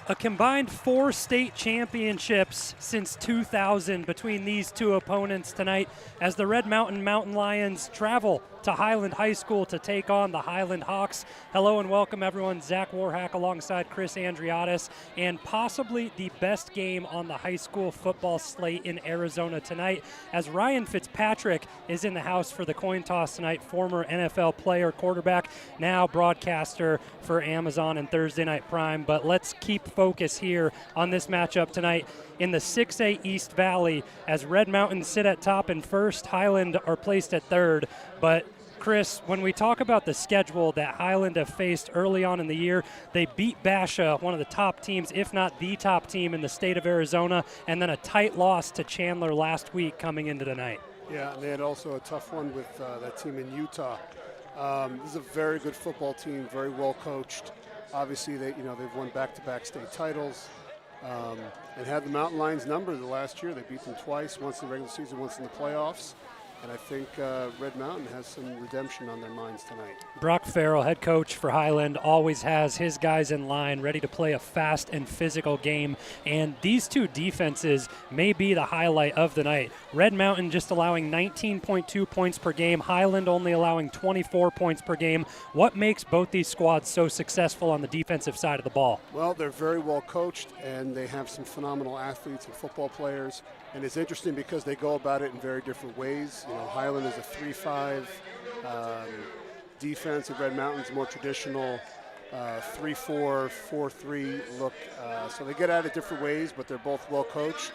A combined 4 state championships since 2000 between these two opponents tonight as the Red Mountain Mountain Lions travel to Highland High School to take on the Highland Hawks. Hello and welcome everyone. Zach Warhack alongside Chris Andriotis, and possibly the best game on the high school football slate in Arizona tonight as Ryan Fitzpatrick is in the house for the coin toss tonight, former NFL player, quarterback, now broadcaster for Amazon and Thursday Night Prime. But let's keep focus here on this matchup tonight in the 6A East Valley as Red Mountain sit at top and first, Highland are placed at third. But Chris, when we talk about the schedule that Highland have faced early on in the year, they beat Basha, one of the top teams, if not the top team in the state of Arizona, and then a tight loss to Chandler last week coming into tonight. Yeah, and they had also a tough one with that team in Utah. This is a very good football team, very well coached. Obviously, they've won back-to-back state titles and had the Mountain Lions number the last year. They beat them twice, once in the regular season, once in the playoffs. And I think Red Mountain has some redemption on their minds tonight. Brock Farrell, head coach for Highland, always has his guys in line, ready to play a fast and physical game. And these two defenses may be the highlight of the night. Red Mountain just allowing 19.2 points per game, Highland only allowing 24 points per game. What makes both these squads so successful on the defensive side of the ball? Well, they're very well coached, and they have some phenomenal athletes and football players. And it's interesting because they go about it in very different ways. Highland is a 3-5 defense, and Red Mountain's more traditional 3-4, 4-3 look. So they get at it different ways, but they're both well coached,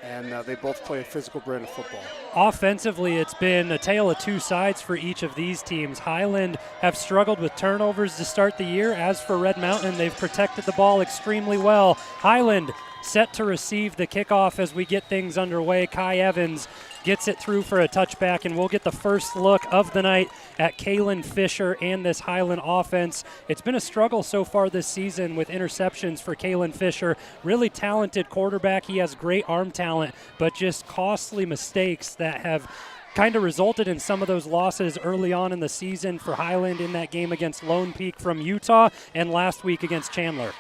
and they both play a physical brand of football. Offensively, it's been a tale of two sides for each of these teams. Highland have struggled with turnovers to start the year. As for Red Mountain, they've protected the ball extremely well. Highland set to receive the kickoff as we get things underway. Kai Evans gets it through for a touchback, and we'll get the first look of the night at Kalen Fisher and this Highland offense. It's been a struggle so far this season with interceptions for Kalen Fisher. Really talented quarterback. He has great arm talent, but just costly mistakes that have kind of resulted in some of those losses early on in the season for Highland in that game against Lone Peak from Utah and last week against Chandler.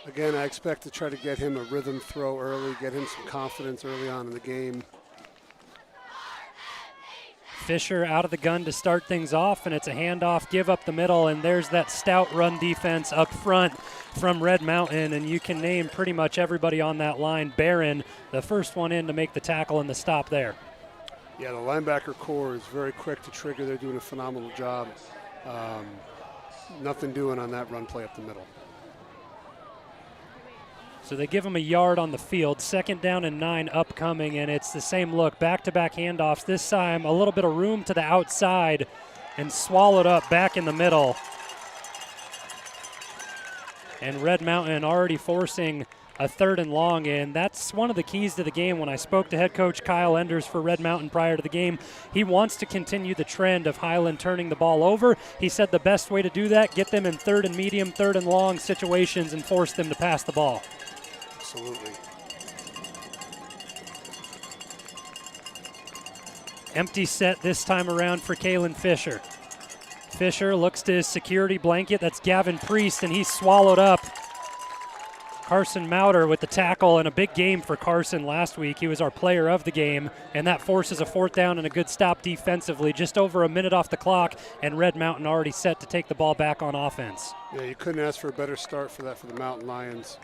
Again, I expect to try to get him a rhythm throw early, get him some confidence early on in the game. Fisher out of the gun to start things off, and it's a handoff, give up the middle, and there's that stout run defense up front from Red Mountain, and you can name pretty much everybody on that line. Barron, the first one in to make the tackle and the stop there. Yeah, the linebacker core is very quick to trigger. They're doing a phenomenal job. Nothing doing on that run play up the middle. So they give him a yard on the field. 2nd down and 9 upcoming, and it's the same look. Back-to-back handoffs. This time a little bit of room to the outside and swallowed up back in the middle. And Red Mountain already forcing a 3rd and long, and that's one of the keys to the game. When I spoke to head coach Kyle Enders for Red Mountain prior to the game, he wants to continue the trend of Highland turning the ball over. He said the best way to do that, get them in 3rd and medium, 3rd and long situations and force them to pass the ball. Absolutely. Empty set this time around for Kalen Fisher. Fisher looks to his security blanket. That's Gavin Priest, and he's swallowed up. Carson Mauder with the tackle, and a big game for Carson last week. He was our player of the game, and that forces a 4th down and a good stop defensively. Just over a minute off the clock, and Red Mountain already set to take the ball back on offense. Yeah, you couldn't ask for a better start for that for the Mountain Lions.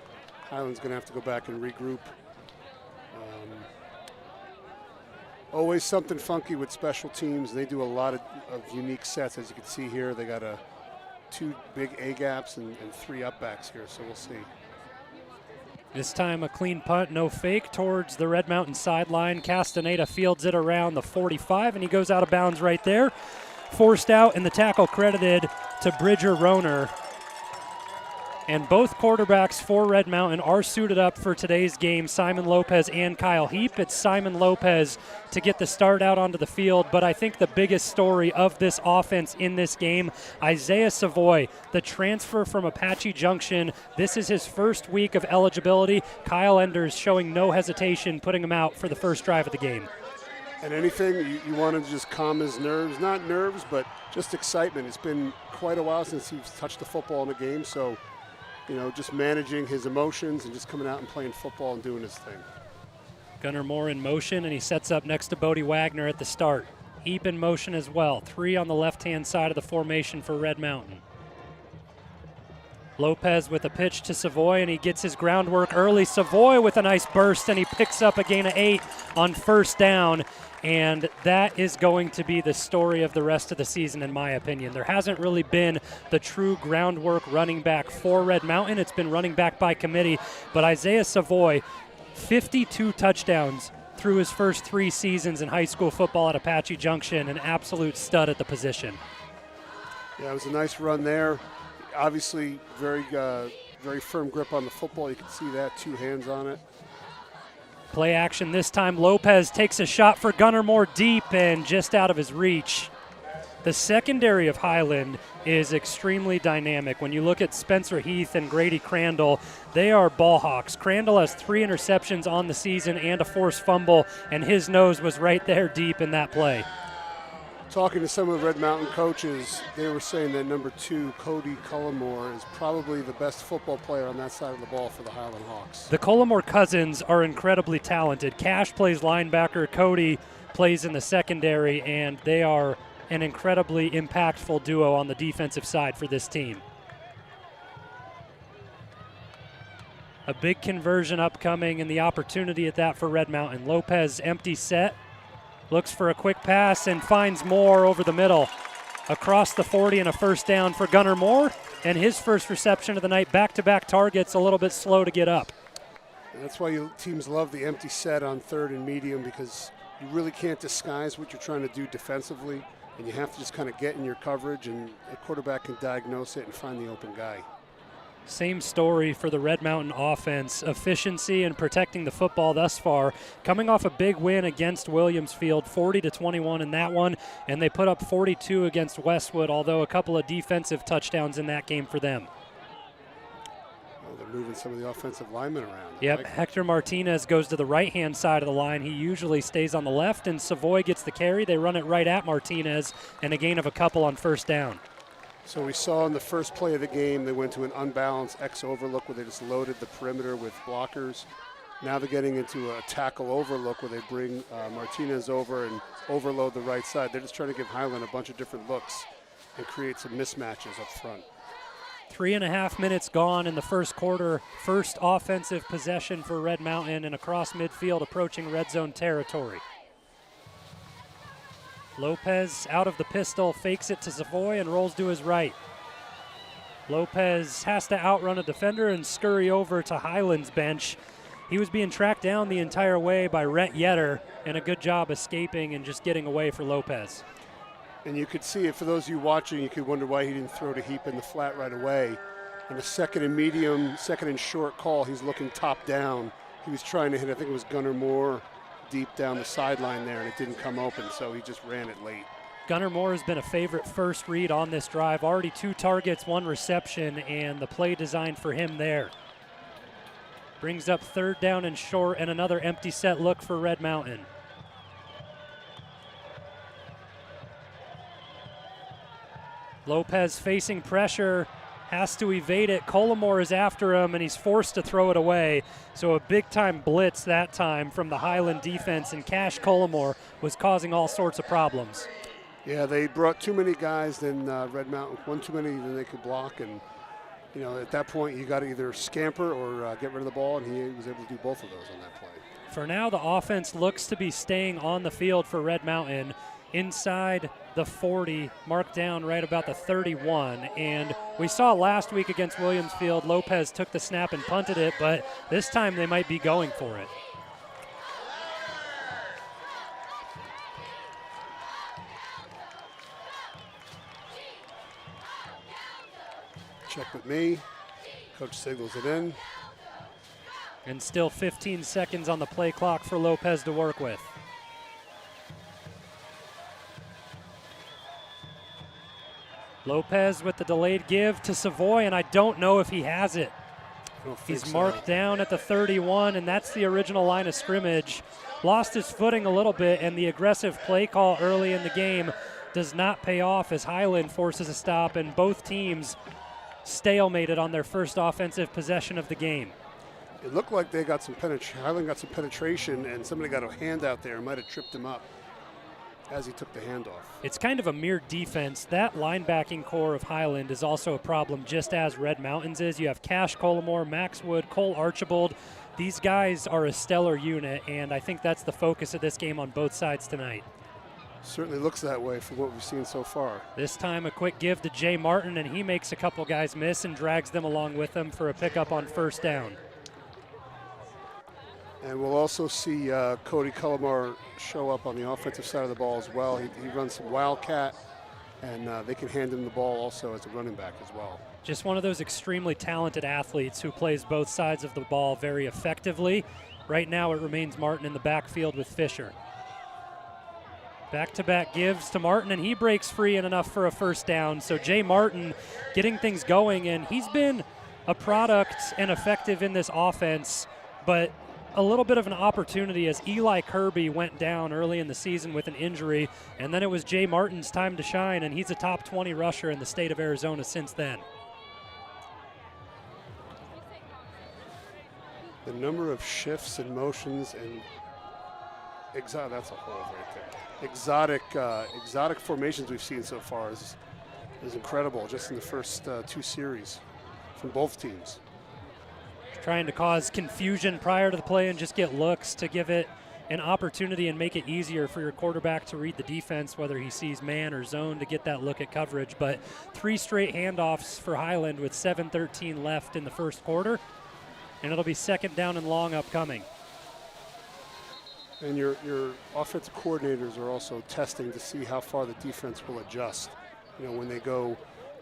Highland's going to have to go back and regroup. Always something funky with special teams. They do a lot of unique sets, as you can see here. They got 2 big A-gaps and 3 up-backs here, so we'll see. This time a clean punt, no fake, towards the Red Mountain sideline. Castaneda fields it around the 45, and he goes out of bounds right there. Forced out, and the tackle credited to Bridger Roner. And both quarterbacks for Red Mountain are suited up for today's game, Simon Lopez and Kyle Heap. It's Simon Lopez to get the start out onto the field, but I think the biggest story of this offense in this game, Isaiah Savoy, the transfer from Apache Junction. This is his first week of eligibility. Kyle Enders showing no hesitation, putting him out for the first drive of the game. And anything, you want to just calm his nerves. Not nerves, but just excitement. It's been quite a while since he's touched the football in a game, so, just managing his emotions and just coming out and playing football and doing his thing. Gunnar Moore in motion, and he sets up next to Bodie Wagner at the start. Heap in motion as well. 3 on the left-hand side of the formation for Red Mountain. Lopez with a pitch to Savoy, and he gets his groundwork early. Savoy with a nice burst, and he picks up a gain of 8 on first down. And that is going to be the story of the rest of the season, in my opinion. There hasn't really been the true groundwork running back for Red Mountain. It's been running back by committee. But Isaiah Savoy, 52 touchdowns through his first 3 seasons in high school football at Apache Junction, an absolute stud at the position. Yeah, it was a nice run there. Obviously, very firm grip on the football. You can see that, 2 hands on it. Play action this time. Lopez takes a shot for Gunnar Moore deep and just out of his reach. The secondary of Highland is extremely dynamic. When you look at Spencer Heath and Grady Crandall, they are ball hawks. Crandall has 3 interceptions on the season and a forced fumble, and his nose was right there deep in that play. Talking to some of the Red Mountain coaches, they were saying that number 2, Cody Cullimore, is probably the best football player on that side of the ball for the Highland Hawks. The Cullimore cousins are incredibly talented. Cash plays linebacker, Cody plays in the secondary, and they are an incredibly impactful duo on the defensive side for this team. A big conversion upcoming, and the opportunity at that for Red Mountain. Lopez empty set. Looks for a quick pass and finds Moore over the middle. Across the 40 and a first down for Gunnar Moore. And his first reception of the night, back-to-back targets, a little bit slow to get up. And that's why teams love the empty set on 3rd and medium, because you really can't disguise what you're trying to do defensively. And you have to just kind of get in your coverage, and a quarterback can diagnose it and find the open guy. Same story for the Red Mountain offense. Efficiency and protecting the football thus far. Coming off a big win against Williamsfield, 40-21 in that one, and they put up 42 against Westwood, although a couple of defensive touchdowns in that game for them. Well, they're moving some of the offensive linemen around. Yep, Hector Martinez goes to the right-hand side of the line. He usually stays on the left, and Savoy gets the carry. They run it right at Martinez, and a gain of a couple on first down. So we saw in the first play of the game, they went to an unbalanced X overlook where they just loaded the perimeter with blockers. Now they're getting into a tackle overlook where they bring Martinez over and overload the right side. They're just trying to give Highland a bunch of different looks and create some mismatches up front. 3.5 minutes gone in the first quarter. First offensive possession for Red Mountain, and across midfield approaching red zone territory. Lopez out of the pistol, fakes it to Savoy and rolls to his right. Lopez has to outrun a defender and scurry over to Highland's bench. He was being tracked down the entire way by Rhett Yetter, and a good job escaping and just getting away for Lopez. And you could see it, for those of you watching, you could wonder why he didn't throw to Heap in the flat right away. In a 2nd and medium, 2nd and short call, he's looking top down. He was trying to hit, I think it was Gunnar Moore, deep down the sideline there, and it didn't come open, so he just ran it late. Gunnar Moore has been a favorite first read on this drive. Already 2 targets, 1 reception, and the play designed for him there. Brings up 3rd down and short, and another empty set look for Red Mountain. Lopez facing pressure, has to evade it. Cullimore is after him, and he's forced to throw it away. So a big-time blitz that time from the Highland defense, and Cash Cullimore was causing all sorts of problems. Yeah, they brought too many guys, then Red Mountain, one too many than they could block, and at that point you got to either scamper or get rid of the ball, and he was able to do both of those on that play. For now, the offense looks to be staying on the field for Red Mountain. Inside the 40, marked down right about the 31. And we saw last week against Williamsfield, Lopez took the snap and punted it, but this time they might be going for it. Check with me. Coach signals it in. And still 15 seconds on the play clock for Lopez to work with. Lopez with the delayed give to Savoy, and I don't know if he has it. He's marked down at the 31, and that's the original line of scrimmage. lost his footing a little bit, and the aggressive play call early in the game does not pay off as Highland forces a stop, and both teams stalemated on their first offensive possession of the game. It looked like they got some Highland got some penetration, and somebody got a hand out there and might have tripped him up as he took the handoff. It's kind of a mere defense. That linebacking core of Highland is also a problem, just as Red Mountains is. You have Cash Collimore, Max Wood, Cole Archibald. These guys are a stellar unit, and I think that's the focus of this game on both sides tonight. Certainly looks that way from what we've seen so far. This time a quick give to Jay Martin, and he makes a couple guys miss and drags them along with him for a pickup on first down. And we'll also see Cody Cullimore show up on the offensive side of the ball as well. He runs some wildcat, and they can hand him the ball also as a running back as well. Just one of those extremely talented athletes who plays both sides of the ball very effectively. Right now it remains Martin in the backfield with Fisher. Back-to-back gives to Martin, and he breaks free and enough for a first down. So Jay Martin getting things going, and he's been a product and effective in this offense, but a little bit of an opportunity as Eli Kirby went down early in the season with an injury, and then it was Jay Martin's time to shine, and he's a top 20 rusher in the state of Arizona since then. The number of shifts and motions and that's a hole right there. Exotic formations we've seen so far is incredible just in the first two series from both teams. Trying to cause confusion prior to the play and just get looks to give it an opportunity and make it easier for your quarterback to read the defense, whether he sees man or zone, to get that look at coverage. But 3 straight handoffs for Highland with 7:13 left in the first quarter, and it'll be second down and long upcoming. And your offensive coordinators are also testing to see how far the defense will adjust. You know, when they go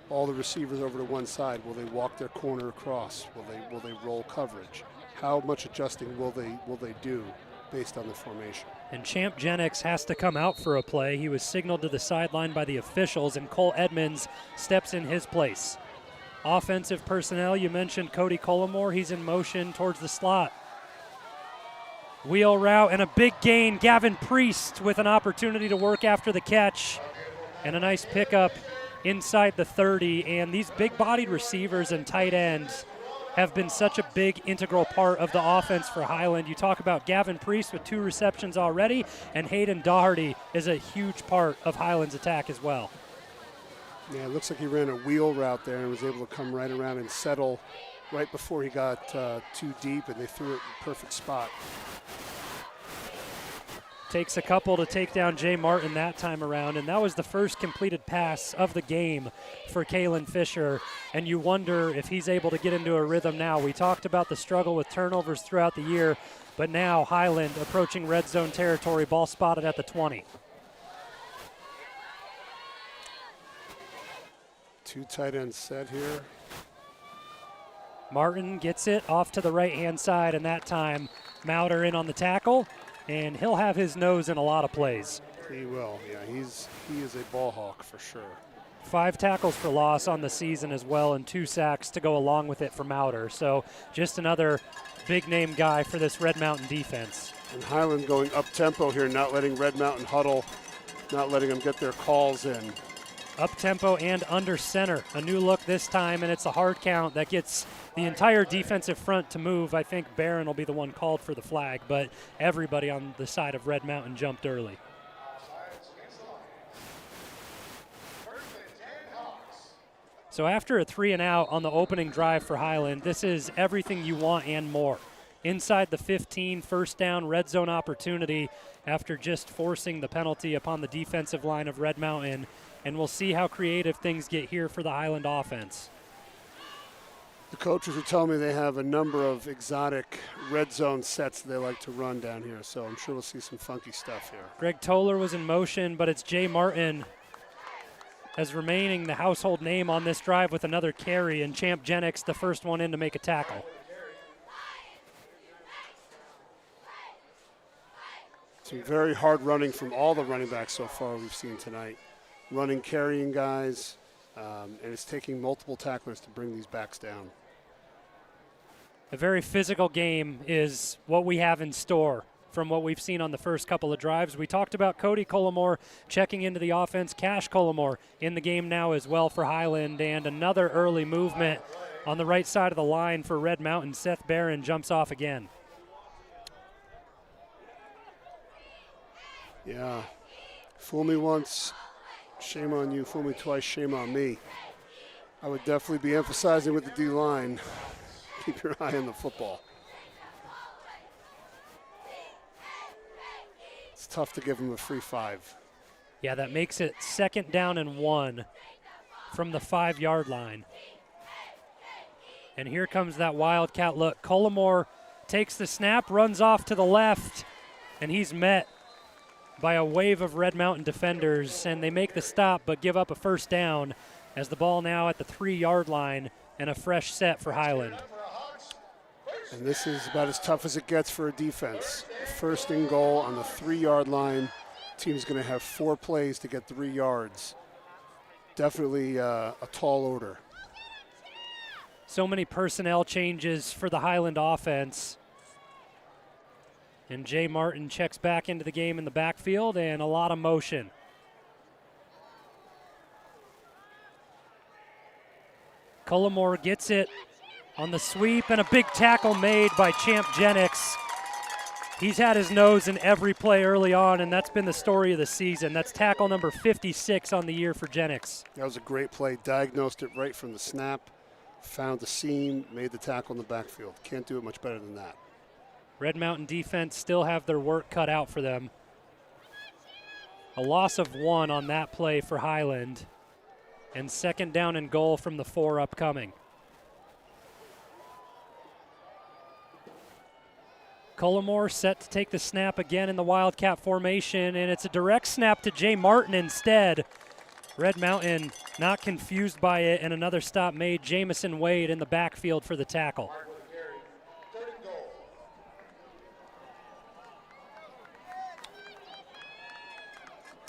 all the receivers over to one side, will they walk their corner across? Will they roll coverage? How much adjusting will they do based on the formation? And Champ Jennings has to come out for a play. He was signaled to the sideline by the officials, and Cole Edmonds steps in his place. Offensive personnel, you mentioned Cody Cullimore. He's in motion towards the slot. Wheel route and a big gain. Gavin Priest with an opportunity to work after the catch, and a nice pickup inside the 30. And these big-bodied receivers and tight ends have been such a big integral part of the offense for Highland. You talk about Gavin Priest with 2 receptions already, and Hayden Doherty is a huge part of Highland's attack as well. Yeah, it looks like he ran a wheel route there and was able to come right around and settle right before he got too deep, and they threw it in the perfect spot. Takes a couple to take down Jay Martin that time around, and that was the first completed pass of the game for Kalen Fisher, and you wonder if he's able to get into a rhythm now. We talked about the struggle with turnovers throughout the year, but now Highland approaching red zone territory, ball spotted at the 20. 2 tight ends set here. Martin gets it off to the right-hand side, and that time Mauder in on the tackle, and he'll have his nose in a lot of plays. He will, yeah. He is a ball hawk for sure. 5 tackles for loss on the season as well, and 2 sacks to go along with it for Mauder. So just another big-name guy for this Red Mountain defense. And Highland going up-tempo here, not letting Red Mountain huddle, not letting them get their calls in. Up-tempo and under center. A new look this time, and it's a hard count that gets the entire defensive front to move. I think Barron will be the one called for the flag, but everybody on the side of Red Mountain jumped early. So after a 3-and-out on the opening drive for Highland, this is everything you want and more. Inside the 15, first down, red zone opportunity after just forcing the penalty upon the defensive line of Red Mountain. And we'll see how creative things get here for the Highland offense. The coaches are telling me they have a number of exotic red zone sets they like to run down here, so I'm sure we'll see some funky stuff here. Greg Toller was in motion, but it's Jay Martin as remaining the household name on this drive with another carry, and Champ Jennings the first one in to make a tackle. Some very hard running from all the running backs so far we've seen tonight. Running, carrying guys, and it's taking multiple tacklers to bring these backs down. A very physical game is what we have in store from what we've seen on the first couple of drives. We talked about Cody Collimore checking into the offense. Cash Collimore in the game now as well for Highland, and another early movement on the right side of the line for Red Mountain. Seth Barron jumps off again. Yeah, fool me once, shame on you. Fool me twice, shame on me. I would definitely be emphasizing with the D-line, keep your eye on the football. It's tough to give them a free 5. Yeah, that makes it 2nd down and 1 from the 5-yard line. And here comes that Wildcat look. Collimore takes the snap, runs off to the left, and he's met by a wave of Red Mountain defenders, and they make the stop but give up a 1st down as the ball now at the 3-yard line and a fresh set for Highland. And this is about as tough as it gets for a defense. 1st and goal on the 3-yard line. Team's going to have 4 plays to get 3 yards. Definitely a tall order. So many personnel changes for the Highland offense. And Jay Martin checks back into the game in the backfield, and a lot of motion. Collimore gets it on the sweep, and a big tackle made by Champ Jennings. He's had his nose in every play early on, and that's been the story of the season. That's tackle number 56 on the year for Jennings. That was a great play. Diagnosed it right from the snap, found the seam, made the tackle in the backfield. Can't do it much better than that. Red Mountain defense still have their work cut out for them. A loss of 1 on that play for Highland, and 2nd down and goal from the 4 upcoming. Collimore set to take the snap again in the Wildcat formation, and it's a direct snap to Jay Martin instead. Red Mountain not confused by it, and another stop made. Jamison Wade in the backfield for the tackle.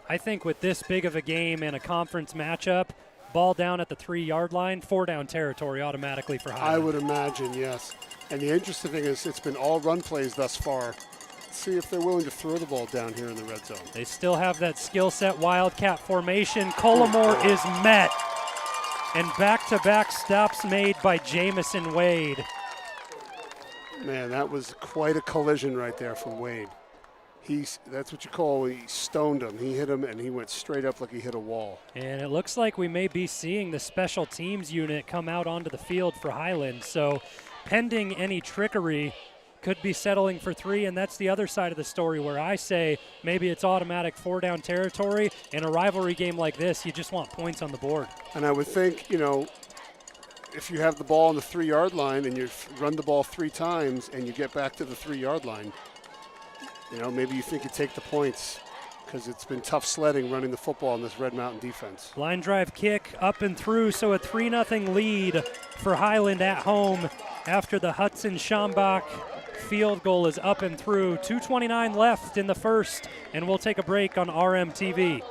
I think with this big of a game and a conference matchup, ball down at the 3-yard line, 4-down territory automatically for Highland. I would imagine, yes. And the interesting thing is it's been all run plays thus far. Let's see if they're willing to throw the ball down here in the red zone. They still have that skill set Wildcat formation. Collimore is met. And back-to-back stops made by Jamison Wade. Man, that was quite a collision right there from Wade. That's what you call, he stoned him. He hit him, and he went straight up like he hit a wall. And it looks like we may be seeing the special teams unit come out onto the field for Highland. So pending any trickery, could be settling for 3, and that's the other side of the story where I say maybe it's automatic 4-down territory. In a rivalry game like this, you just want points on the board. And I would think, if you have the ball on the 3-yard line and you run the ball 3 times and you get back to the 3-yard line, maybe you think you take the points because it's been tough sledding running the football in this Red Mountain defense. Line drive kick up and through, so a 3-0 lead for Highland at home after the Hudson Schambach field goal is up and through. 2:29 left in the first, and we'll take a break on RMTV.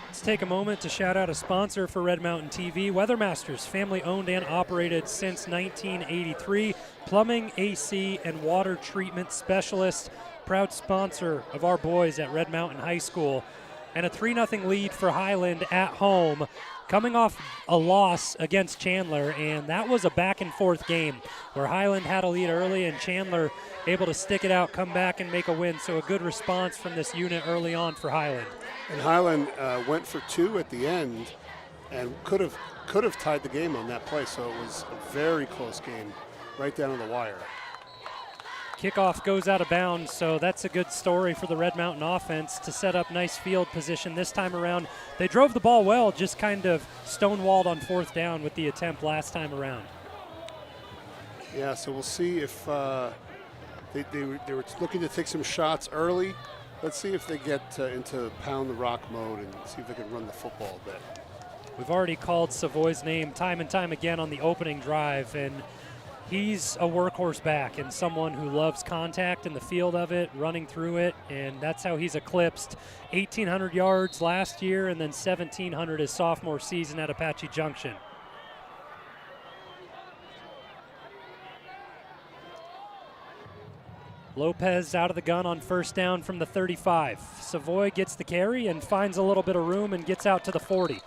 Let's take a moment to shout out a sponsor for Red Mountain TV, Weathermasters, family owned and operated since 1983, plumbing, AC, and water treatment specialist, proud sponsor of our boys at Red Mountain High School. And a 3-0 lead for Highland at home, coming off a loss against Chandler, and that was a back-and-forth game where Highland had a lead early and Chandler able to stick it out, come back, and make a win. So a good response from this unit early on for Highland. And Highland went for 2 at the end and could have tied the game on that play, so it was a very close game, right down to the wire. Kickoff goes out of bounds, so that's a good story for the Red Mountain offense to set up nice field position this time around. They drove the ball well, just kind of stonewalled on 4th down with the attempt last time around. Yeah, so we'll see if they were looking to take some shots early. Let's see if they get into pound the rock mode and see if they can run the football a bit. We've already called Savoy's name time and time again on the opening drive, and he's a workhorse back and someone who loves contact in the field of it, running through it, and that's how he's eclipsed 1,800 yards last year and then 1,700 his sophomore season at Apache Junction. Lopez out of the gun on first down from the 35. Savoy gets the carry and finds a little bit of room and gets out to the 40.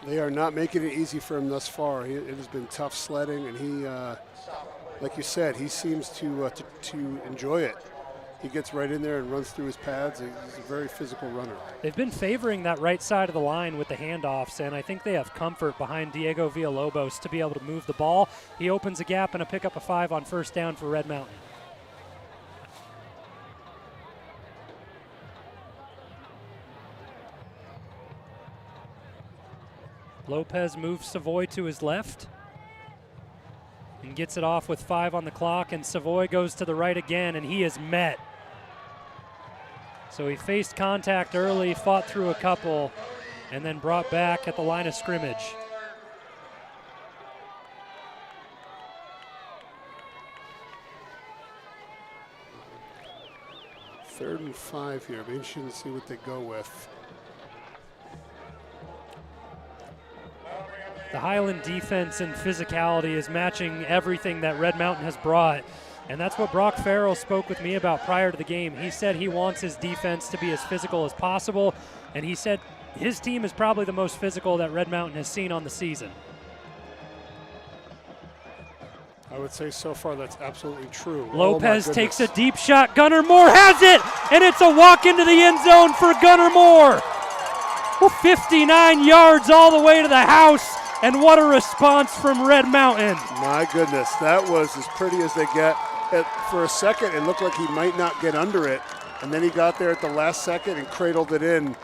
They are not making it easy for him thus far. It has been tough sledding, and he, like you said, he seems to enjoy it. He gets right in there and runs through his pads. He's a very physical runner. They've been favoring that right side of the line with the handoffs, and I think they have comfort behind Diego Villalobos to be able to move the ball. He opens a gap and a pick up a 5 on first down for Red Mountain. Lopez moves Savoy to his left and gets it off with 5 on the clock, and Savoy goes to the right again, and he is met. So he faced contact early, fought through a couple, and then brought back at the line of scrimmage. Third and 5 here. Be interesting to see what they go with. The Highland defense and physicality is matching everything that Red Mountain has brought. And that's what Brock Farrell spoke with me about prior to the game. He said he wants his defense to be as physical as possible. And he said his team is probably the most physical that Red Mountain has seen on the season. I would say so far that's absolutely true. Lopez takes a deep shot. Gunnar Moore has it, and it's a walk into the end zone for Gunnar Moore. 59 yards all the way to the house, and what a response from Red Mountain. My goodness, that was as pretty as they get. For a second, it looked like he might not get under it, and then he got there at the last second and cradled it in.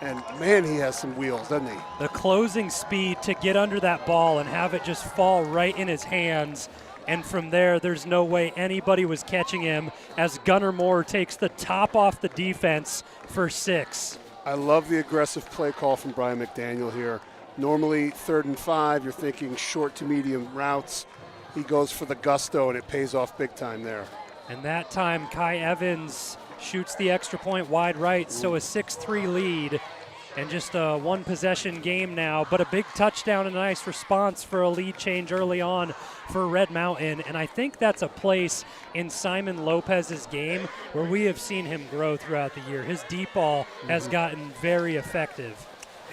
And man, he has some wheels, doesn't he? The closing speed to get under that ball and have it just fall right in his hands. And from there, there's no way anybody was catching him as Gunnar Moore takes the top off the defense for 6. I love the aggressive play call from Brian McDaniel here. Normally, 3rd and 5, you're thinking short to medium routes. He goes for the gusto, and it pays off big time there. And that time, Kai Evans shoots the extra point wide right, so a 6-3 lead. And just a one-possession game now, but a big touchdown and a nice response for a lead change early on for Red Mountain. And I think that's a place in Simon Lopez's game where we have seen him grow throughout the year. His deep ball has gotten very effective.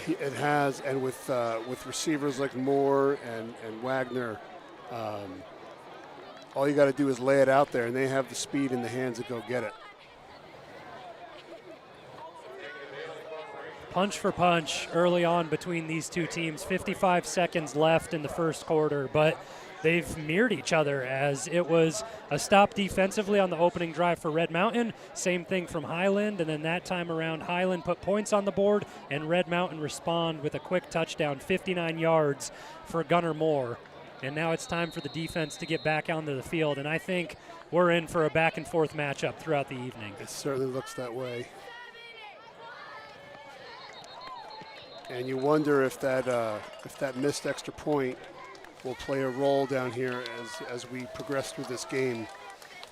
It has, and with receivers like Moore and Wagner, all you got to do is lay it out there, and they have the speed in the hands to go get it. Punch for punch early on between these two teams. 55 seconds left in the first quarter, but they've mirrored each other as it was a stop defensively on the opening drive for Red Mountain. Same thing from Highland, and then that time around, Highland put points on the board, and Red Mountain respond with a quick touchdown, 59 yards for Gunnar Moore. And now it's time for the defense to get back onto the field, and I think we're in for a back-and-forth matchup throughout the evening. It certainly looks that way. And you wonder if that missed extra point will play a role down here as we progress through this game.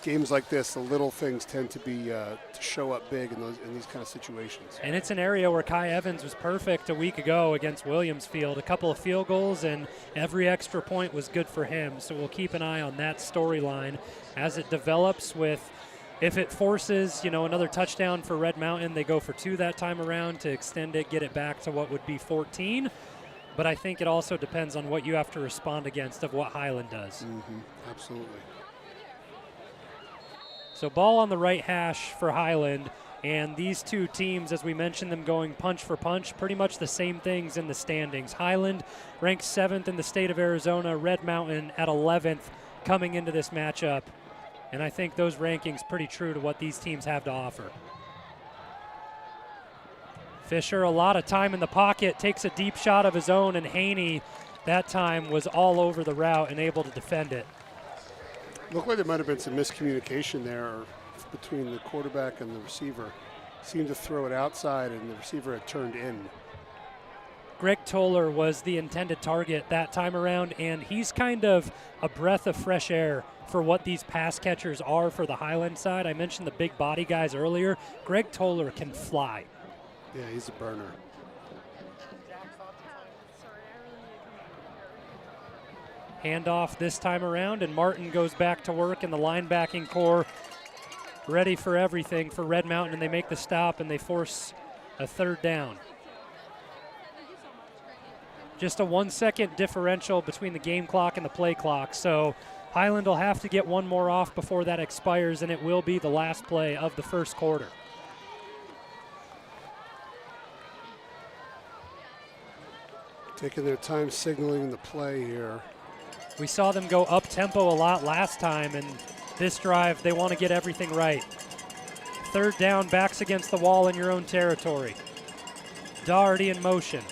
Games like this, the little things tend to be to show up big in these kind of situations. And it's an area where Kai Evans was perfect a week ago against Williamsfield. A couple of field goals, and every extra point was good for him. So we'll keep an eye on that storyline as it develops with. If it forces, another touchdown for Red Mountain, they go for 2 that time around to extend it, get it back to what would be 14. But I think it also depends on what you have to respond against of what Highland does. Absolutely. So ball on the right hash for Highland. And these two teams, as we mentioned them going punch for punch, pretty much the same things in the standings. Highland ranked 7th in the state of Arizona, Red Mountain at 11th coming into this matchup. And I think those rankings pretty true to what these teams have to offer. Fisher, a lot of time in the pocket, takes a deep shot of his own, and Haney that time was all over the route and able to defend it. Looked like there might have been some miscommunication there, or handoff between the quarterback and the receiver. Seemed to throw it outside, and the receiver had turned in. Greg Toller was the intended target that time around, and he's kind of a breath of fresh air for what these pass catchers are for the Highland side. I mentioned the big body guys earlier. Greg Toller can fly. Yeah, he's a burner. Handoff this time around, and Martin goes back to work in the linebacking core, ready for everything for Red Mountain, and they make the stop and they force a third down. Just a 1 second differential between the game clock and the play clock, so Highland will have to get one more off before that expires, and it will be the last play of the first quarter. Taking their time signaling the play here. We saw them go up-tempo a lot last time, and this drive, they want to get everything right. Third down, backs against the wall in your own territory. Doherty in motion.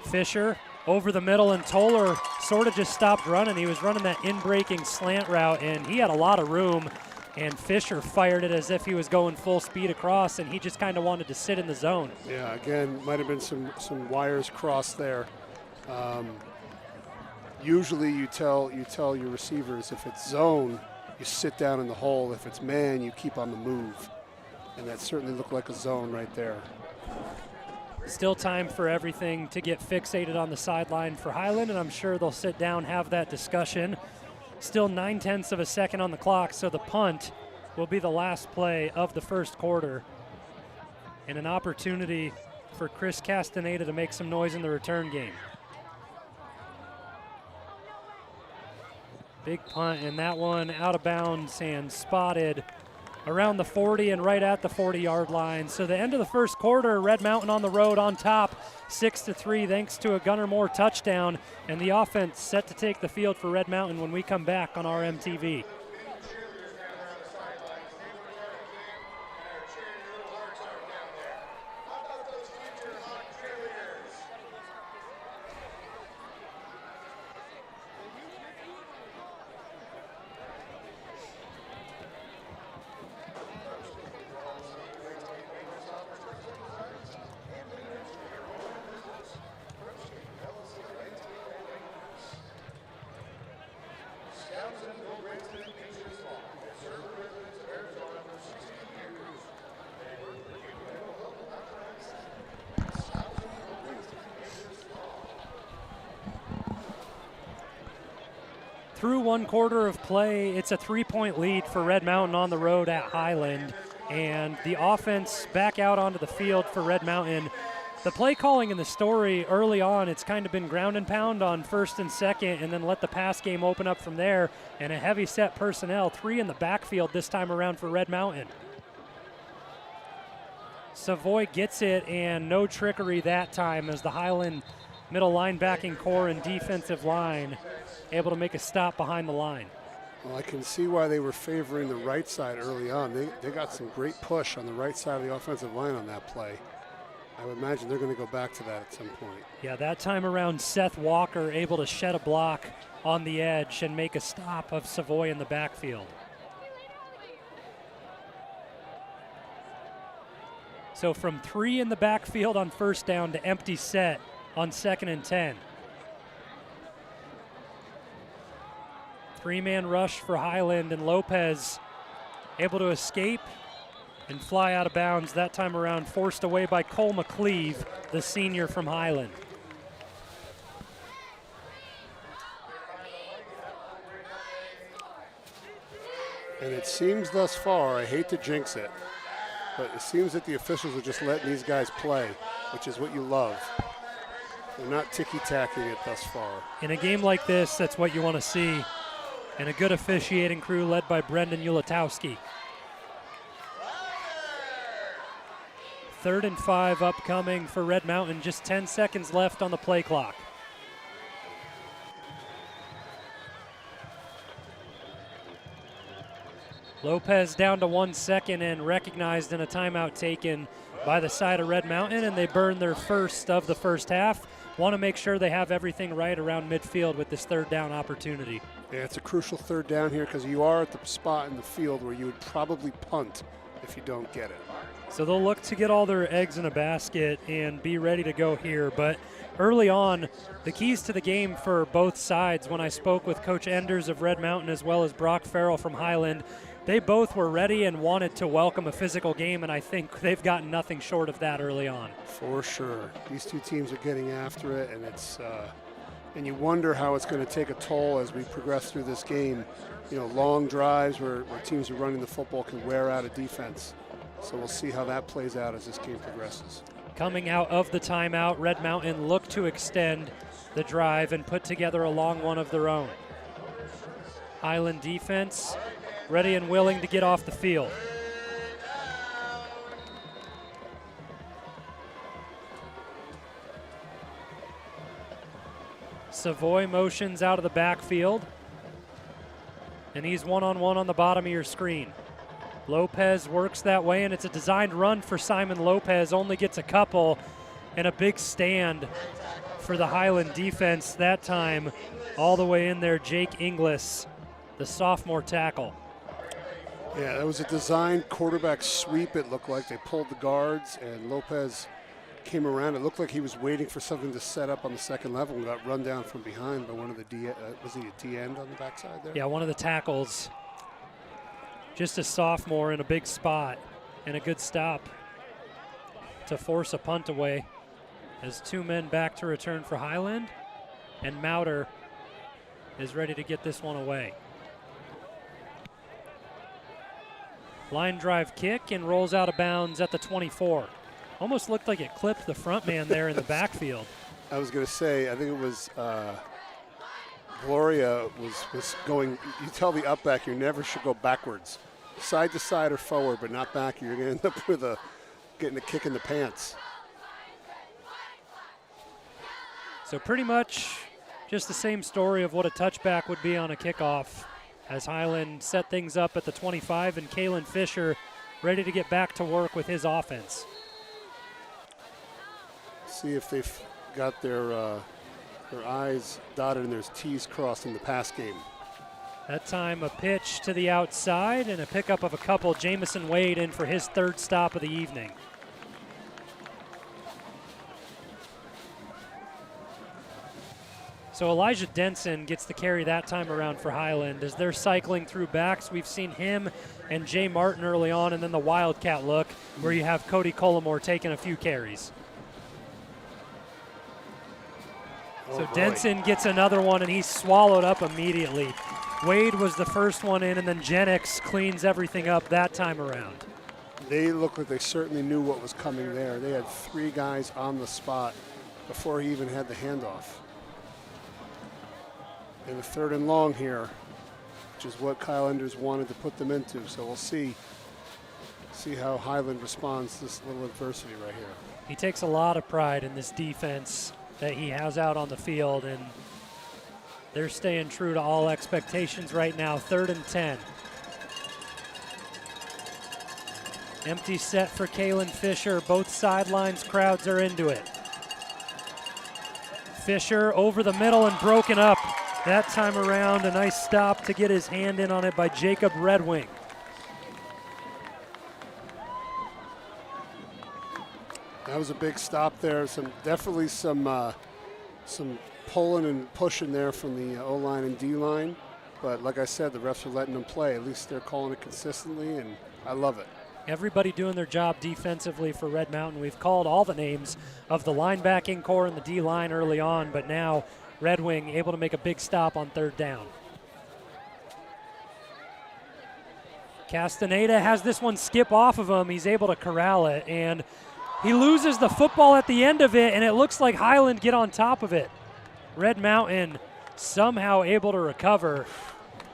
Fisher over the middle, and Toller sort of just stopped running. He was running that in-breaking slant route, and he had a lot of room, and Fisher fired it as if he was going full speed across, and he just kind of wanted to sit in the zone. Yeah, again, might have been some wires crossed there. Usually you tell your receivers, if it's zone, you sit down in the hole. If it's man, you keep on the move. And that certainly looked like a zone right there. Still time for everything to get fixated on the sideline for Highland, and I'm sure they'll sit down, have that discussion. Still 9/10 of a second on the clock, so the punt will be the last play of the first quarter. And an opportunity for Chris Castaneda to make some noise in the return game. Big punt, and that one out of bounds and spotted around the 40 and right at the 40-yard line. So the end of the first quarter, Red Mountain on the road on top, 6-3 thanks to a Gunnar Moore touchdown, and the offense set to take the field for Red Mountain when we come back on RMTV. Through one quarter of play, it's a 3-point lead for Red Mountain on the road at Highland, and the offense back out onto the field for Red Mountain. The play calling in the story early on, it's kind of been ground and pound on first and second, and then let the pass game open up from there, and a heavy set personnel, 3 in the backfield this time around for Red Mountain. Savoy gets it, and no trickery that time as the Highland middle linebacking core and defensive line able to make a stop behind the line. Well, I can see why they were favoring the right side early on. They got some great push on the right side of the offensive line on that play. I would imagine they're going to go back to that at some point. Yeah, that time around, Seth Walker able to shed a block on the edge and make a stop of Savoy in the backfield. So from 3 in the backfield on first down to empty set on 2nd and 10. 3-man rush for Highland, and Lopez able to escape and fly out of bounds. That time around forced away by Cole McCleve, the senior from Highland. And it seems thus far, I hate to jinx it, but it seems that the officials are just letting these guys play, which is what you love. They're not ticky-tacking it thus far. In a game like this, that's what you want to see. And a good officiating crew led by Brendan Ulatowski. 3rd and 5 upcoming for Red Mountain. Just 10 seconds left on the play clock. Lopez down to 1 second and recognized in a timeout taken by the side of Red Mountain, and they burn their first of the first half. want to make sure they have everything right around midfield with this third down opportunity. Yeah, it's a crucial third down here because you are at the spot in the field where you would probably punt if you don't get it. So they'll look to get all their eggs in a basket and be ready to go here. But early on, the keys to the game for both sides, when I spoke with Coach Enders of Red Mountain as well as Brock Farrell from Highland, they both were ready and wanted to welcome a physical game, and I think they've gotten nothing short of that early on. For sure. These two teams are getting after it, and it's and you wonder how it's going to take a toll as we progress through this game. You know, long drives where teams are running the football can wear out a defense. So we'll see how that plays out as this game progresses. Coming out of the timeout, Red Mountain look to extend the drive and put together a long one of their own. Highland defense ready and willing to get off the field. Savoy motions out of the backfield, and he's one-on-one on the bottom of your screen. Lopez works that way, and it's a designed run for Simon Lopez, only gets a couple, and a big stand for the Highland defense that time. All the way in there, Jake Inglis, the sophomore tackle. Yeah, that was a designed quarterback sweep, it looked like. They pulled the guards, and Lopez came around. It looked like he was waiting for something to set up on the second level and got run down from behind by one of the was he a D end on the backside there? Yeah, one of the tackles. Just a sophomore in a big spot and a good stop to force a punt away as two men back to return for Highland, and Mauter is ready to get this one away. Line drive kick and rolls out of bounds at the 24. Almost looked like it clipped the front man there in the backfield. I was going to say, I think it was Gloria was going, you tell the up back you never should go backwards. Side to side or forward, but not back. You're going to end up with getting a kick in the pants. So pretty much just the same story of what a touchback would be on a kickoff as Highland set things up at the 25, and Kalen Fisher ready to get back to work with his offense. See if they've got their I's dotted and their T's crossed in the pass game. That time a pitch to the outside and a pickup of a couple. Jamison Wade in for his third stop of the evening. So Elijah Denson gets the carry that time around for Highland as they're cycling through backs. We've seen him and Jay Martin early on, and then the Wildcat look where you have Cody Collimore taking a few carries. So Denson gets another one, and he's swallowed up immediately. Wade was the first one in, and then Jennings cleans everything up that time around. They look like they certainly knew what was coming there. They had three guys on the spot before he even had the handoff. And a third and long here, which is what Highlanders wanted to put them into. So we'll see how Highland responds to this little adversity right here. He takes a lot of pride in this defense that he has out on the field, and they're staying true to all expectations right now. 3rd and 10. Empty set for Kalen Fisher. Both sidelines, crowds are into it. Fisher over the middle and broken up. That time around, a nice stop to get his hand in on it by Jacob Redwing. That was a big stop there. Definitely some pulling and pushing there from the O-line and D-line. But like I said, the refs are letting them play. At least they're calling it consistently, and I love it. Everybody doing their job defensively for Red Mountain. We've called all the names of the linebacking core and the D-line early on, but now Red Wing able to make a big stop on 3rd down. Castaneda has this one skip off of him. He's able to corral it, and he loses the football at the end of it, and it looks like Highland get on top of it. Red Mountain somehow able to recover,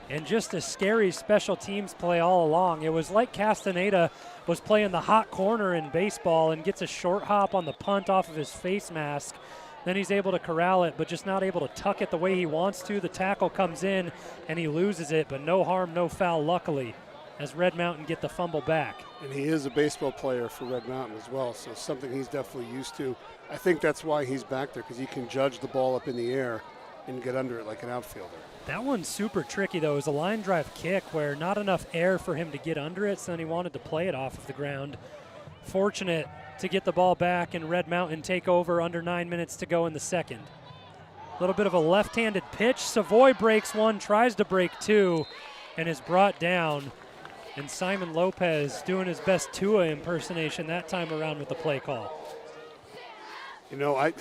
and just a scary special teams play all along. It was like Castaneda was playing the hot corner in baseball and gets a short hop on the punt off of his face mask. Then he's able to corral it, but just not able to tuck it the way he wants to. The tackle comes in, and he loses it, but no harm, no foul, luckily. as Red Mountain get the fumble back. And he is a baseball player for Red Mountain as well, so something he's definitely used to. I think that's why he's back there, because he can judge the ball up in the air and get under it like an outfielder. That one's super tricky, though. It was a line drive kick where not enough air for him to get under it, so then he wanted to play it off of the ground. Fortunate to get the ball back and Red Mountain take over under 9 minutes to go in the second. A little bit of a left-handed pitch. Savoy breaks one, tries to break two, and is brought down. And Simon Lopez doing his best Tua impersonation that time around with the play call. You know, I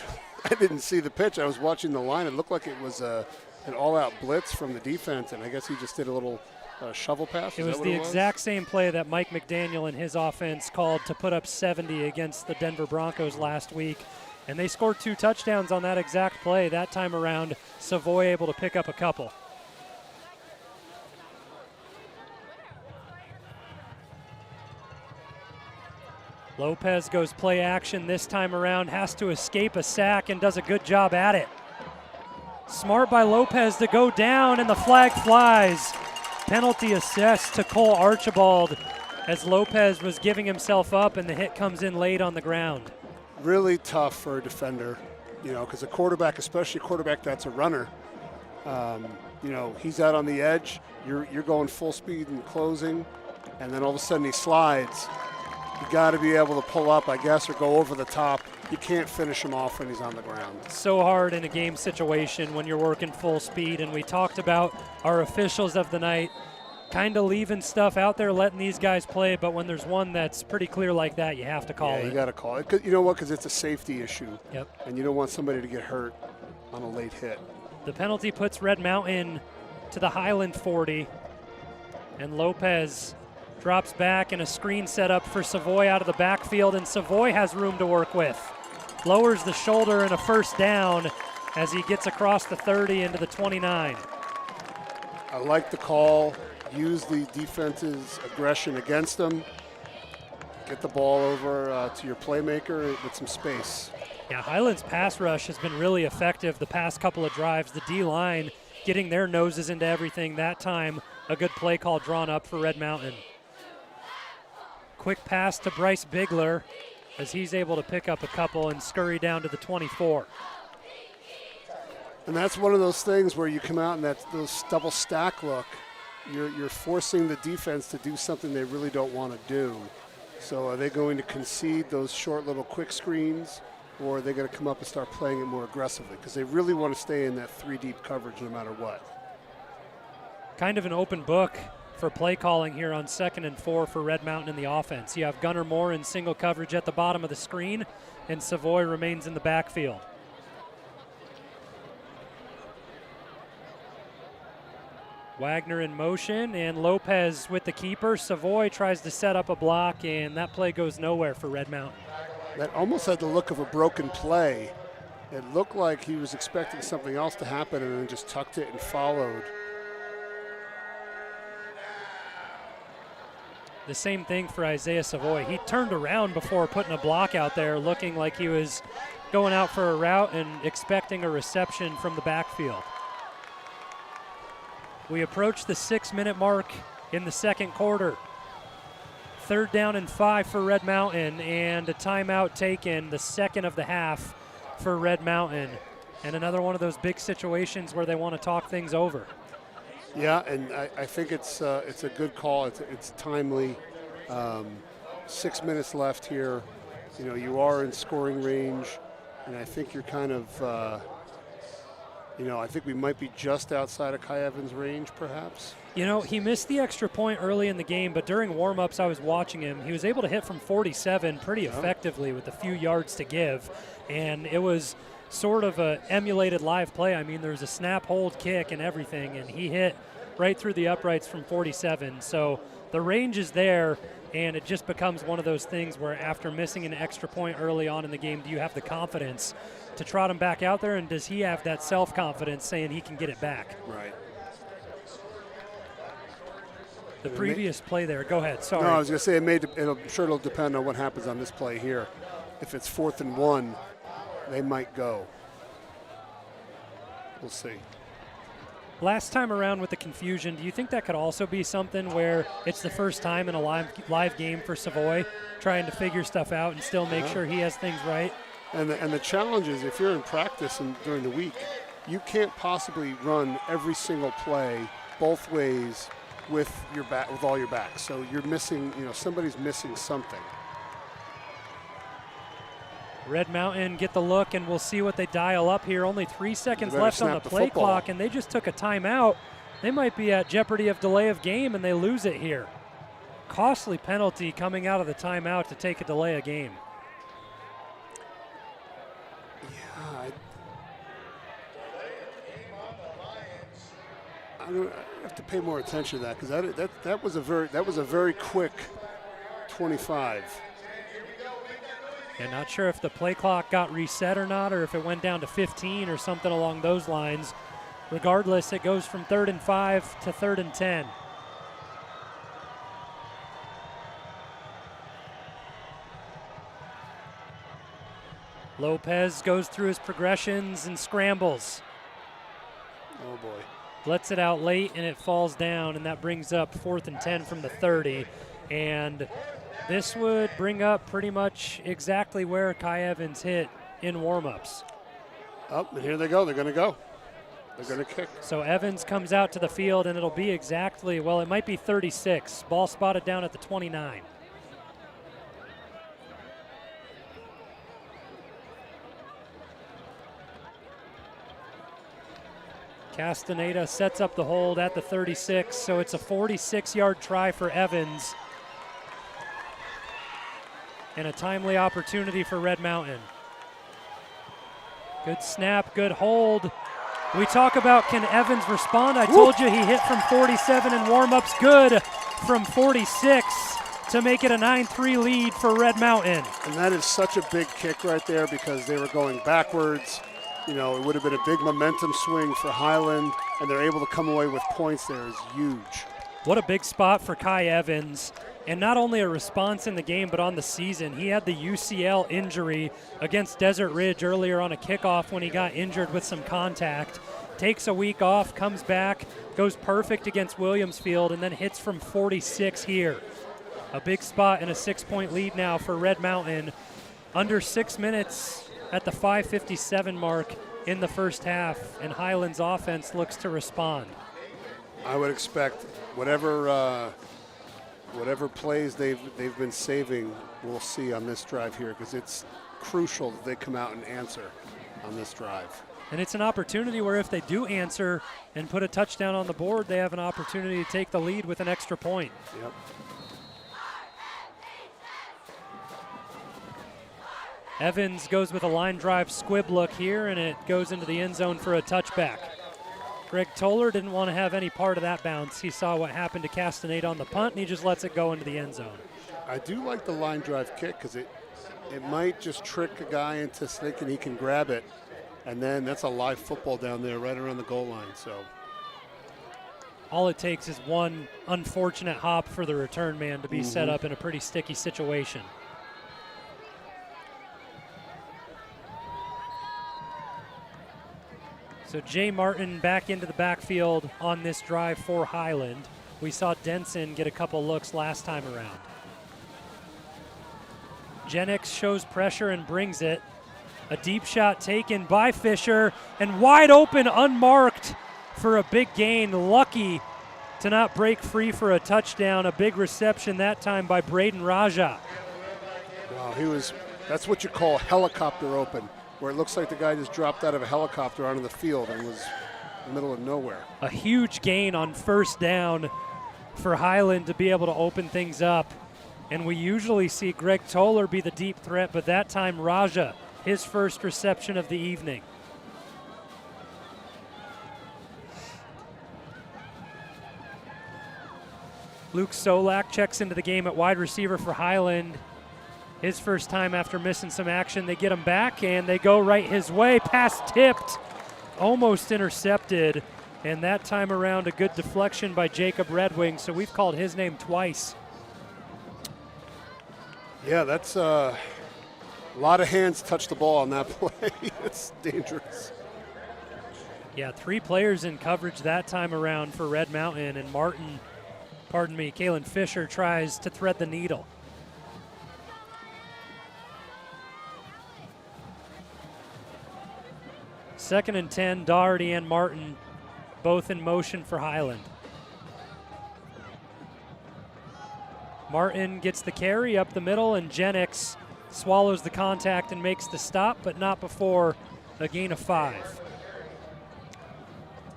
didn't see the pitch. I was watching the line. It looked like it was an all-out blitz from the defense, and I guess he just did a little shovel pass. It was the exact same play that Mike McDaniel and his offense called to put up 70 against the Denver Broncos last week. And they scored 2 touchdowns on that exact play. That time around, Savoy able to pick up a couple. Lopez goes play action this time around, has to escape a sack and does a good job at it. Smart by Lopez to go down, and the flag flies. Penalty assessed to Cole Archibald as Lopez was giving himself up, and the hit comes in late on the ground. Really tough for a defender, you know, because a quarterback, especially a quarterback that's a runner, you know, he's out on the edge. You're going full speed and closing, and then all of a sudden he slides. You got to be able to pull up, I guess, or go over the top. You can't finish him off when he's on the ground. So hard in a game situation when you're working full speed, and we talked about our officials of the night kind of leaving stuff out there, letting these guys play, but when there's one that's pretty clear like that, you have to call it. You got to call it. 'Cause you know what? Because it's a safety issue. Yep. And you don't want somebody to get hurt on a late hit. The penalty puts Red Mountain to the Highland 40, and Lopez drops back, and a screen set up for Savoy out of the backfield, and Savoy has room to work with. Lowers the shoulder and a first down as he gets across the 30 into the 29. I like the call. Use the defense's aggression against them. Get the ball over to your playmaker with some space. Yeah, Highland's pass rush has been really effective the past couple of drives. The D-line getting their noses into everything. That time, a good play call drawn up for Red Mountain. Quick pass to Bryce Bigler as he's able to pick up a couple and scurry down to the 24. And that's one of those things where you come out and those double stack look. You're forcing the defense to do something they really don't want to do. So are they going to concede those short little quick screens, or are they going to come up and start playing it more aggressively? Because they really want to stay in that 3-deep coverage no matter what. Kind of an open book for play calling here on 2nd and 4 for Red Mountain in the offense. You have Gunnar Moore in single coverage at the bottom of the screen, and Savoy remains in the backfield. Wagner in motion, and Lopez with the keeper. Savoy tries to set up a block, and that play goes nowhere for Red Mountain. That almost had the look of a broken play. It looked like he was expecting something else to happen and then just tucked it and followed. The same thing for Isaiah Savoy. He turned around before putting a block out there, looking like he was going out for a route and expecting a reception from the backfield. We approach the 6-minute mark in the second quarter. 3rd down and 5 for Red Mountain, and a timeout taken, the second of the half for Red Mountain. And another one of those big situations where they want to talk things over. Yeah, and I think it's a good call. It's timely. 6 minutes left here. You know, you are in scoring range, and I think you're kind of you know, I think we might be just outside of Kai Evans' range, perhaps. You know, he missed the extra point early in the game, but during warm-ups I was watching him. He was able to hit from 47 pretty effectively with a few yards to give, and it was sort of a emulated live play. I mean, there was a snap, hold, kick, and everything, and he hit right through the uprights from 47. So the range is there, and it just becomes one of those things where after missing an extra point early on in the game, do you have the confidence to trot him back out there, and does he have that self-confidence saying he can get it back? Right. The previous play there, go ahead, sorry. No, I was going to say I'm sure it'll depend on what happens on this play here. If it's 4th and 1, they might go. We'll see. Last time around with the confusion, do you think that could also be something where it's the first time in a live game for Savoy, trying to figure stuff out and still make sure he has things right? And the challenge is, if you're in practice and during the week, you can't possibly run every single play both ways with all your backs. So you're missing, somebody's missing something. Red Mountain get the look, and we'll see what they dial up here. Only 3 seconds left on the play clock, and they just took a timeout. They might be at jeopardy of delay of game, and they lose it here. Costly penalty coming out of the timeout to take a delay of game. Yeah, I have to pay more attention to that, because that was a very quick 25. And not sure if the play clock got reset or not, or if it went down to 15 or something along those lines. Regardless, it goes from 3rd and 5 to 3rd and 10. Lopez goes through his progressions and scrambles. Oh boy. Lets it out late, and it falls down, and that brings up 4th and 10 from the 30. And this would bring up pretty much exactly where Kai Evans hit in warm-ups. Oh, and here they go. They're going to go. They're going to kick. So Evans comes out to the field, and it'll be exactly, well, it might be 36. Ball spotted down at the 29. Castaneda sets up the hold at the 36, so it's a 46-yard try for Evans. And a timely opportunity for Red Mountain. Good snap, good hold. We talk about, can Evans respond? I told you he hit from 47 in warm-ups, good from 46 to make it a 9-3 lead for Red Mountain. And that is such a big kick right there, because they were going backwards. It would have been a big momentum swing for Highland, and they're able to come away with points there is huge. What a big spot for Kai Evans. And not only a response in the game, but on the season. He had the UCL injury against Desert Ridge earlier on a kickoff when he got injured with some contact. Takes a week off, comes back, goes perfect against Williamsfield, and then hits from 46 here. A big spot and a 6-point lead now for Red Mountain. Under 6 minutes at the 5:57 mark in the first half, and Highland's offense looks to respond. I would expect whatever plays they've been saving, we'll see on this drive here, because it's crucial that they come out and answer on this drive. And it's an opportunity where if they do answer and put a touchdown on the board, they have an opportunity to take the lead with an extra point. Yep. Evans goes with a line drive squib look here, and it goes into the end zone for a touchback. Greg Toller didn't want to have any part of that bounce. He saw what happened to Castaneda on the punt, and he just lets it go into the end zone. I do like the line drive kick, because it might just trick a guy into thinking he can grab it, and then that's a live football down there right around the goal line. So all it takes is one unfortunate hop for the return man to be set up in a pretty sticky situation. So Jay Martin back into the backfield on this drive for Highland. We saw Denson get a couple looks last time around. Jennings shows pressure and brings it. A deep shot taken by Fisher, and wide open, unmarked for a big gain. Lucky to not break free for a touchdown. A big reception that time by Braden Raja. Wow, that's what you call helicopter open, where it looks like the guy just dropped out of a helicopter onto the field and was in the middle of nowhere. A huge gain on first down for Highland to be able to open things up. And we usually see Greg Toller be the deep threat, but that time Raja, his first reception of the evening. Luke Solak checks into the game at wide receiver for Highland. His first time after missing some action. They get him back, and they go right his way. Pass tipped, almost intercepted. And that time around, a good deflection by Jacob Redwing, so we've called his name twice. Yeah, that's a lot of hands touch the ball on that play. It's dangerous. Yeah, 3 players in coverage that time around for Red Mountain, and Kalen Fisher tries to thread the needle. Second and 10, Doherty and Martin both in motion for Highland. Martin gets the carry up the middle, and Jennings swallows the contact and makes the stop, but not before a gain of 5.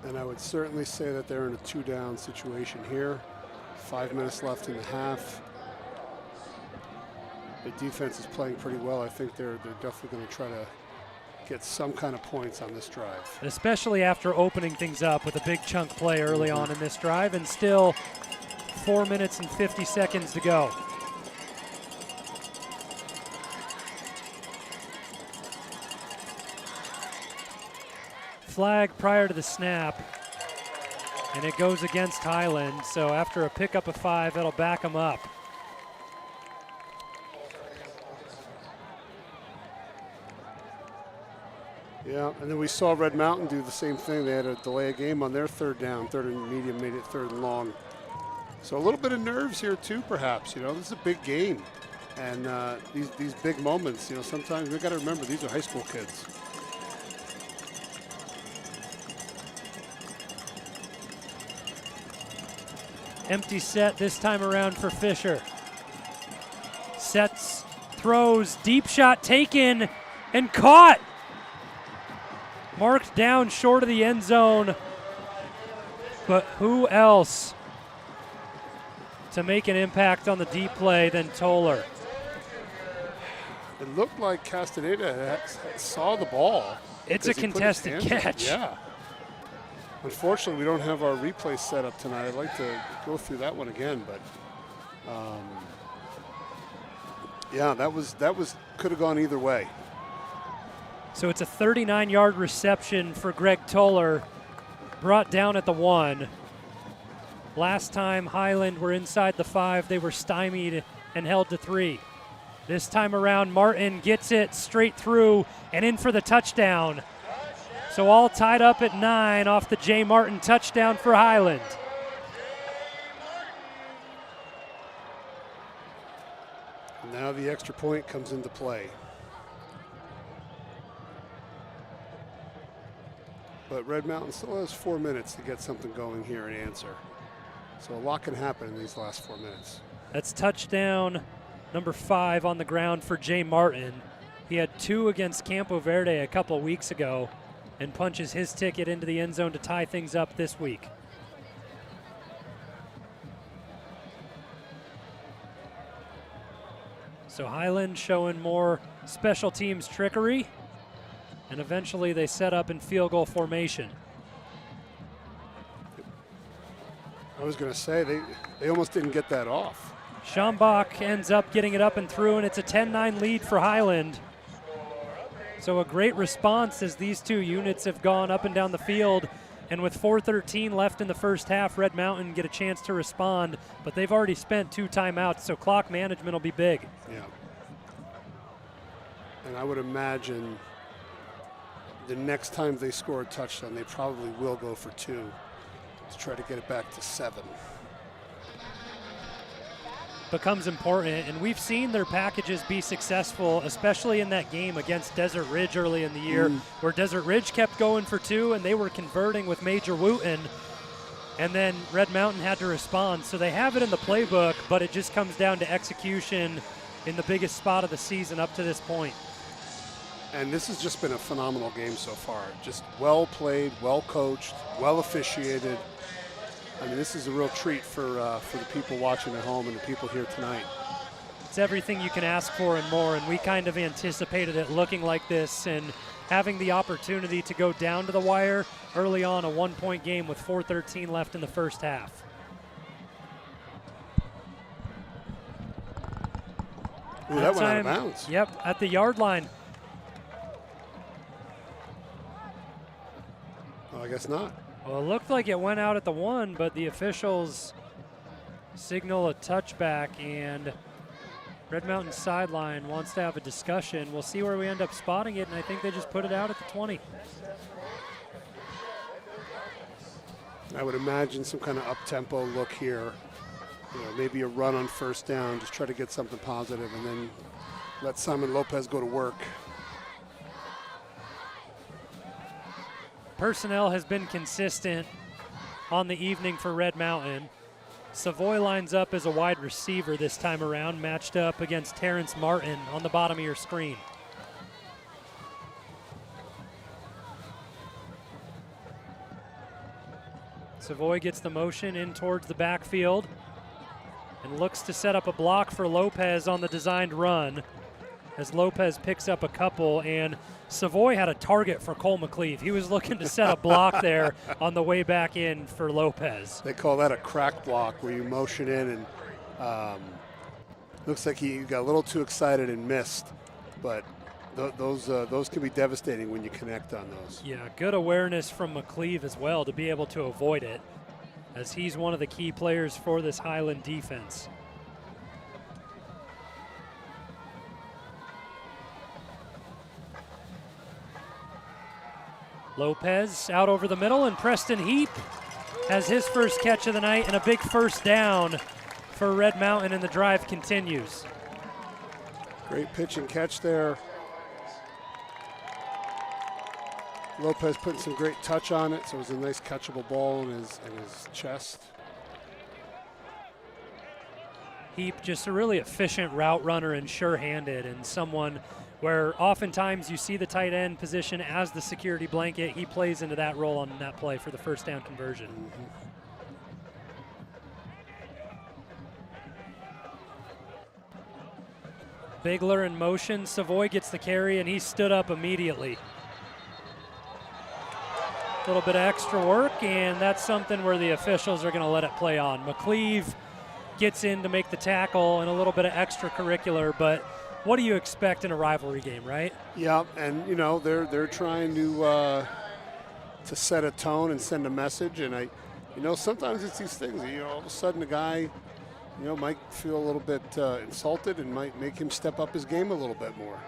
And I would certainly say that they're in a 2-down situation here. 5 minutes left in the half. The defense is playing pretty well. I think they're definitely going to try to get some kind of points on this drive. Especially after opening things up with a big chunk play early on in this drive, and still 4 minutes and 50 seconds to go. Flag prior to the snap, and it goes against Highland. So after a pickup of 5, it'll back them up. Yeah, and then we saw Red Mountain do the same thing. They had to delay a game on their 3rd down. 3rd and medium made it 3rd and long. So a little bit of nerves here too, perhaps. You know, this is a big game, and these big moments. You know, sometimes we got to remember these are high school kids. Empty set this time around for Fisher. Sets, throws, deep shot taken and caught. Marked down short of the end zone. But who else to make an impact on the deep play than Toller? It looked like Castaneda saw the ball. It's a contested catch. Yeah. Unfortunately, we don't have our replay set up tonight. I'd like to go through that one again, but yeah, that could have gone either way. So it's a 39-yard reception for Greg Toller, brought down at the 1. Last time Highland were inside the 5, they were stymied and held to 3. This time around, Martin gets it straight through and in for the touchdown. So all tied up at 9 off the Jay Martin touchdown for Highland. Now the extra point comes into play. But Red Mountain still has 4 minutes to get something going here and answer. So a lot can happen in these last 4 minutes. That's touchdown number 5 on the ground for Jay Martin. He had 2 against Campo Verde a couple of weeks ago and punches his ticket into the end zone to tie things up this week. So Highland showing more special teams trickery, and eventually they set up in field goal formation. I was going to say, they almost didn't get that off. Schambach ends up getting it up and through, and it's a 10-9 lead for Highland. So a great response as these two units have gone up and down the field. And with 4:13 left in the first half, Red Mountain get a chance to respond, but they've already spent 2 timeouts, so clock management will be big. Yeah. And I would imagine the next time they score a touchdown, they probably will go for 2 to try to get it back to 7. Becomes important, and we've seen their packages be successful, especially in that game against Desert Ridge early in the year, where Desert Ridge kept going for 2 and they were converting with Major Wooten, and then Red Mountain had to respond. So they have it in the playbook, but it just comes down to execution in the biggest spot of the season up to this point. And this has just been a phenomenal game so far. Just well played, well coached, well officiated. I mean, this is a real treat for the people watching at home and the people here tonight. It's everything you can ask for and more, and we kind of anticipated it looking like this and having the opportunity to go down to the wire early on, a 1-point game with 4:13 left in the first half. Ooh, that went out of bounds. Yep, at the yard line. Well, I guess not. Well, it looked like it went out at the 1, but the officials signal a touchback, and Red Mountain sideline wants to have a discussion. We'll see where we end up spotting it, and I think they just put it out at the 20. I would imagine some kind of up-tempo look here. Maybe a run on first down, just try to get something positive, and then let Simon Lopez go to work. Personnel has been consistent on the evening for Red Mountain. Savoy lines up as a wide receiver this time around, matched up against Terrence Martin on the bottom of your screen. Savoy gets the motion in towards the backfield and looks to set up a block for Lopez on the designed run, as Lopez picks up a couple, and Savoy had a target for Cole McCleve. He was looking to set a block there on the way back in for Lopez. They call that a crack block, where you motion in and looks like he got a little too excited and missed, but those can be devastating when you connect on those. Yeah, good awareness from McCleve as well to be able to avoid it, as he's one of the key players for this Highland defense. Lopez out over the middle, and Preston Heap has his first catch of the night and a big first down for Red Mountain, and the drive continues. Great pitch and catch there. Lopez putting some great touch on it, so it was a nice catchable ball in his chest. Heap, just a really efficient route runner and sure-handed, and someone where oftentimes you see the tight end position as the security blanket. He plays into that role on that play for the first down conversion. Bigler in motion. Savoy gets the carry, and he stood up immediately. A little bit of extra work, and that's something where the officials are going to let it play on. McCleve gets in to make the tackle, and a little bit of extracurricular, but what do you expect in a rivalry game, right? Yeah, and they're trying to set a tone and send a message, and sometimes it's these things. All of a sudden a guy, might feel a little bit insulted and might make him step up his game a little bit more.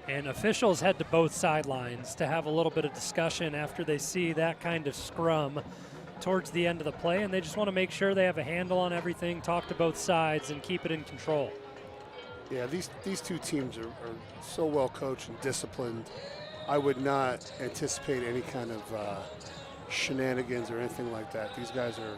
And officials head to both sidelines to have a little bit of discussion after they see that kind of scrum towards the end of the play, and they just want to make sure they have a handle on everything, talk to both sides, and keep it in control. Yeah, these two teams are so well coached and disciplined. I would not anticipate any kind of shenanigans or anything like that. These guys are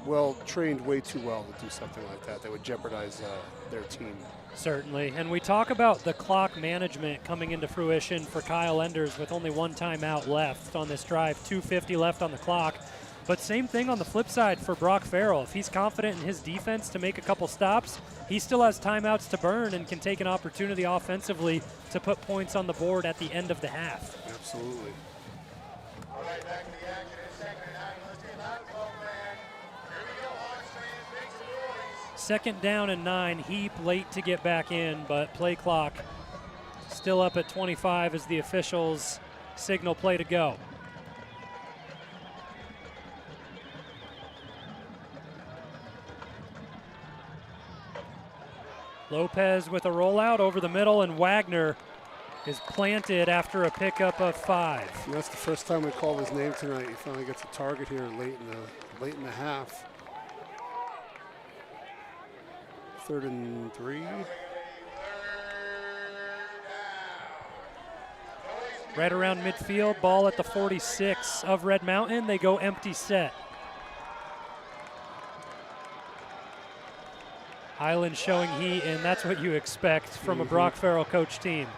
well trained, way too well to do something like that. That would jeopardize their team. Certainly, and we talk about the clock management coming into fruition for Kyle Enders with only one timeout left on this drive, 2:50 left on the clock. But same thing on the flip side for Brock Farrell. If he's confident in his defense to make a couple stops, he still has timeouts to burn and can take an opportunity offensively to put points on the board at the end of the half. Absolutely. All right, back to the action in second and 9. Let's get loud, ball man. Here we go, Hawks fans, make some noise. Second down and 9. Heap late to get back in, but play clock still up at 25 as the officials signal play to go. Lopez with a rollout over the middle, and Wagner is planted after a pickup of 5. And that's the first time we called his name tonight. He finally gets a target here late in the half. 3rd and 3. Right around midfield, ball at the 46 of Red Mountain. They go empty set. Highland showing heat, and that's what you expect from a Brock Farrell coach team.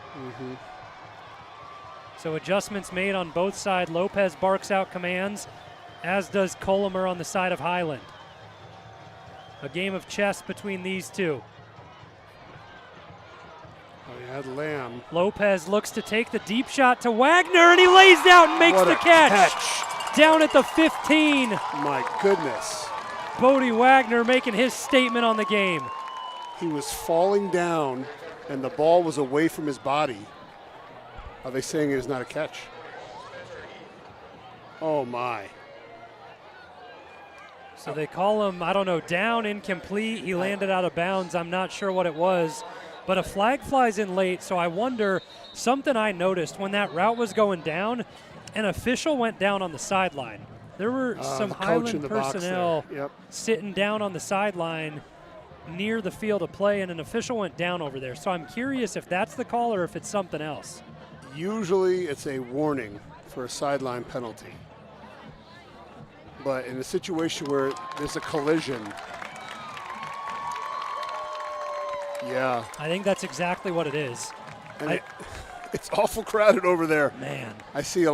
So adjustments made on both sides. Lopez barks out commands, as does Colomer on the side of Highland. A game of chess between these two. Oh, he had Lamb. Lopez looks to take the deep shot to Wagner, and he lays out and makes the catch. Down at the 15. My goodness. Bodie Wagner making his statement on the game. He was falling down, and the ball was away from his body. Are they saying it was not a catch? Oh, my. So they call him, I don't know, down, incomplete. He landed out of bounds. I'm not sure what it was. But a flag flies in late, so I wonder, something I noticed when that route was going down, an official went down on the sideline. There were some the coach Highland in the box personnel there. Yep. sitting down on the sideline near the field of play, and an official went down over there. So I'm curious if that's the call or if it's something else. Usually it's a warning for a sideline penalty. But in a situation where there's a collision, yeah. I think that's exactly what it is. And it's awful crowded over there. Man. I see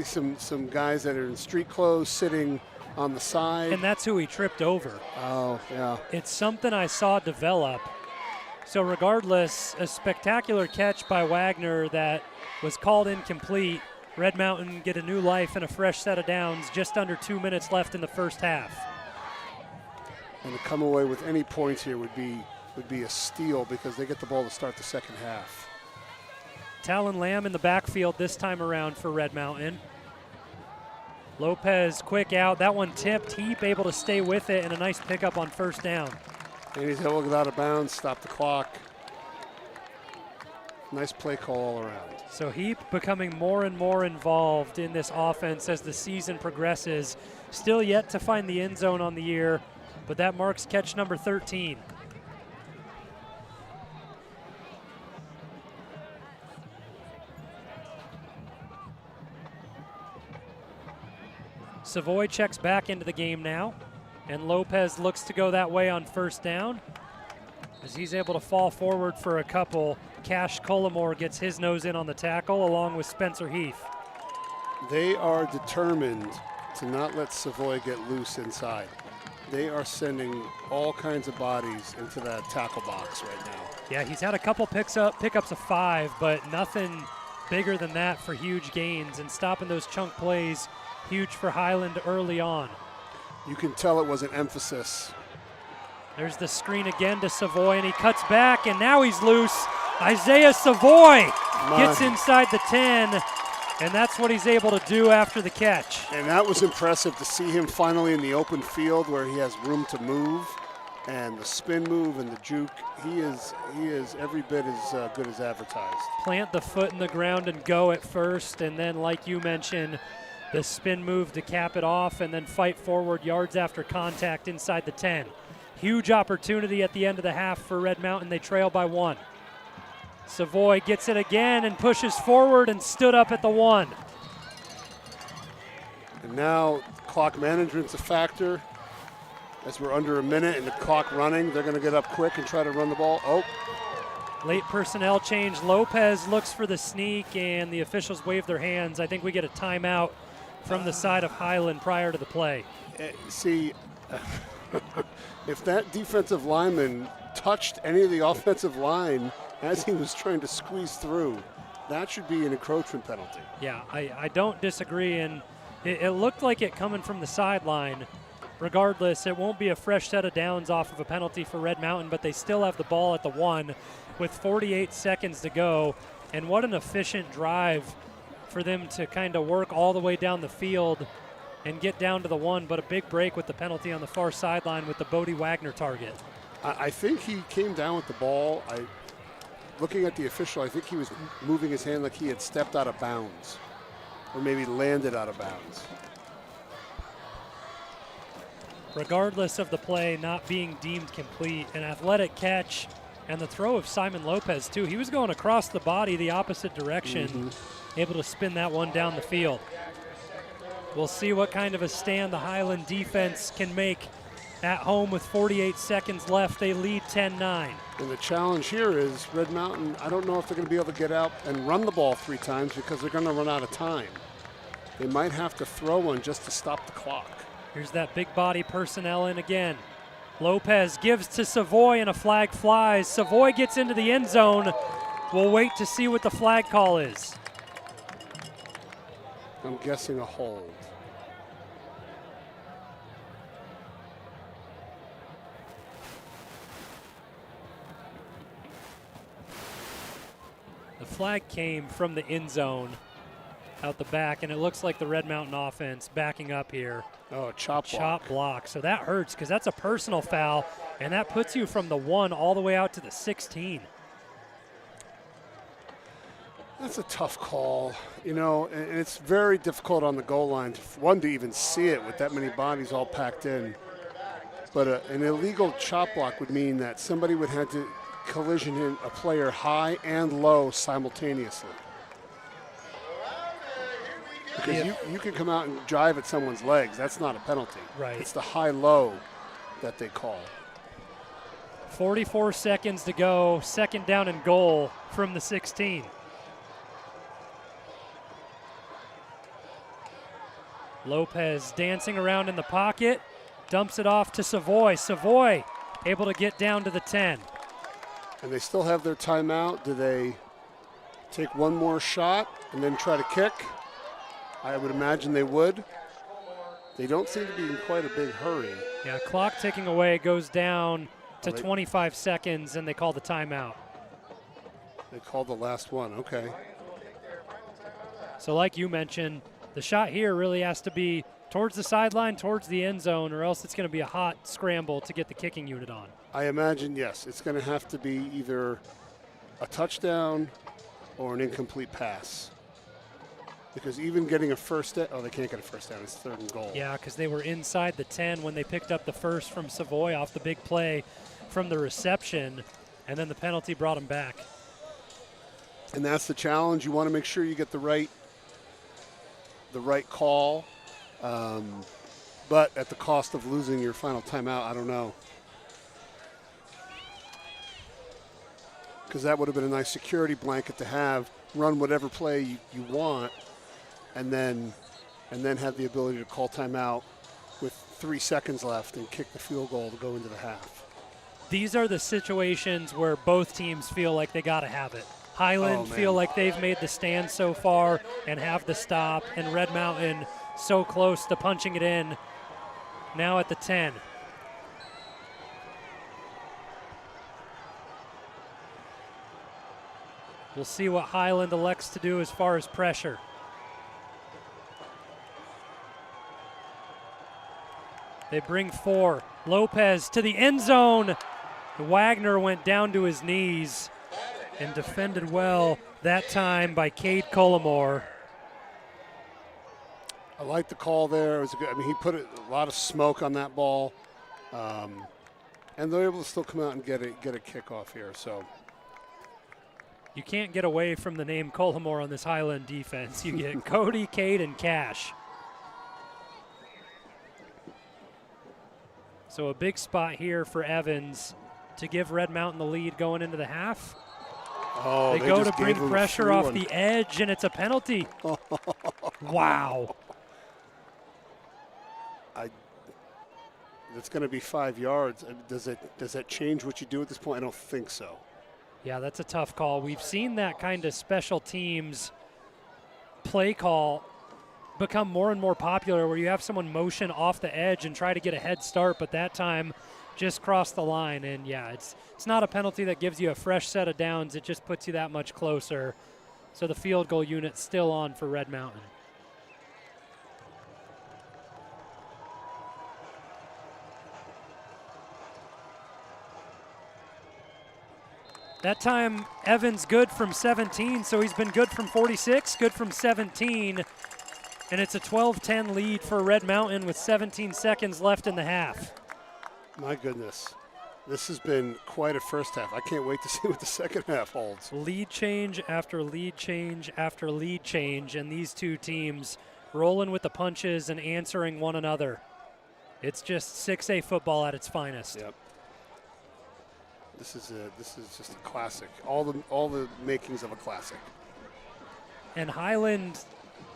some guys that are in street clothes sitting on the side. And that's who he tripped over. Oh, yeah. It's something I saw develop. So regardless, a spectacular catch by Wagner that was called incomplete. Red Mountain get a new life and a fresh set of downs, just under 2 minutes left in the first half. And to come away with any points here would be a steal because they get the ball to start the second half. Talon Lamb in the backfield this time around for Red Mountain. Lopez quick out. That one tipped. Heap able to stay with it, and a nice pickup on first down. And he's able to get out of bounds, stop the clock. Nice play call all around. So Heap becoming more and more involved in this offense as the season progresses. Still yet to find the end zone on the year, but that marks catch number 13. Savoy checks back into the game now, and Lopez looks to go that way on first down. As he's able to fall forward for a couple, Cash Cullimore gets his nose in on the tackle along with Spencer Heath. They are determined to not let Savoy get loose inside. They are sending all kinds of bodies into that tackle box right now. Yeah, he's had a couple pickups of 5, but nothing bigger than that for huge gains, and stopping those chunk plays huge for Highland early on. You can tell it was an emphasis. There's the screen again to Savoy, and he cuts back, and now he's loose. Isaiah Savoy gets inside the 10, and that's what he's able to do after the catch. And that was impressive to see him finally in the open field where he has room to move, and the spin move and the juke. He is every bit as good as advertised. Plant the foot in the ground and go at first, and then, like you mentioned, the spin move to cap it off, and then fight forward yards after contact inside the 10. Huge opportunity at the end of the half for Red Mountain. They trail by 1. Savoy gets it again and pushes forward and stood up at the 1. And now clock management's a factor. As we're under a minute and the clock running, they're going to get up quick and try to run the ball. Oh. Late personnel change. Lopez looks for the sneak, and the officials wave their hands. I think we get a timeout from the side of Highland prior to the play. See, if that defensive lineman touched any of the offensive line as he was trying to squeeze through, that should be an encroachment penalty. Yeah, I don't disagree, and it looked like it coming from the sideline. Regardless, it won't be a fresh set of downs off of a penalty for Red Mountain, but they still have the ball at the 1 with 48 seconds to go. And what an efficient drive for them to kind of work all the way down the field and get down to the 1, but a big break with the penalty on the far sideline with the Bodie Wagner target. I think he came down with the ball. Looking at the official, I think he was moving his hand like he had stepped out of bounds or maybe landed out of bounds. Regardless of the play not being deemed complete, an athletic catch and the throw of Simon Lopez too. He was going across the body the opposite direction, able to spin that one down the field. We'll see what kind of a stand the Highland defense can make at home with 48 seconds left. They lead 10-9. And the challenge here is Red Mountain, I don't know if they're going to be able to get out and run the ball 3 times because they're going to run out of time. They might have to throw one just to stop the clock. Here's that big body personnel in again. Lopez gives to Savoy and a flag flies. Savoy gets into the end zone. We'll wait to see what the flag call is. I'm guessing a hold. The flag came from the end zone out the back, and it looks like the Red Mountain offense backing up here. Oh, chop block. Chop block. So that hurts because that's a personal foul, and that puts you from the 1 all the way out to the 16. That's a tough call, you know, and it's very difficult on the goal line, one, to even see it with that many bodies all packed in. But an illegal chop block would mean that somebody would have to collision hit a player high and low simultaneously. Because you can come out and drive at someone's legs. That's not a penalty. Right. It's the high-low that they call. 44 seconds to go, second down and goal from the 16. Lopez dancing around in the pocket, dumps it off to Savoy. Savoy able to get down to the 10. And they still have their timeout. Do they take one more shot and then try to kick? I would imagine they would. They don't seem to be in quite a big hurry. Yeah, clock ticking away, goes down to 25 seconds, and they call the timeout. They called the last one, okay. So like you mentioned, the shot here really has to be towards the sideline, towards the end zone, or else it's going to be a hot scramble to get the kicking unit on. I imagine, yes, it's going to have to be either a touchdown or an incomplete pass. Because even getting a first down, they can't get a first down, it's third and goal. Yeah, because they were inside the 10 when they picked up the first from Savoy off the big play from the reception, and then the penalty brought them back. And that's the challenge. You want to make sure you get the right call, but at the cost of losing your final timeout, I don't know. Because that would have been a nice security blanket to have, run whatever play you want, and then have the ability to call timeout with 3 seconds left and kick the field goal to go into the half. These are the situations where both teams feel like they got to have it. Highland feel like they've made the stand so far and have the stop, and Red Mountain so close to punching it in now at the 10. We'll see what Highland elects to do as far as pressure. They bring 4. Lopez to the end zone. Wagner went down to his knees and defended well that time by Cade Cullimore. I like the call there. It was good. I mean, he put a lot of smoke on that ball, and they're able to still come out and get a kickoff here. So you can't get away from the name Cullimore on this Highland defense. You get Cody, Cade, and Cash. So a big spot here for Evans to give Red Mountain the lead going into the half. Oh, they go to bring pressure off the edge, and it's a penalty. Wow. That's going to be 5 yards. Does that change what you do at this point? I don't think so. Yeah, that's a tough call. We've seen that kind of special teams play call become more and more popular, where you have someone motion off the edge and try to get a head start, but that time just crossed the line. And yeah, it's not a penalty that gives you a fresh set of downs. It just puts you that much closer. So the field goal unit's still on for Red Mountain. That time, Evans good from 17, so he's been good from 46, good from 17, and it's a 12-10 lead for Red Mountain with 17 seconds left in the half. My goodness. This has been quite a first half. I can't wait to see what the second half holds. Lead change after lead change after lead change, and these two teams rolling with the punches and answering one another. It's just 6A football at its finest. Yep. This is just a classic. All the makings of a classic. And Highland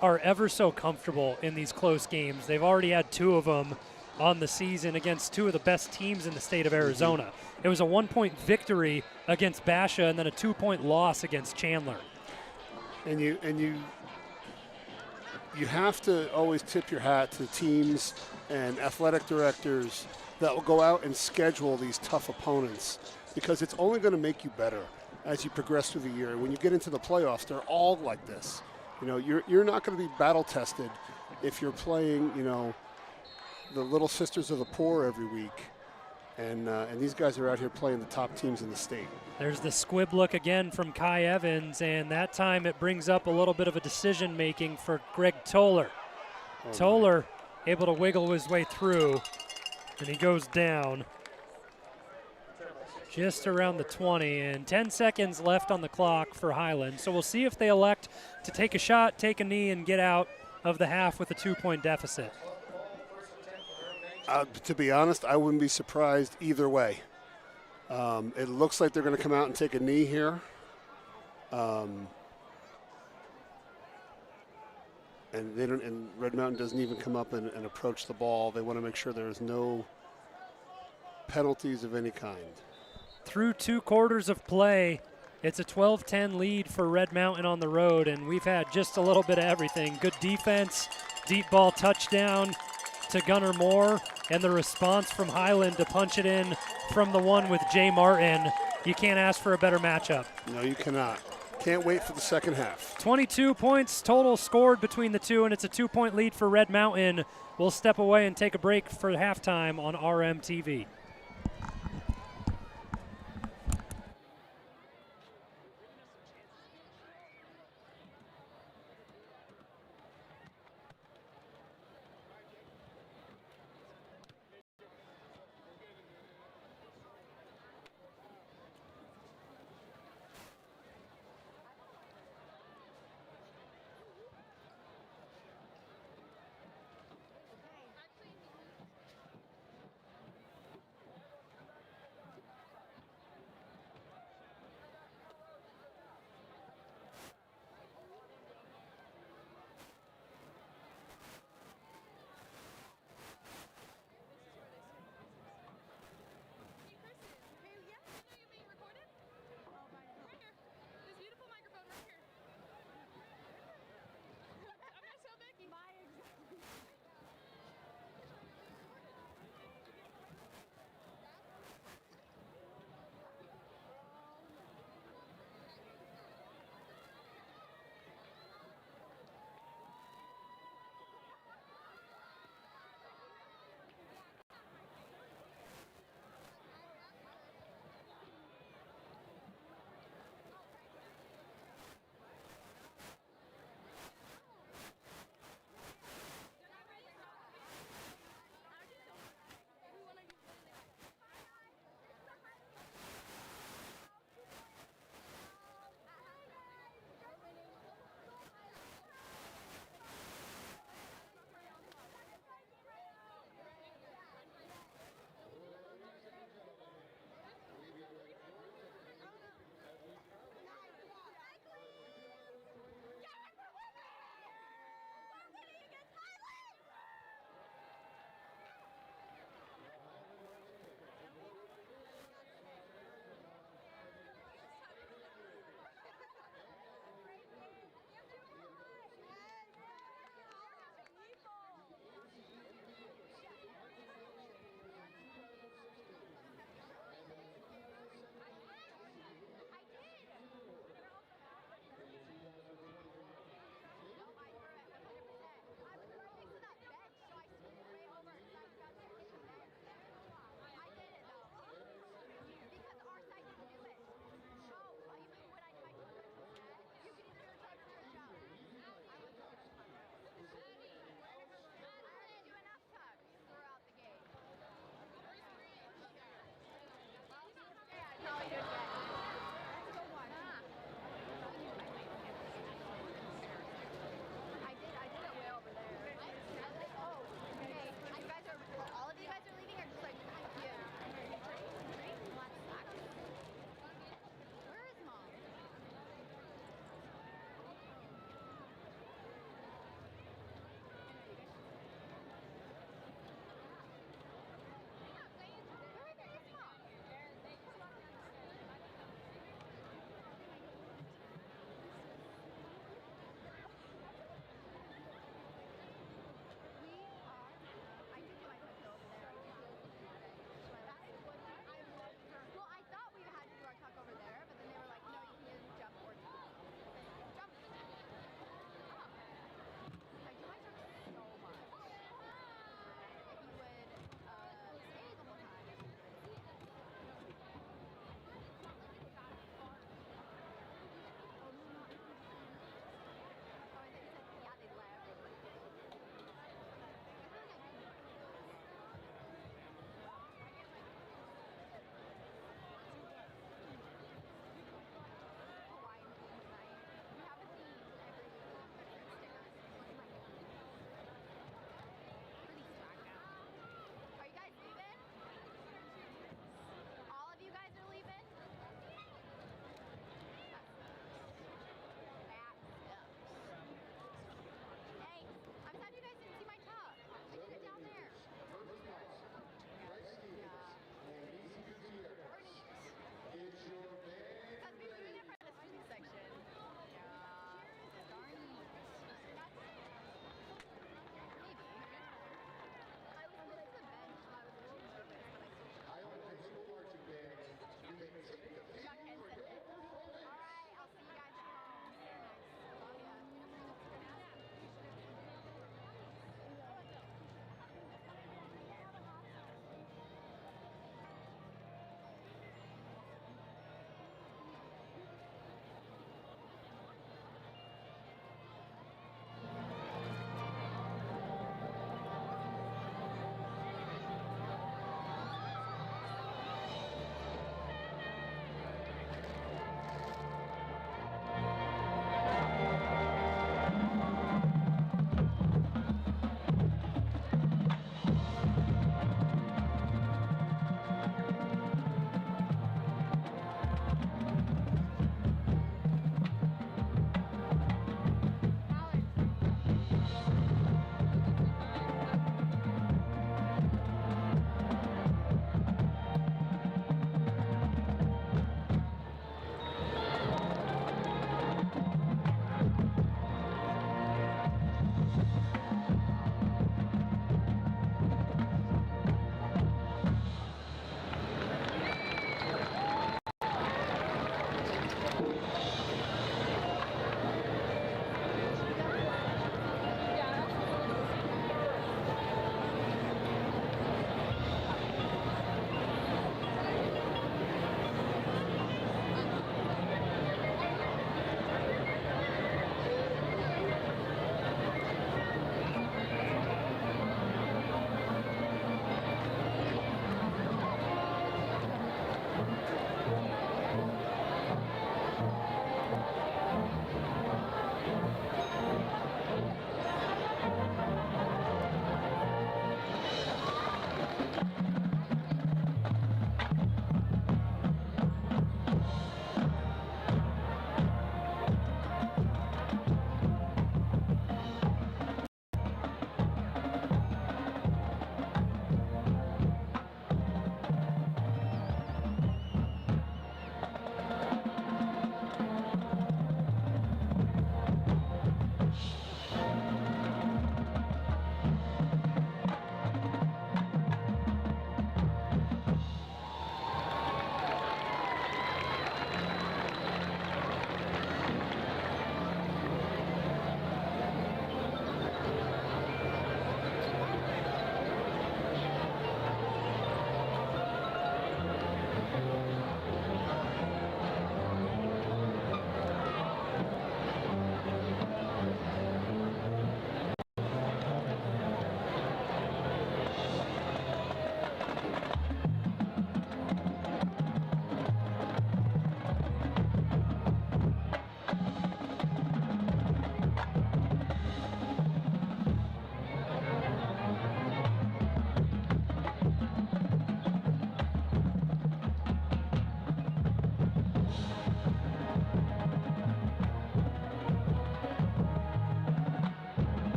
are ever so comfortable in these close games. They've already had 2 of them on the season against 2 of the best teams in the state of Arizona. It was a 1-point victory against Basha and then a 2-point loss against Chandler. And you have to always tip your hat to teams and athletic directors that will go out and schedule these tough opponents, because it's only going to make you better as you progress through the year. And when you get into the playoffs, they're all like this. You know, you're not going to be battle tested if you're playing, you know, the Little Sisters of the Poor every week. And these guys are out here playing the top teams in the state. There's the squib look again from Kai Evans, and that time it brings up a little bit of a decision making for Greg Toller. Toller able to wiggle his way through, and he goes down just around the 20, and 10 seconds left on the clock for Highland. So we'll see if they elect to take a shot, take a knee, and get out of the half with a 2-point deficit. To be honest, I wouldn't be surprised either way. It looks like they're going to come out and take a knee here. And Red Mountain doesn't even come up and approach the ball. They want to make sure there's no penalties of any kind. Through 2 quarters of play, it's a 12-10 lead for Red Mountain on the road, and we've had just a little bit of everything. Good defense, deep ball touchdown to Gunnar Moore, and the response from Highland to punch it in from the one with Jay Martin. You can't ask for a better matchup. No, you cannot. Can't wait for the second half. 22 points total scored between the two, and it's a 2-point lead for Red Mountain. We'll step away and take a break for halftime on RMTV.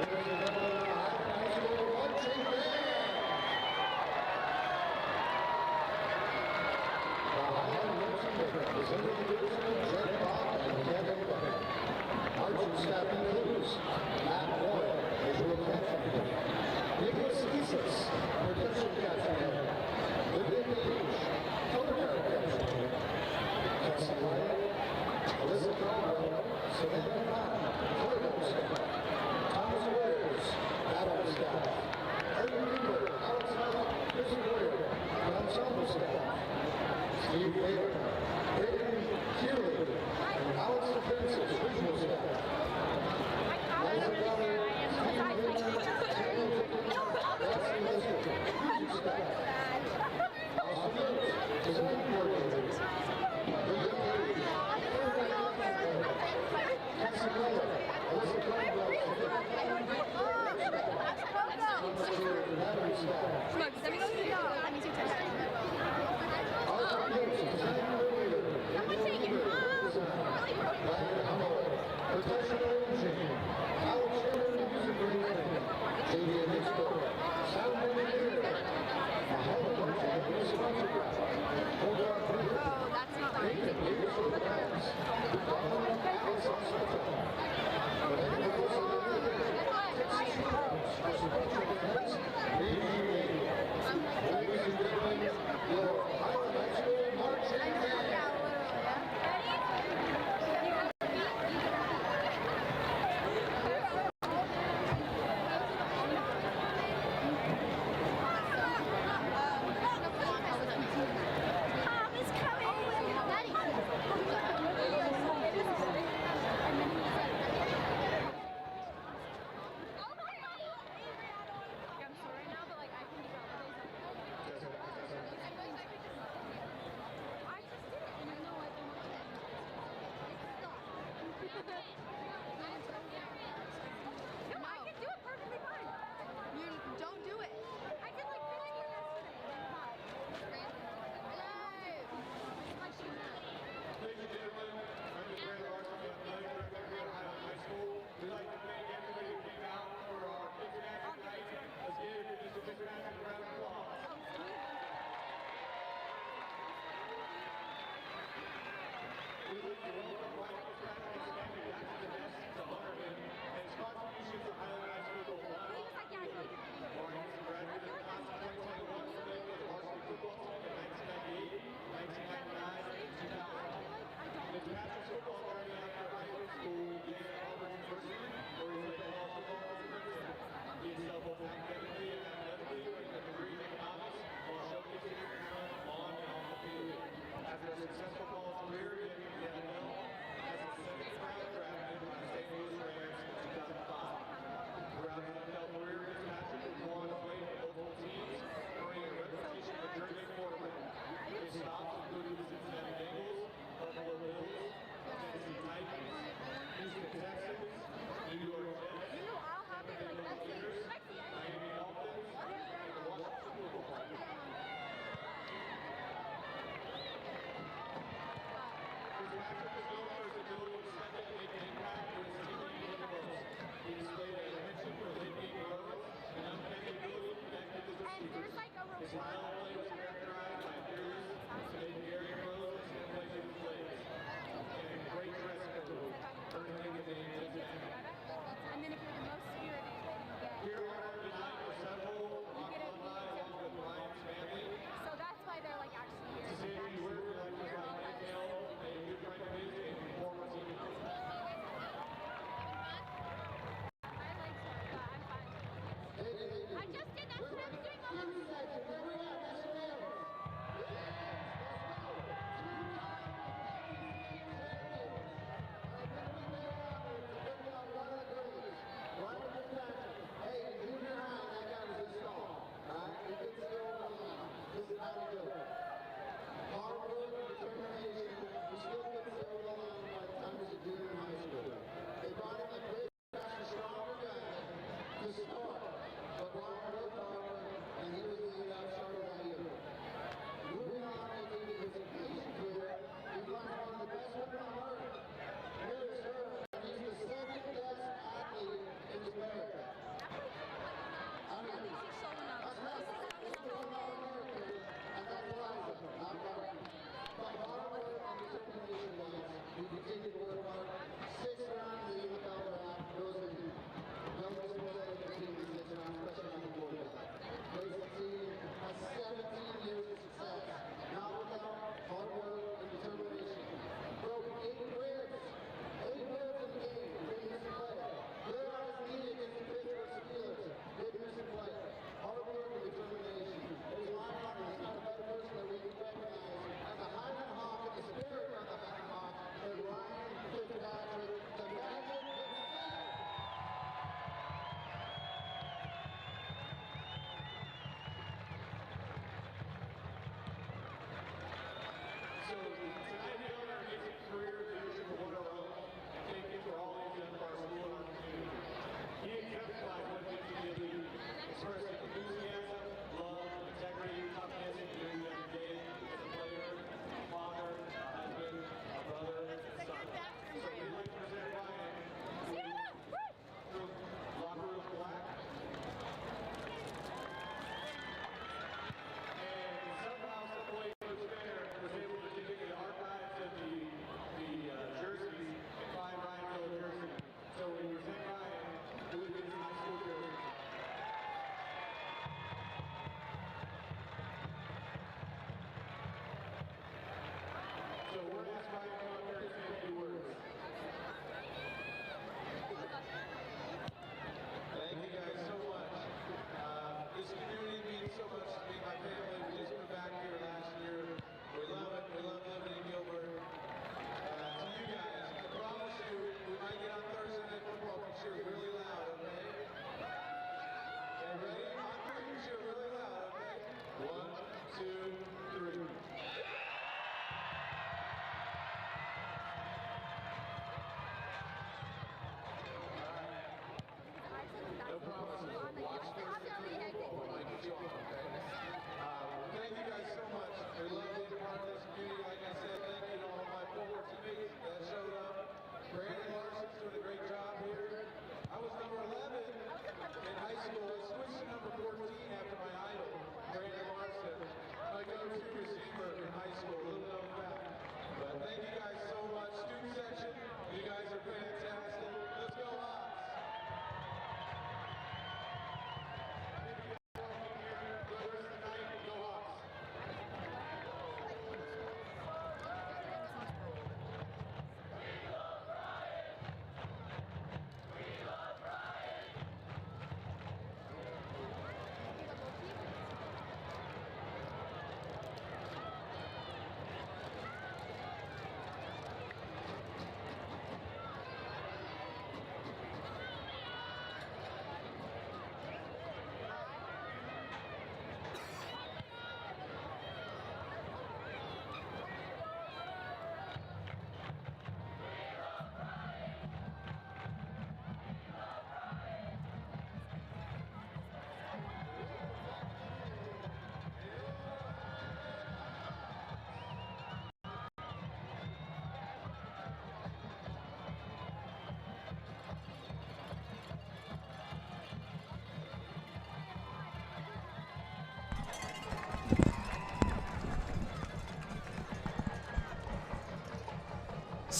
America.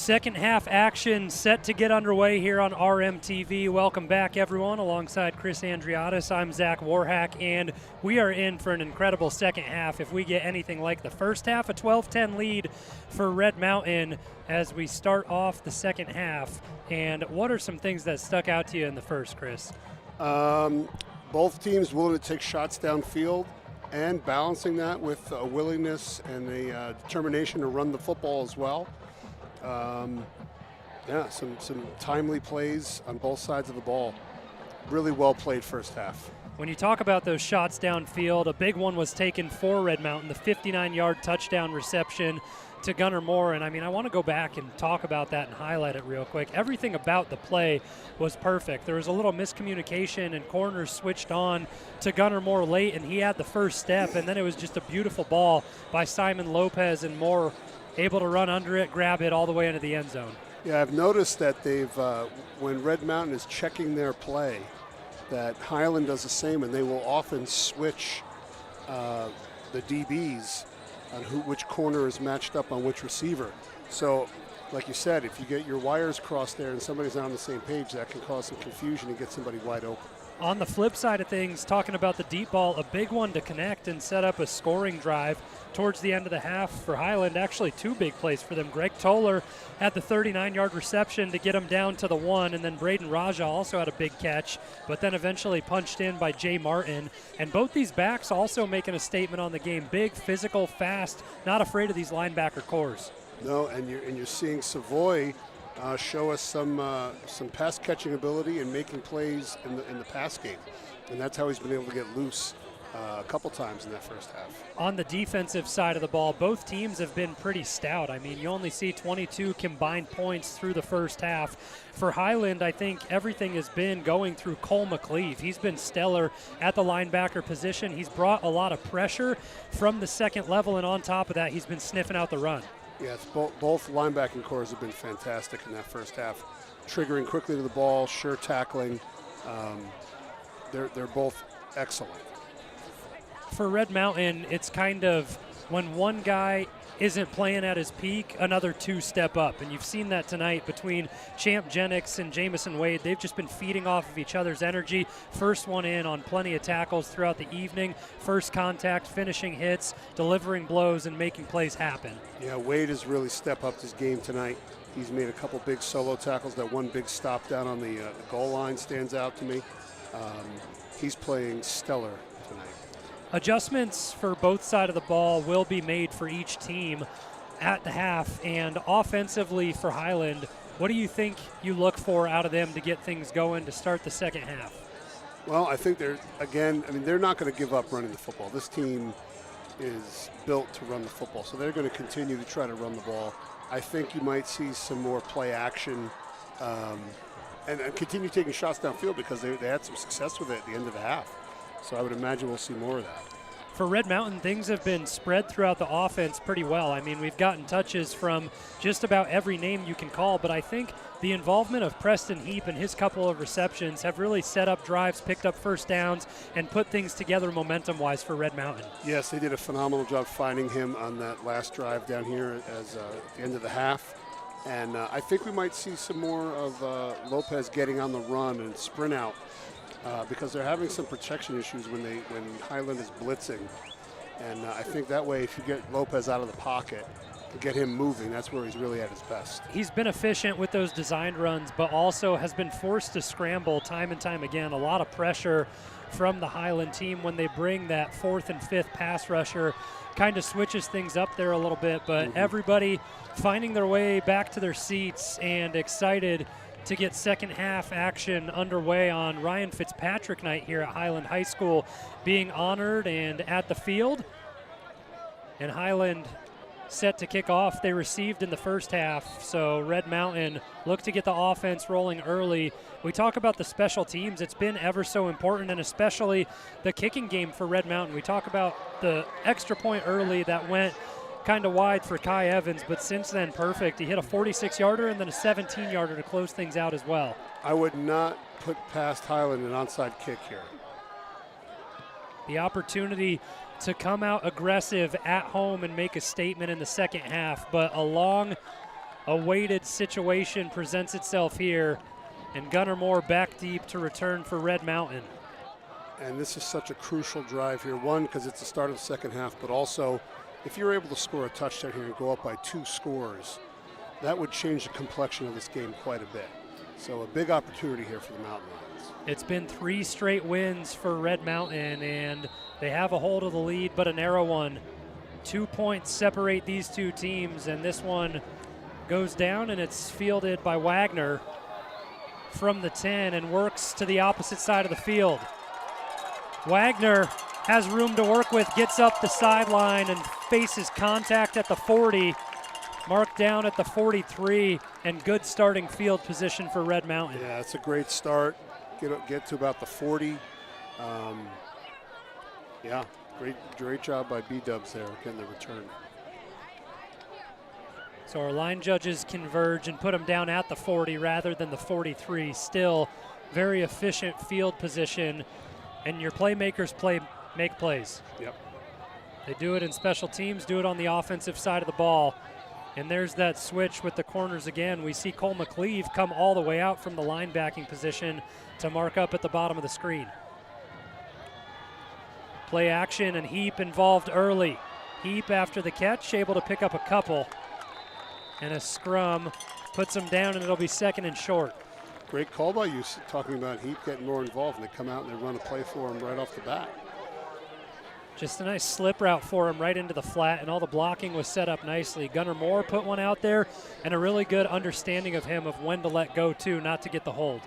Second half action set to get underway here on RMTV. Welcome back, everyone. Alongside Chris Andriotis, I'm Zach Warhack, and we are in for an incredible second half. If we get anything like the first half, a 12-10 lead for Red Mountain as we start off the second half. And what are some things that stuck out to you in the first, Chris? Both teams willing to take shots downfield and balancing that with a willingness and a determination to run the football as well. Some timely plays on both sides of the ball. Really well played first half. When you talk about those shots downfield, a big one was taken for Red Mountain, the 59-yard touchdown reception to Gunnar Moore. And I want to go back and talk about that and highlight it real quick. Everything about the play was perfect. There was a little miscommunication and corners switched on to Gunnar Moore late, and he had the first step, and then it was just a beautiful ball by Simon Lopez, and Moore able to run under it, grab it all the way into the end zone. Yeah, I've noticed that they've, when Red Mountain is checking their play, that Highland does the same, and they will often switch the DBs on which corner is matched up on which receiver. So, like you said, if you get your wires crossed there and somebody's not on the same page, that can cause some confusion and get somebody wide open. On the flip side of things, talking about the deep ball, a big one to connect and set up a scoring drive towards the end of the half for Highland. Actually, two big plays for them. Greg Toller had the 39-yard reception to get him down to the 1, and then Braden Raja also had a big catch, but then eventually punched in by Jay Martin. And both these backs also making a statement on the game. Big, physical, fast, not afraid of these linebacker cores. No, and you're seeing Savoy show us some pass catching ability and making plays in the pass game, and that's how he's been able to get loose a couple times in that first half. On the defensive side of the ball, both teams have been pretty stout. You only see 22 combined points through the first half. For Highland, I think everything has been going through Cole McLeave. He's been stellar at the linebacker position. He's brought a lot of pressure from the second level, and on top of that, he's been sniffing out the run. Yes, both linebacking cores have been fantastic in that first half. Triggering quickly to the ball, sure tackling. They're both excellent. For Red Mountain, it's kind of when one guy isn't playing at his peak, another two step up. And you've seen that tonight between Champ Jennings and Jamison Wade. They've just been feeding off of each other's energy. First one in on plenty of tackles throughout the evening. First contact, finishing hits, delivering blows, and making plays happen. Yeah, Wade has really stepped up his game tonight. He's made a couple big solo tackles. That one big stop down on the goal line stands out to me. He's playing stellar tonight. Adjustments for both sides of the ball will be made for each team at the half. And offensively for Highland, what do you think you look for out of them to get things going to start the second half? Well, I think they're not going to give up running the football. This team is built to run the football, so they're going to continue to try to run the ball. I think you might see some more play action and continue taking shots downfield because they had some success with it at the end of the half. So I would imagine we'll see more of that. For Red Mountain, things have been spread throughout the offense pretty well. We've gotten touches from just about every name you can call, but I think the involvement of Preston Heap and his couple of receptions have really set up drives, picked up first downs, and put things together momentum-wise for Red Mountain. Yes, they did a phenomenal job finding him on that last drive down here as the end of the half. And I think we might see some more of Lopez getting on the run and sprint out. Because they're having some protection issues when Highland is blitzing. And I think that way if you get Lopez out of the pocket and get him moving, that's where he's really at his best. He's been efficient with those designed runs, but also has been forced to scramble time and time again. A lot of pressure from the Highland team when they bring that fourth and fifth pass rusher. Kind of switches things up there a little bit, but everybody finding their way back to their seats and excited to get second half action underway on Ryan Fitzpatrick night here at Highland High School, being honored and at the field. And Highland set to kick off. They received in the first half, so Red Mountain looked to get the offense rolling early. We talk about the special teams. It's been ever so important, and especially the kicking game for Red Mountain. We talk about the extra point early that went kind of wide for Kai Evans, but since then, perfect. He hit a 46-yarder and then a 17-yarder to close things out as well. I would not put past Highland an onside kick here. The opportunity to come out aggressive at home and make a statement in the second half, but a long a weighted situation presents itself here, and Gunnar Moore back deep to return for Red Mountain. And this is such a crucial drive here. One, because it's the start of the second half, but also if you're able to score a touchdown here and go up by 2 scores, that would change the complexion of this game quite a bit. So a big opportunity here for the Mountain Lions. It's been 3 straight wins for Red Mountain, and they have a hold of the lead, but a narrow one. 2 points separate these two teams, and this one goes down, and it's fielded by Wagner from the 10 and works to the opposite side of the field. Wagner has room to work with, gets up the sideline and faces contact at the 40, marked down at the 43, and good starting field position for Red Mountain. Yeah, it's a great start. Get to about the 40. Yeah, great job by B-Dubs there, getting the return. So our line judges converge and put them down at the 40 rather than the 43. Still very efficient field position, and your playmakers make plays. Yep. They do it in special teams, do it on the offensive side of the ball. And there's that switch with the corners again. We see Cole McCleve come all the way out from the linebacking position to mark up at the bottom of the screen. Play action and Heap involved early. Heap after the catch, able to pick up a couple. And a scrum puts him down, and it'll be 2nd and short. Great call by you, talking about Heap getting more involved, and they come out and they run a play for him right off the bat. Just a nice slip route for him right into the flat, and all the blocking was set up nicely. Gunnar Moore put one out there, and a really good understanding of him of when to let go too, not to get the hold.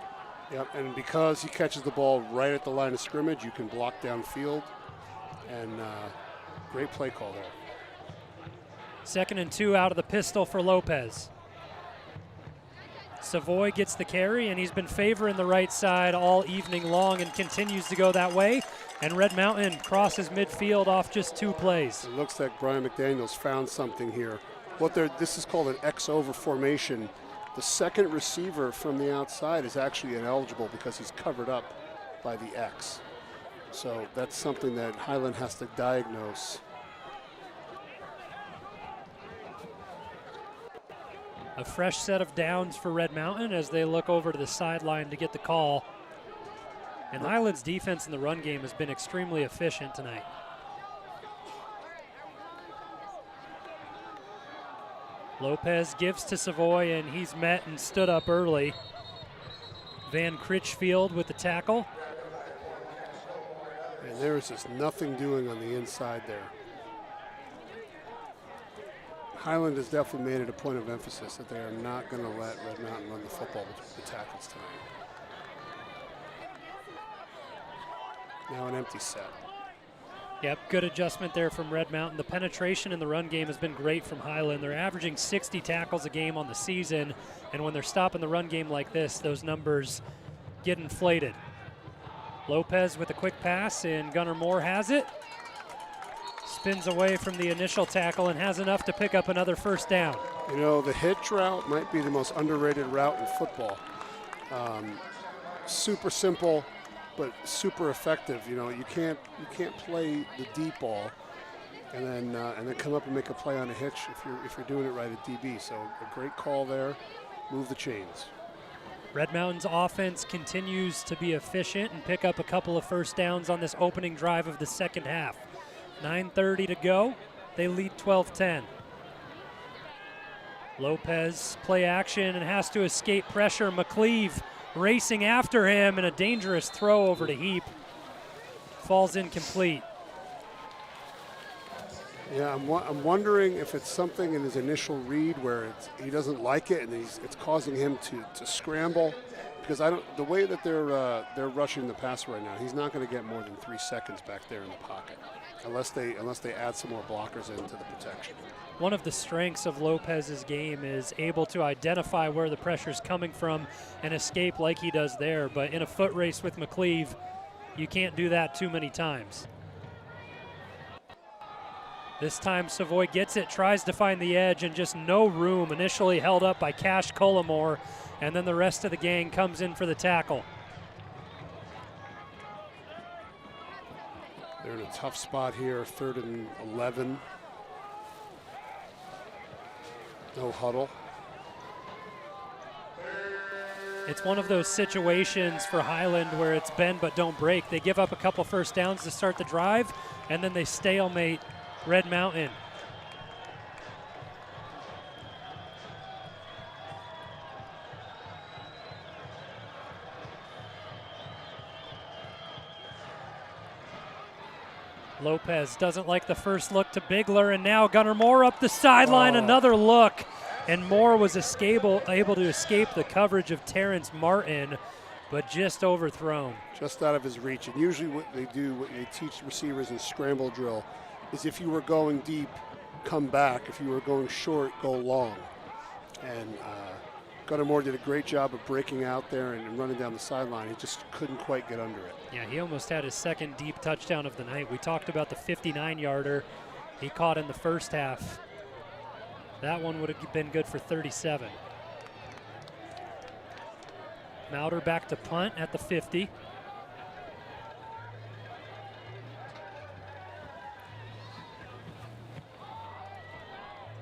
Yep, and because he catches the ball right at the line of scrimmage, you can block downfield, and great play call there. 2nd and 2 out of the pistol for Lopez. Savoy gets the carry, and he's been favoring the right side all evening long and continues to go that way. And Red Mountain crosses midfield off just 2 plays. It looks like Brian McDaniels found something here. This is called an X over formation. The second receiver from the outside is actually ineligible because he's covered up by the X. So that's something that Highland has to diagnose. A fresh set of downs for Red Mountain as they look over to the sideline to get the call. And Highland's defense in the run game has been extremely efficient tonight. Lopez gives to Savoy, and he's met and stood up early. Van Critchfield with the tackle. And there is just nothing doing on the inside there. Highland has definitely made it a point of emphasis that they are not going to let Red Mountain run the football between the tackles tonight. Now an empty set. Yep, good adjustment there from Red Mountain. The penetration in the run game has been great from Highland. They're averaging 60 tackles a game on the season, and when they're stopping the run game like this, those numbers get inflated. Lopez with a quick pass, and Gunnar Moore has it. Spins away from the initial tackle and has enough to pick up another 1st down. You know, the hitch route might be the most underrated route in football. Super simple, but super effective. You know, you can't play the deep ball and then come up and make a play on a hitch if you're doing it right at DB. So a great call there. Move the chains. Red Mountain's offense continues to be efficient and pick up a couple of 1st downs on this opening drive of the second half. 9:30 to go. They lead 12-10. Lopez play action and has to escape pressure. McCleve racing after him, and a dangerous throw over to Heap. Falls incomplete. Yeah, I'm wondering if it's something in his initial read where he doesn't like it and it's causing him to scramble. Because the way that they're rushing the passer right now, he's not going to get more than 3 seconds back there in the pocket, unless they add some more blockers into the protection. One of the strengths of Lopez's game is able to identify where the pressure's coming from and escape like he does there. But in a foot race with McCleve, you can't do that too many times. This time Savoy gets it, tries to find the edge, and just no room. Initially held up by Cash Collimore, and then the rest of the gang comes in for the tackle. They're in a tough spot here, 3rd and 11. No huddle. It's one of those situations for Highland where it's bend but don't break. They give up a couple first downs to start the drive, and then they stalemate Red Mountain. Lopez doesn't like the first look to Bigler, and now Gunnar Moore up the sideline, another look. And Moore was able to escape the coverage of Terrence Martin, but just overthrown. Just out of his reach. And usually what they teach receivers in scramble drill is if you were going deep, come back. If you were going short, go long. And Gunnar Moore did a great job of breaking out there and running down the sideline. He just couldn't quite get under it. Yeah, he almost had his second deep touchdown of the night. We talked about the 59-yarder he caught in the first half. That one would have been good for 37. Mauder back to punt at the 50.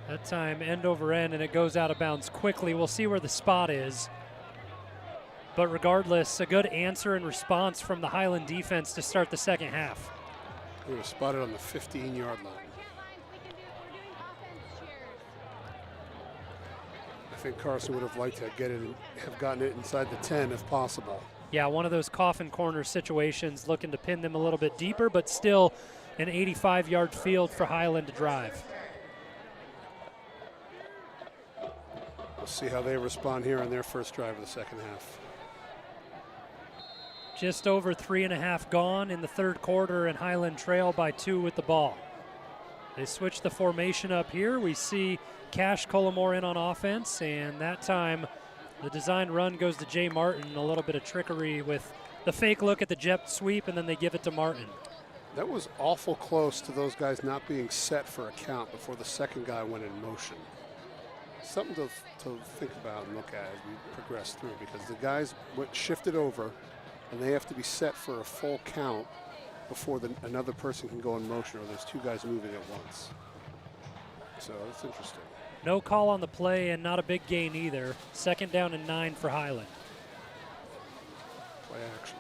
That time end over end, and it goes out of bounds quickly. We'll see where the spot is. But regardless, a good answer and response from the Highland defense to start the second half. They were spotted on the 15-yard line. I think Carson would have liked to have gotten it inside the 10 if possible. Yeah, one of those coffin corner situations, looking to pin them a little bit deeper, but still an 85-yard field for Highland to drive. We'll see how they respond here on their first drive of the second half. Just over 3.5 gone in the third quarter, and Highland trail by 2 with the ball. They switch the formation up here. We see Cash Collimore in on offense, and that time the design run goes to Jay Martin. A little bit of trickery with the fake look at the jet sweep, and then they give it to Martin. That was awful close to those guys not being set for a count before the second guy went in motion. Something to think about and look at as we progress through, because the guys shifted over, and they have to be set for a full count before another person can go in motion, or there's two guys moving at once. So that's interesting. No call on the play, and not a big gain either. Second down and 9 for Highland. Play action.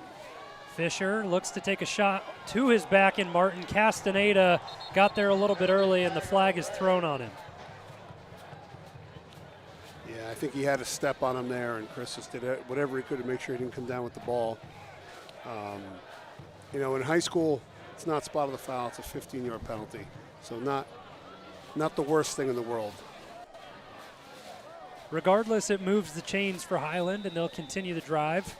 Fisher looks to take a shot to his back, and Martin Castaneda got there a little bit early, and the flag is thrown on him. Yeah, I think he had a step on him there, and Chris just did whatever he could to make sure he didn't come down with the ball. You know, in high school, it's not spot of the foul. It's a 15-yard penalty. So not the worst thing in the world. Regardless, it moves the chains for Highland, and they'll continue the drive.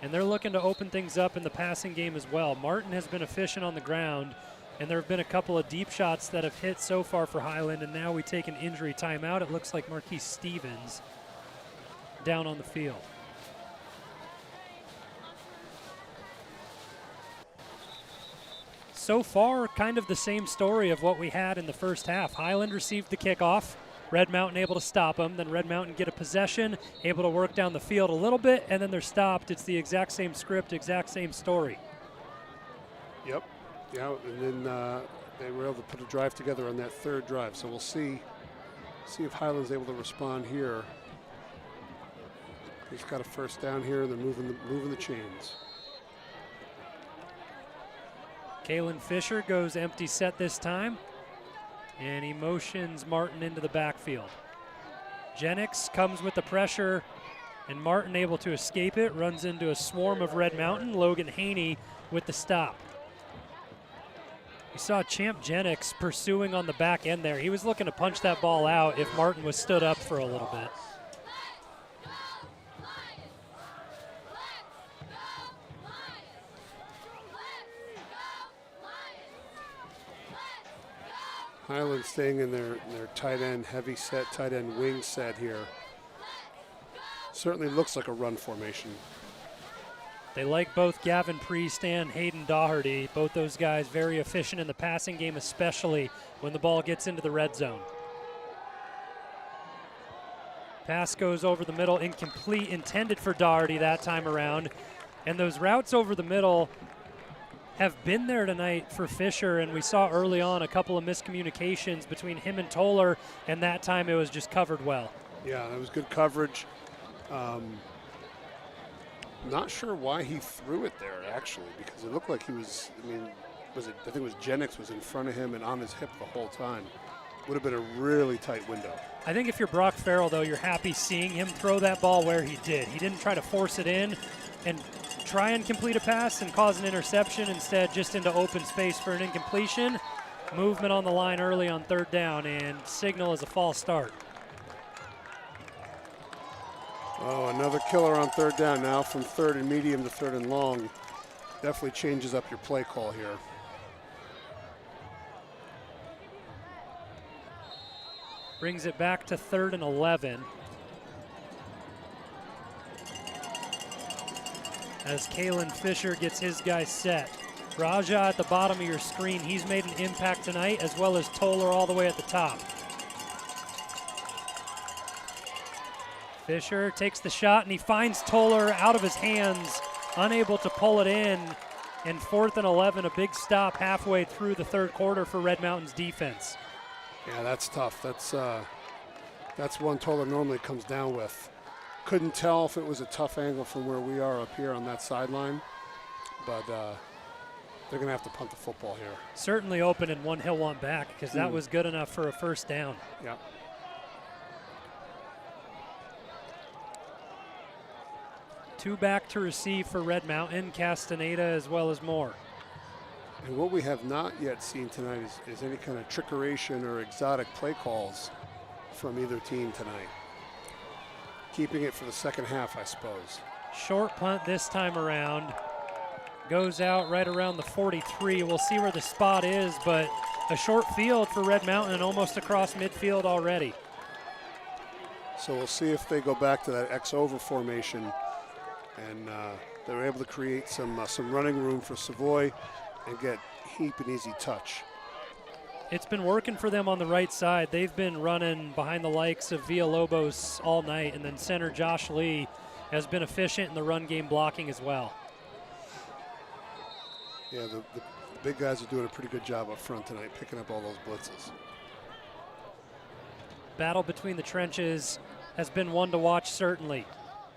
And they're looking to open things up in the passing game as well. Martin has been efficient on the ground, and there have been a couple of deep shots that have hit so far for Highland, and now we take an injury timeout. It looks like Marquise Stevens down on the field. So far, kind of the same story of what we had in the first half. Highland received the kickoff. Red Mountain able to stop them. Then Red Mountain get a possession, able to work down the field a little bit, and then they're stopped. It's the exact same script, exact same story. Yep. Yeah, and then they were able to put a drive together on that third drive. So we'll see if Highland's able to respond here. He's got a first down here, and they're moving the chains. Kalen Fisher goes empty set this time, and he motions Martin into the backfield. Jennings comes with the pressure, and Martin able to escape it, runs into a swarm of Red Mountain. Logan Haney with the stop. We saw Champ Jennings pursuing on the back end there. He was looking to punch that ball out if Martin was stood up for a little bit. Highland staying in their tight end heavy set, tight end wing set here. Certainly looks like a run formation. They like both Gavin Priest and Hayden Daugherty. Both those guys very efficient in the passing game, especially when the ball gets into the red zone. Pass goes over the middle, incomplete, intended for Daugherty that time around. And those routes over the middle have been there tonight for Fisher, and we saw early on a couple of miscommunications between him and Toller, and that time it was just covered well. Yeah, that was good coverage. Not sure why he threw it there, actually, because it looked like he was, I mean, I think it was Jennings was in front of him and on his hip the whole time. Would have been a really tight window. I think if you're Brock Farrell, though, you're happy seeing him throw that ball where he did. He didn't try to force it in and try and complete a pass and cause an interception. Instead, just into open space for an incompletion. Movement on the line early on third down, and signal is a false start. Oh, another killer on third down now, from third and medium to third and long. Definitely changes up your play call here. Brings it back to 3rd and 11. As Kalen Fisher gets his guys set. Raja at the bottom of your screen, he's made an impact tonight, as well as Toller all the way at the top. Fisher takes the shot, and he finds Toller out of his hands, unable to pull it in. And 4th and 11, a big stop halfway through the third quarter for Red Mountain's defense. Yeah, that's tough. That's one Toller normally comes down with. Couldn't tell if it was a tough angle from where we are up here on that sideline, but they're going to have to punt the football here. Certainly open, and one he'll want back, because that was good enough for a first down. Yeah. Two back to receive for Red Mountain, Castaneda as well as Moore. And what we have not yet seen tonight is any kind of trickeration or exotic play calls from either team tonight. Keeping it for the second half, I suppose. Short punt this time around. Goes out right around the 43. We'll see where the spot is, but a short field for Red Mountain and almost across midfield already. So we'll see if they go back to that X over formation, and they're able to create some running room for Savoy and get Heap an easy touch. It's been working for them on the right side. They've been running behind the likes of Villalobos all night, and then center Josh Lee has been efficient in the run game blocking as well. Yeah, the big guys are doing a pretty good job up front tonight, picking up all those blitzes. Battle between the trenches has been one to watch, certainly.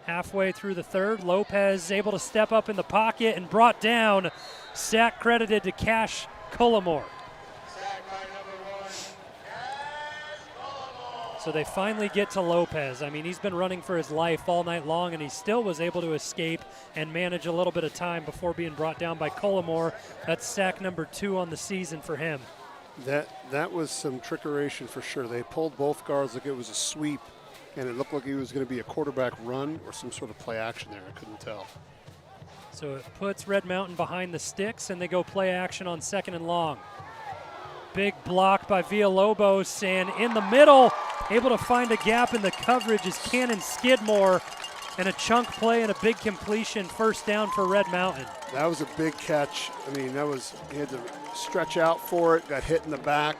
Halfway through the third, Lopez able to step up in the pocket and brought down. Sack credited to Cash Cullimore. So they finally get to Lopez. I mean, he's been running for his life all night long, and he still was able to escape and manage a little bit of time before being brought down by Cullimore. That's sack number 2 on the season for him. That was some trickeration for sure. They pulled both guards like it was a sweep, and it looked like it was going to be a quarterback run or some sort of play action there. I couldn't tell. So it puts Red Mountain behind the sticks, and they go play action on 2nd and long. Big block by Villalobos, and in the middle, able to find a gap in the coverage is Cannon Skidmore, and a chunk play and a big completion, first down for Red Mountain. That was a big catch. I mean, he had to stretch out for it, got hit in the back.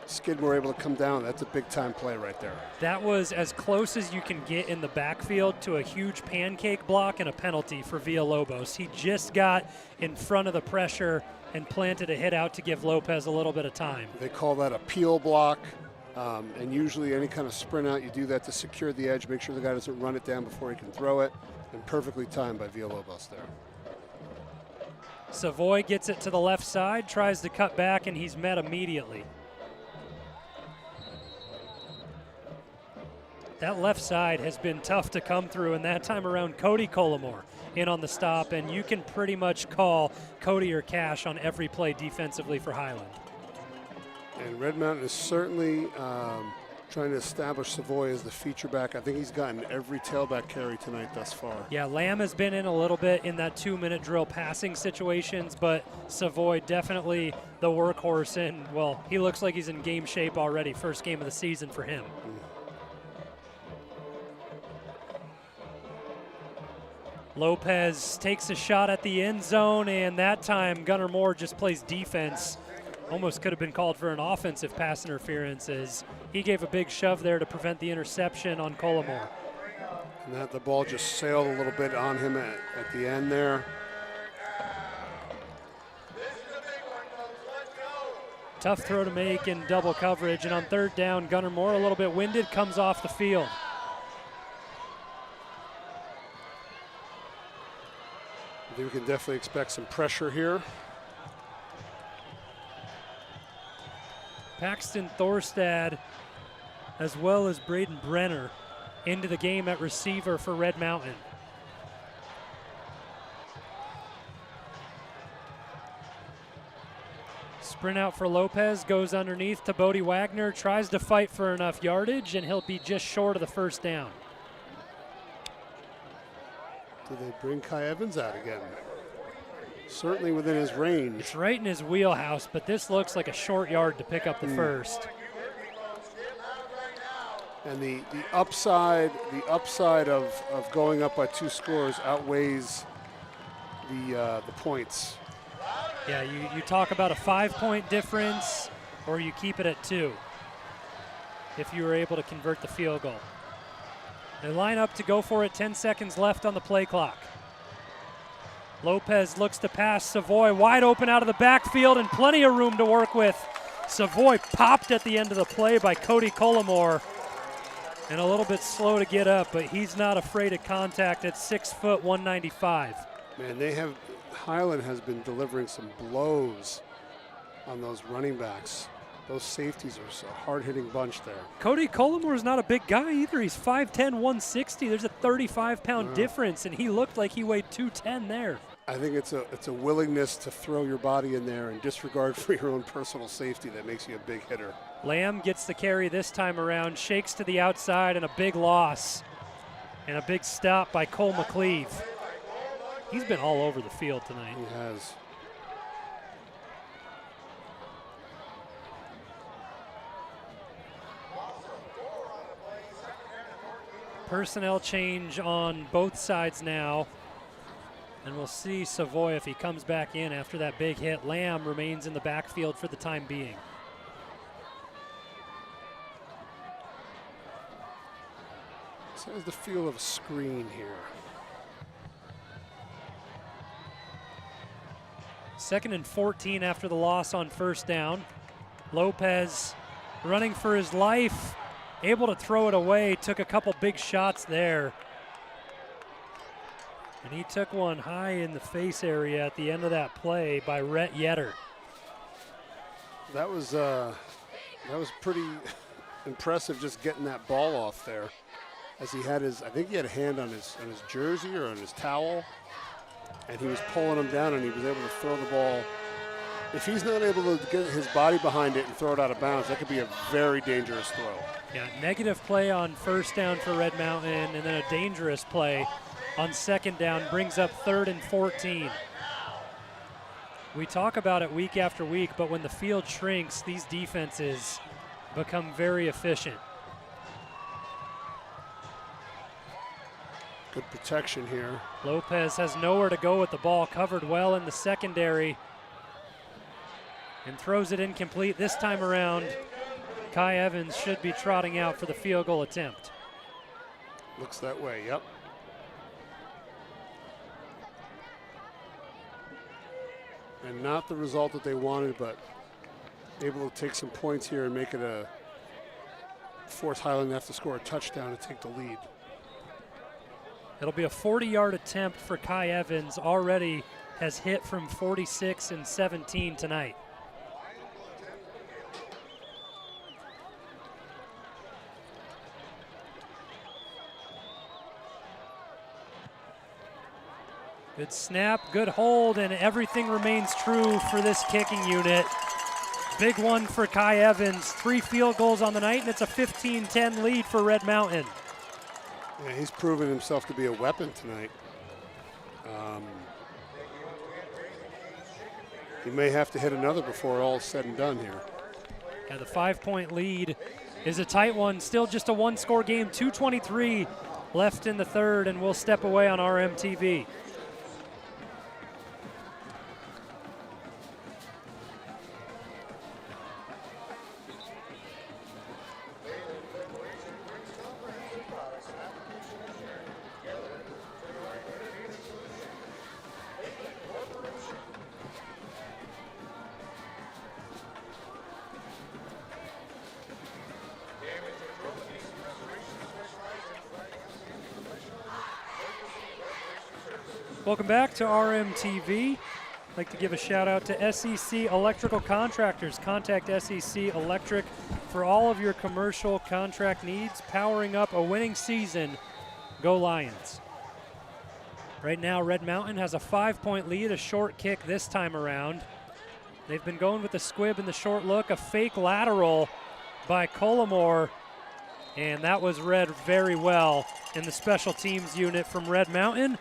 Skidmore able to come down. That's a big time play right there. That was as close as you can get in the backfield to a huge pancake block and a penalty for Villalobos. He just got in front of the pressure and planted a hit out to give Lopez a little bit of time. They call that a peel block, and usually any kind of sprint out, you do that to secure the edge, make sure the guy doesn't run it down before he can throw it, and perfectly timed by Villalobos there. Savoy gets it to the left side, tries to cut back, and he's met immediately. That left side has been tough to come through, and that time around Cody Cullimore in on the stop, and you can pretty much call Cody or Cash on every play defensively for Highland. And Red Mountain is certainly trying to establish Savoy as the feature back. I think he's gotten every tailback carry tonight thus far. Yeah, Lamb has been in a little bit in that 2-minute drill passing situations, but Savoy definitely the workhorse, and, well, he looks like he's in game shape already. First game of the season for him. Lopez takes a shot at the end zone, and that time Gunnar Moore just plays defense. Almost could have been called for an offensive pass interference, as he gave a big shove there to prevent the interception on Cullimore. And the ball just sailed a little bit on him at the end there. Tough throw to make in double coverage, and on third down, Gunnar Moore, a little bit winded, comes off the field. I think we can definitely expect some pressure here. Paxton Thorstad, as well as Braden Brenner, into the game at receiver for Red Mountain. Sprint out for Lopez, goes underneath to Bodie Wagner, tries to fight for enough yardage, and he'll be just short of the first down. Do they bring Kai Evans out again? Certainly within his range. It's right in his wheelhouse, but this looks like a short yard to pick up the first. And the upside of going up by 2 scores outweighs the points. Yeah, you talk about a 5-point difference, or you keep it at 2 if you were able to convert the field goal. They line up to go for it, 10 seconds left on the play clock. Lopez looks to pass Savoy, wide open out of the backfield and plenty of room to work with. Savoy popped at the end of the play by Cody Collimore, and a little bit slow to get up, but he's not afraid of contact at 6 foot, 195. Man, Highland has been delivering some blows on those running backs. Those safeties are a hard-hitting bunch there. Cody Collimore is not a big guy either. He's 5'10", 160. There's a 35-pound difference, and he looked like he weighed 210 there. I think it's a willingness to throw your body in there and disregard for your own personal safety that makes you a big hitter. Lamb gets the carry this time around, shakes to the outside, and a big loss. And a big stop by Cole McCleve. He's been all over the field tonight. He has. Personnel change on both sides now. And we'll see Savoy if he comes back in after that big hit. Lamb remains in the backfield for the time being. This has the feel of a screen here. 2nd and 14 after the loss on first down. Lopez running for his life, able to throw it away, took a couple big shots there. And he took one high in the face area at the end of that play by Rhett Yetter. That was pretty impressive, just getting that ball off there. As he had I think he had a hand on his jersey or on his towel, and he was pulling him down, and he was able to throw the ball. If he's not able to get his body behind it and throw it out of bounds, that could be a very dangerous throw. Yeah, negative play on first down for Red Mountain, and then a dangerous play on second down, brings up 3rd and 14. We talk about it week after week, but when the field shrinks, these defenses become very efficient. Good protection here. Lopez has nowhere to go with the ball, covered well in the secondary, and throws it incomplete. This time around, Kai Evans should be trotting out for the field goal attempt. Looks that way, yep. And not the result that they wanted, but able to take some points here and make it force Highland to have to score a touchdown to take the lead. It'll be a 40-yard attempt for Kai Evans. Already has hit from 46 and 17 tonight. Good snap, good hold, and everything remains true for this kicking unit. Big one for Kai Evans. 3 field goals on the night, and it's a 15-10 lead for Red Mountain. Yeah, he's proven himself to be a weapon tonight. He may have to hit another before all is said and done here. Yeah, the 5-point lead is a tight one. Still just a 1-score game, 2:23 left in the third, and we'll step away on RMTV. Welcome back to RMTV. I'd like to give a shout out to SEC Electrical Contractors. Contact SEC Electric for all of your commercial contract needs. Powering up a winning season. Go Lions. Right now, Red Mountain has a 5-point lead, a short kick this time around. They've been going with the squib and the short look, a fake lateral by Collimore, and that was read very well in the special teams unit from Red Mountain.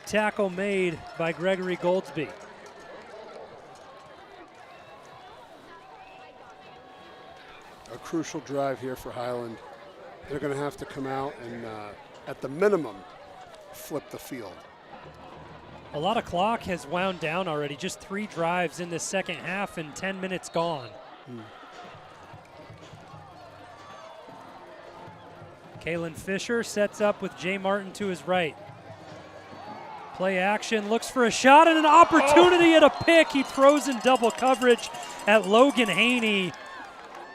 Tackle made by Gregory Goldsby. A crucial drive here for Highland. They're going to have to come out and, at the minimum, flip the field. A lot of clock has wound down already. Just 3 drives in the second half and 10 minutes gone. Kalen Fisher sets up with Jay Martin to his right. Play action, looks for a shot and an opportunity at a pick. He throws in double coverage at Logan Haney.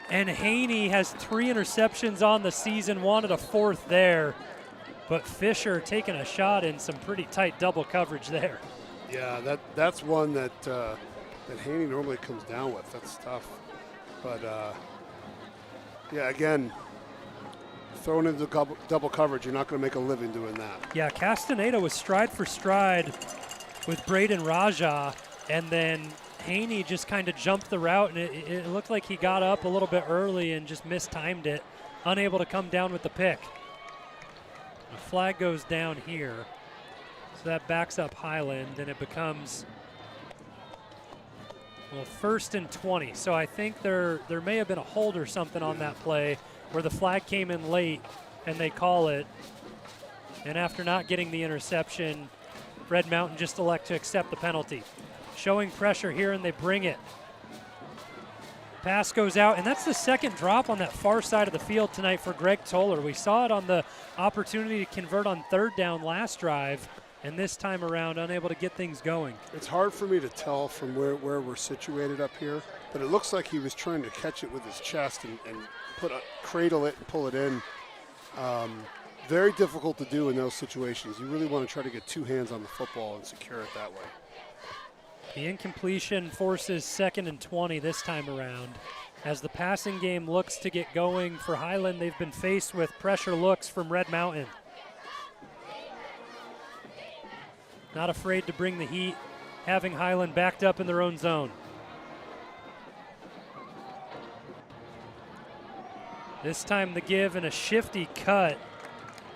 And Haney has 3 interceptions on the season, wanted a 4th there. But Fisher taking a shot in some pretty tight double coverage there. Yeah, that's one that Haney normally comes down with. That's tough. But, yeah, again, throwing into double coverage, you're not going to make a living doing that. Yeah, Castaneda was stride for stride with Braden Raja, and then Haney just kind of jumped the route, and it looked like he got up a little bit early and just mistimed it, unable to come down with the pick. The flag goes down here, so that backs up Highland, and it becomes, well, 1st and 20. So I think there may have been a hold or something on that play where the flag came in late and they call it. And after not getting the interception, Red Mountain just elect to accept the penalty. Showing pressure here, and they bring it. Pass goes out, and that's the second drop on that far side of the field tonight for Greg Toller. We saw it on the opportunity to convert on 3rd down last drive, and this time around unable to get things going. It's hard for me to tell from where we're situated up here, but it looks like he was trying to catch it with his chest and cradle it and pull it in. Very difficult to do in those situations. You really want to try to get 2 hands on the football and secure it that way. The incompletion forces 2nd and 20 this time around. As the passing game looks to get going for Highland, they've been faced with pressure looks from Red Mountain. Not afraid to bring the heat, having Highland backed up in their own zone. This time the give and a shifty cut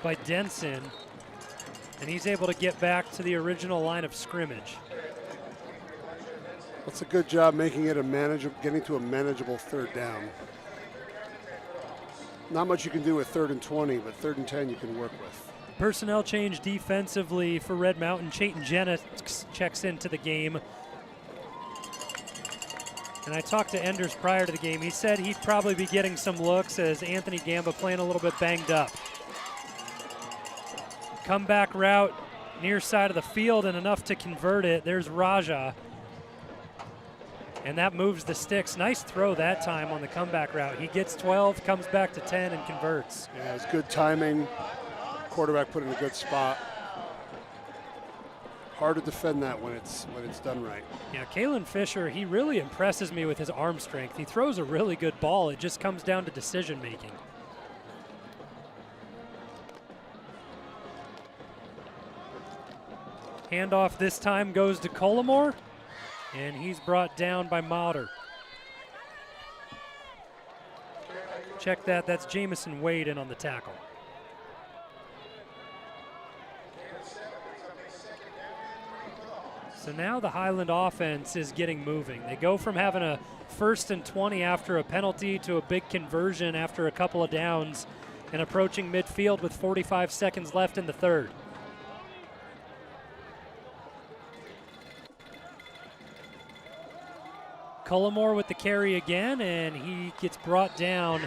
by Denson, and he's able to get back to the original line of scrimmage. That's a good job making it getting to a manageable 3rd down. Not much you can do with 3rd and 20, but 3rd and 10 you can work with. Personnel change defensively for Red Mountain. Chayton Jennings checks into the game. And I talked to Enders prior to the game. He said he'd probably be getting some looks as Anthony Gamba playing a little bit banged up. Comeback route near side of the field and enough to convert it. There's Raja. And that moves the sticks. Nice throw that time on the comeback route. He gets 12, comes back to 10, and converts. Yeah, it's good timing. Quarterback put in a good spot. Hard to defend that when it's done right. Yeah, Kalen Fisher, he really impresses me with his arm strength. He throws a really good ball. It just comes down to decision making. Handoff this time goes to Collimore, and he's brought down by Mauder. Check that, that's Jamison Wade in on the tackle. So now the Highland offense is getting moving. They go from having a 1st and 20 after a penalty to a big conversion after a couple of downs and approaching midfield with 45 seconds left in the 3rd. Collimore with the carry again, and he gets brought down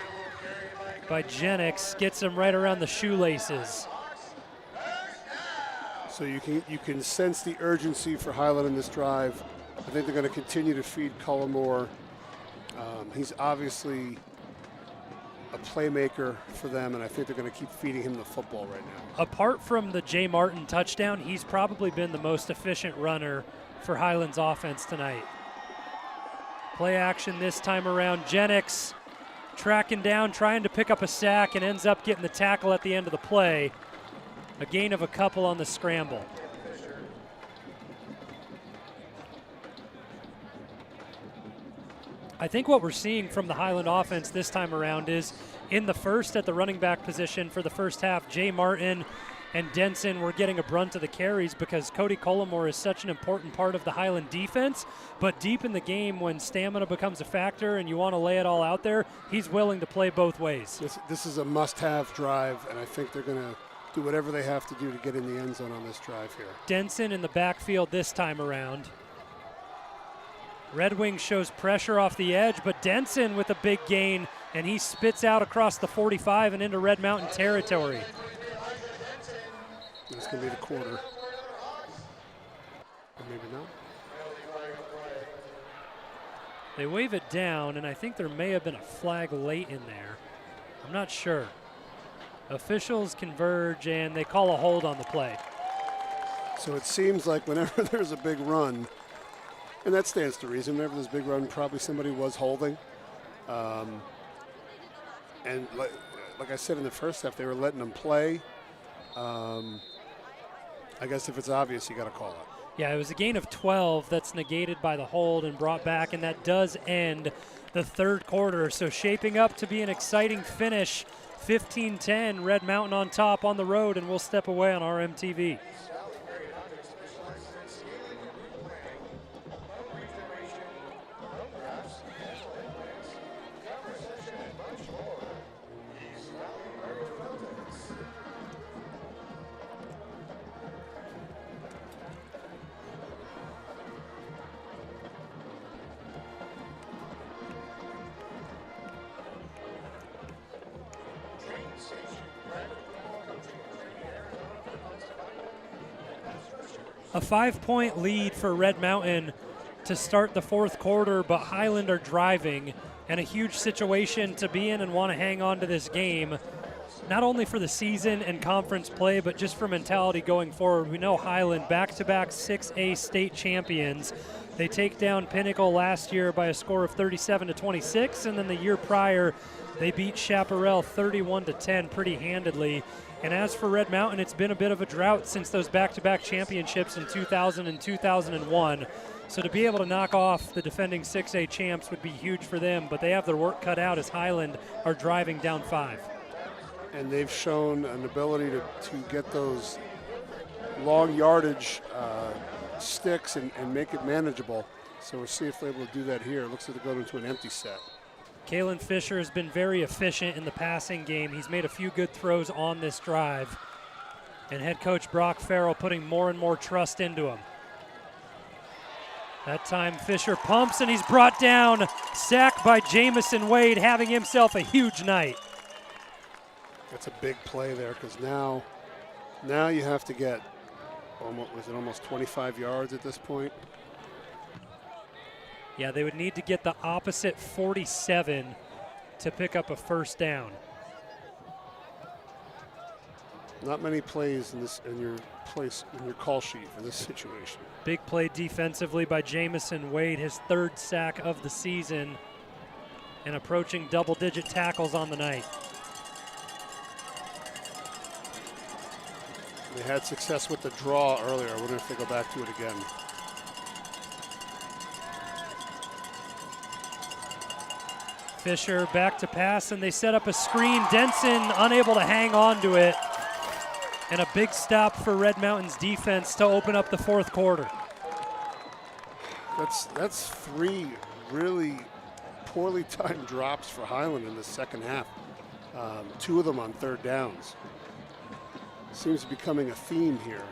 by Jennings, gets him right around the shoelaces. So you can sense the urgency for Highland in this drive. I think they're going to continue to feed Collimore. He's obviously a playmaker for them, and I think they're going to keep feeding him the football right now. Apart from the Jay Martin touchdown, he's probably been the most efficient runner for Highland's offense tonight. Play action this time around. Jennings tracking down, trying to pick up a sack, and ends up getting the tackle at the end of the play. A gain of a couple on the scramble. I think what we're seeing from the Highland offense this time around is in the first at the running back position for the first half, Jay Martin and Denson were getting a brunt of the carries because Cody Collimore is such an important part of the Highland defense. But deep in the game, when stamina becomes a factor and you want to lay it all out there, he's willing to play both ways. This is a must-have drive, and I think they're going to do whatever they have to do to get in the end zone on this drive here. Denson in the backfield this time around. Red Wings shows pressure off the edge, but Denson with a big gain, and he spits out across the 45 and into Red Mountain territory. It's going to be the quarter. Or maybe not. They wave it down, and I think there may have been a flag late in there. I'm not sure. Officials converge, and they call a hold on the play. So it seems like whenever there's a big run, and that stands to reason, whenever there's a big run, probably somebody was holding. And like I said in the first half, they were letting them play. I guess if it's obvious, you got to call it. Yeah, it was a gain of 12 that's negated by the hold and brought back, and that does end the third quarter. So shaping up to be an exciting finish. 15-10, Red Mountain on top on the road, and we'll step away on RMTV. A 5-point lead for Red Mountain to start the fourth quarter, but Highland are driving, and a huge situation to be in and want to hang on to this game, not only for the season and conference play, but just for mentality going forward. We know Highland, back-to-back 6A state champions. They take down Pinnacle last year by a score of 37-26, and then the year prior, they beat Chaparral 31-10 pretty handedly. And as for Red Mountain, it's been a bit of a drought since those back-to-back championships in 2000 and 2001. So to be able to knock off the defending 6A champs would be huge for them, but they have their work cut out as Highland are driving down 5. And they've shown an ability to get those long yardage sticks and make it manageable. So we'll see if they're able to do that here. It looks like they're going into an empty set. Kalen Fisher has been very efficient in the passing game. He's made a few good throws on this drive. And head coach Brock Farrell putting more and more trust into him. That time Fisher pumps and he's brought down. Sacked by Jamison Wade, having himself a huge night. That's a big play there because now you have to get almost 25 yards at this point. Yeah, they would need to get the opposite 47 to pick up a first down. Not many plays in your call sheet for this situation. Big play defensively by Jamison Wade, his third sack of the season, and approaching double-digit tackles on the night. They had success with the draw earlier. I wonder if they go back to it again. Fisher back to pass, and they set up a screen. Denson unable to hang on to it. And a big stop for Red Mountain's defense to open up the fourth quarter. That's 3 really poorly timed drops for Highland in the second half. 2 of them on third downs. Seems to be becoming a theme here.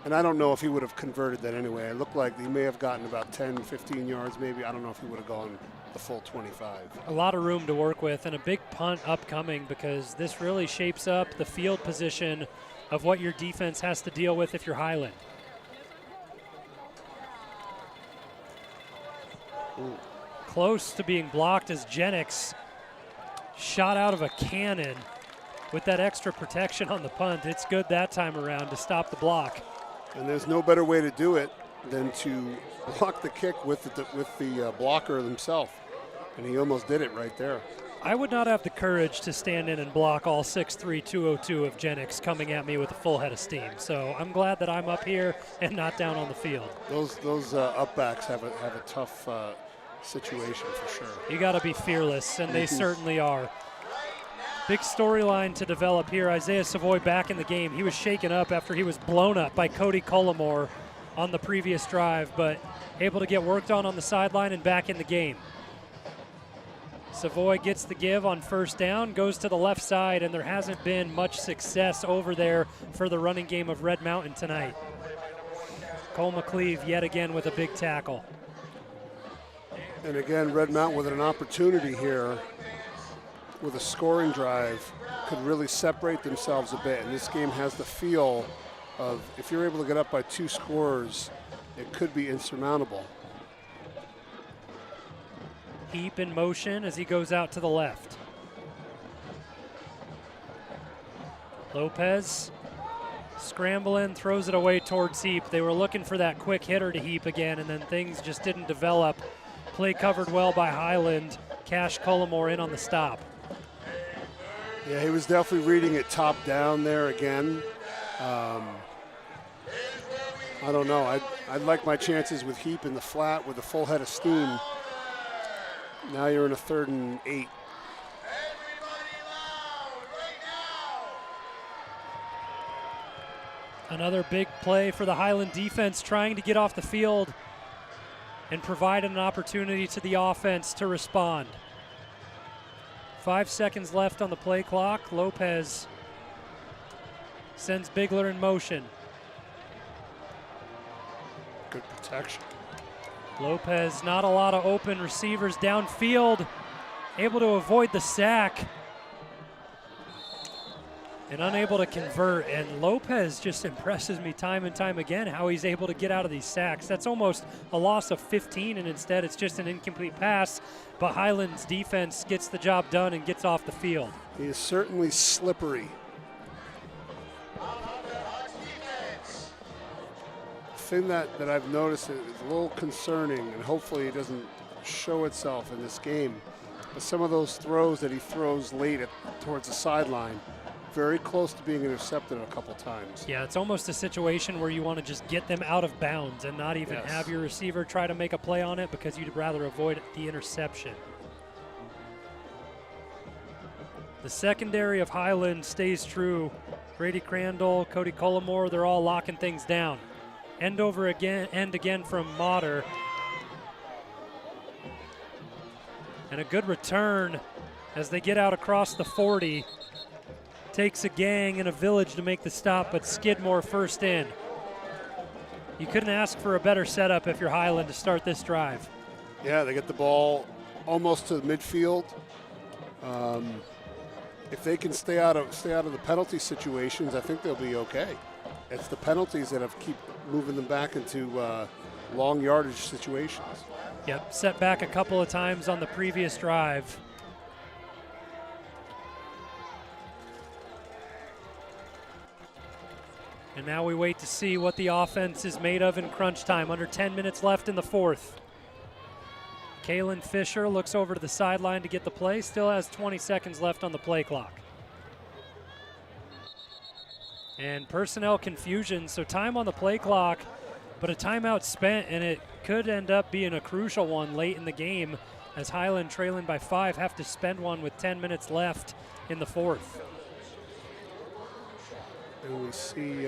And I don't know if he would have converted that anyway. It looked like he may have gotten about 10, 15 yards maybe. I don't know if he would have gone the full 25. A lot of room to work with, and a big punt upcoming because this really shapes up the field position of what your defense has to deal with if you're Highland. Ooh. Close to being blocked as Jennings shot out of a cannon with that extra protection on the punt. It's good that time around to stop the block. And there's no better way to do it than to block the kick with the blocker himself. And he almost did it right there. I would not have the courage to stand in and block all 6'3", 202 of Jennings coming at me with a full head of steam. So I'm glad that I'm up here and not down on the field. Those upbacks have a tough situation for sure. You got to be fearless, and they certainly are. Big storyline to develop here. Isaiah Savoy back in the game. He was shaken up after he was blown up by Cody Cullimore on the previous drive, but able to get worked on the sideline and back in the game. Savoy gets the give on first down, goes to the left side, and there hasn't been much success over there for the running game of Red Mountain tonight. Cole McCleve yet again with a big tackle. And again, Red Mountain with an opportunity here with a scoring drive could really separate themselves a bit. And this game has the feel of, if you're able to get up by 2 scores, it could be insurmountable. Heap in motion as he goes out to the left. Lopez scrambling, throws it away towards Heap. They were looking for that quick hitter to Heap again, and then things just didn't develop. Play covered well by Highland. Cash Cullimore in on the stop. Yeah, he was definitely reading it top down there again. I don't know. I'd like my chances with Heap in the flat with a full head of steam. Now you're in a 3rd and 8. Another big play for the Highland defense, trying to get off the field and provide an opportunity to the offense to respond. 5 seconds left on the play clock. Lopez sends Bigler in motion. Good protection. Lopez, not a lot of open receivers downfield, able to avoid the sack and unable to convert. And Lopez just impresses me time and time again how he's able to get out of these sacks. That's almost a loss of 15, and instead it's just an incomplete pass, but Highland's defense gets the job done and gets off the field. He is certainly slippery. The thing that I've noticed is a little concerning, and hopefully it doesn't show itself in this game, but some of those throws that he throws late towards the sideline, very close to being intercepted a couple times. Yeah, it's almost a situation where you want to just get them out of bounds and not even have your receiver try to make a play on it because you'd rather avoid the interception. The secondary of Highland stays true. Grady Crandall, Cody Cullimore, they're all locking things down. End again from Motter. And a good return as they get out across the 40. Takes a gang and a village to make the stop, but Skidmore first in. You couldn't ask for a better setup if you're Highland to start this drive. Yeah, they get the ball almost to the midfield. If they can stay out of the penalty situations, I think they'll be okay. It's the penalties that have keep moving them back into long yardage situations. Yep, set back a couple of times on the previous drive. And now we wait to see what the offense is made of in crunch time. Under 10 minutes left in the 4th. Kalen Fisher looks over to the sideline to get the play. Still has 20 seconds left on the play clock. And personnel confusion, so time on the play clock, but a timeout spent, and it could end up being a crucial one late in the game as Highland, trailing by 5, have to spend one with 10 minutes left in the 4th. And we see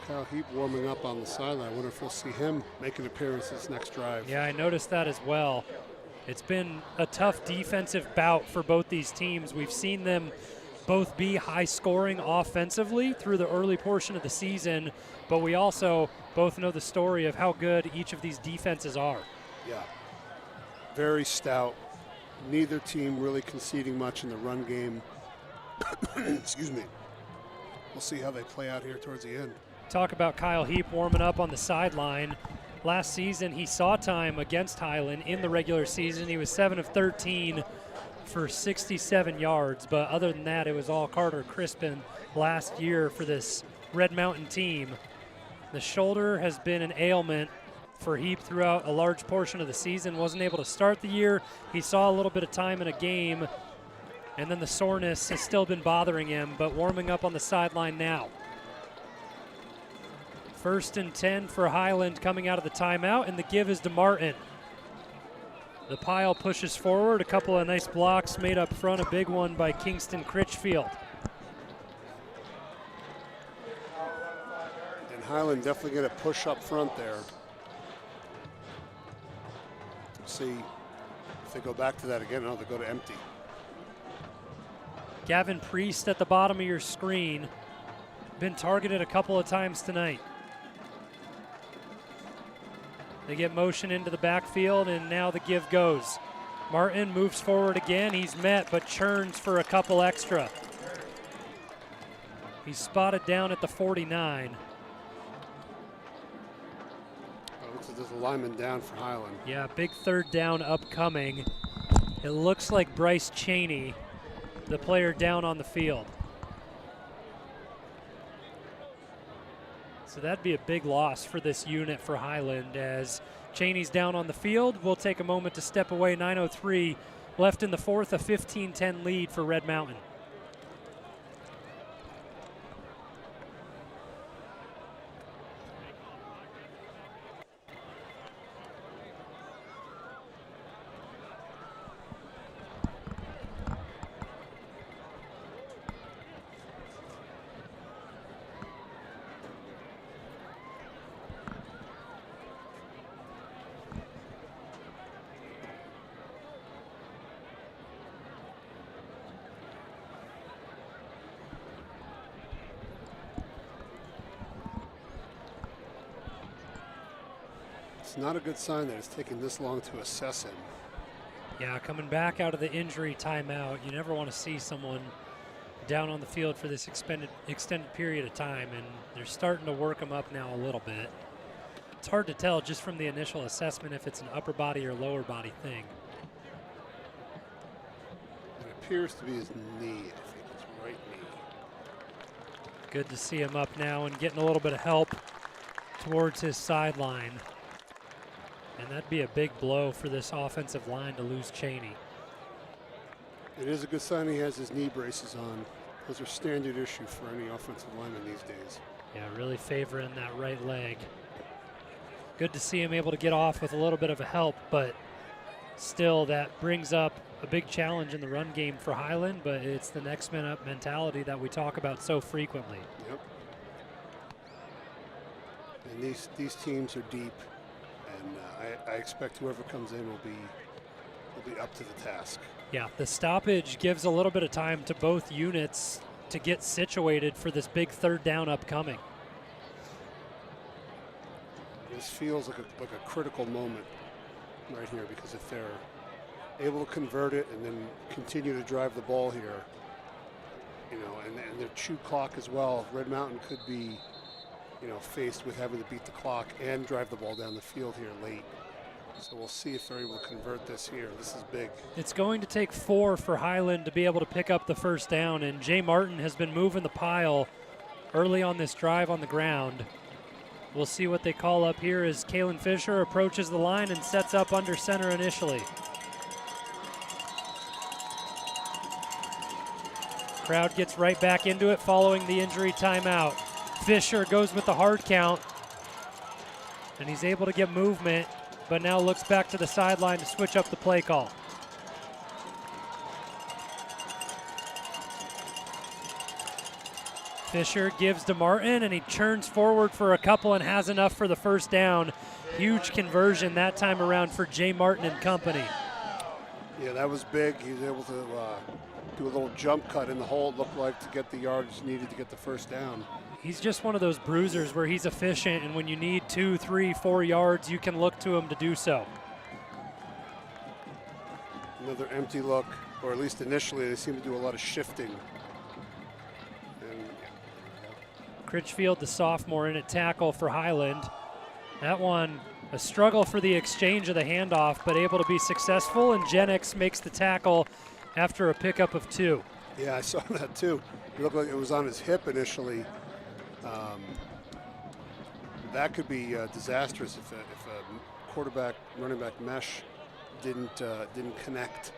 Kyle Heap warming up on the sideline. I wonder if we'll see him make an appearance this next drive. Yeah, I noticed that as well. It's been a tough defensive bout for both these teams. We've seen them both be high scoring offensively through the early portion of the season, but we also both know the story of how good each of these defenses are. Yeah, very stout. Neither team really conceding much in the run game. Excuse me. We'll see how they play out here towards the end. Talk about Kyle Heap warming up on the sideline. Last season, he saw time against Highland in the regular season. He was 7 of 13 for 67 yards, but other than that, it was all Carter Crispin last year for this Red Mountain team. The shoulder has been an ailment for Heap throughout a large portion of the season. Wasn't able to start the year. He saw a little bit of time in a game, and then the soreness has still been bothering him, but warming up on the sideline now. 1st and 10 for Highland coming out of the timeout, and the give is to Martin. The pile pushes forward, a couple of nice blocks made up front, a big one by Kingston Critchfield. And Highland definitely get a push up front there. See if they go back to that again. No, they go to empty. Gavin Priest at the bottom of your screen. Been targeted a couple of times tonight. They get motion into the backfield, and now the give goes. Martin moves forward again. He's met, but churns for a couple extra. He's spotted down at the 49. There's a lineman down for Highland. Yeah, big 3rd down upcoming. It looks like Bryce Cheney, the player down on the field. So that'd be a big loss for this unit for Highland as Cheney's down on the field. We'll take a moment to step away. 9:03 left in the 4th, a 15-10 lead for Red Mountain. It's not a good sign that it's taking this long to assess him. Yeah, coming back out of the injury timeout, you never want to see someone down on the field for this extended period of time, and they're starting to work him up now a little bit. It's hard to tell just from the initial assessment if it's an upper body or lower body thing. It appears to be his knee. I think it's right knee. Good to see him up now and getting a little bit of help towards his sideline. And that'd be a big blow for this offensive line to lose Cheney. It is a good sign he has his knee braces on. Those are standard issue for any offensive lineman these days. Yeah, really favoring that right leg. Good to see him able to get off with a little bit of a help, but still that brings up a big challenge in the run game for Highland, but it's the next man up mentality that we talk about so frequently. Yep. And these teams are deep, and I expect whoever comes in will be up to the task. Yeah, the stoppage gives a little bit of time to both units to get situated for this big 3rd down upcoming. This feels like a critical moment right here, because if they're able to convert it and then continue to drive the ball here, you know, and their chew clock as well, Red Mountain could be, you know, faced with having to beat the clock and drive the ball down the field here late. So we'll see if they're able to convert this here. This is big. It's going to take 4 for Highland to be able to pick up the 1st down, and Jay Martin has been moving the pile early on this drive on the ground. We'll see what they call up here as Kalen Fisher approaches the line and sets up under center initially. Crowd gets right back into it following the injury timeout. Fisher goes with the hard count, and he's able to get movement, but now looks back to the sideline to switch up the play call. Fisher gives to Martin, and he churns forward for a couple and has enough for the 1st down. Huge conversion that time around for Jay Martin and company. Yeah, that was big. He was able to do a little jump cut in the hole, it looked like, to get the yardage needed to get the 1st down. He's just one of those bruisers where he's efficient, and when you need 2, 3, 4 yards, you can look to him to do so. Another empty look, or at least initially, they seem to do a lot of shifting. Critchfield, the sophomore, in at tackle for Highland. That one, a struggle for the exchange of the handoff, but able to be successful, and Jennings makes the tackle after a pickup of 2. Yeah, I saw that too. It looked like it was on his hip initially. That could be disastrous if a quarterback running back mesh didn't connect.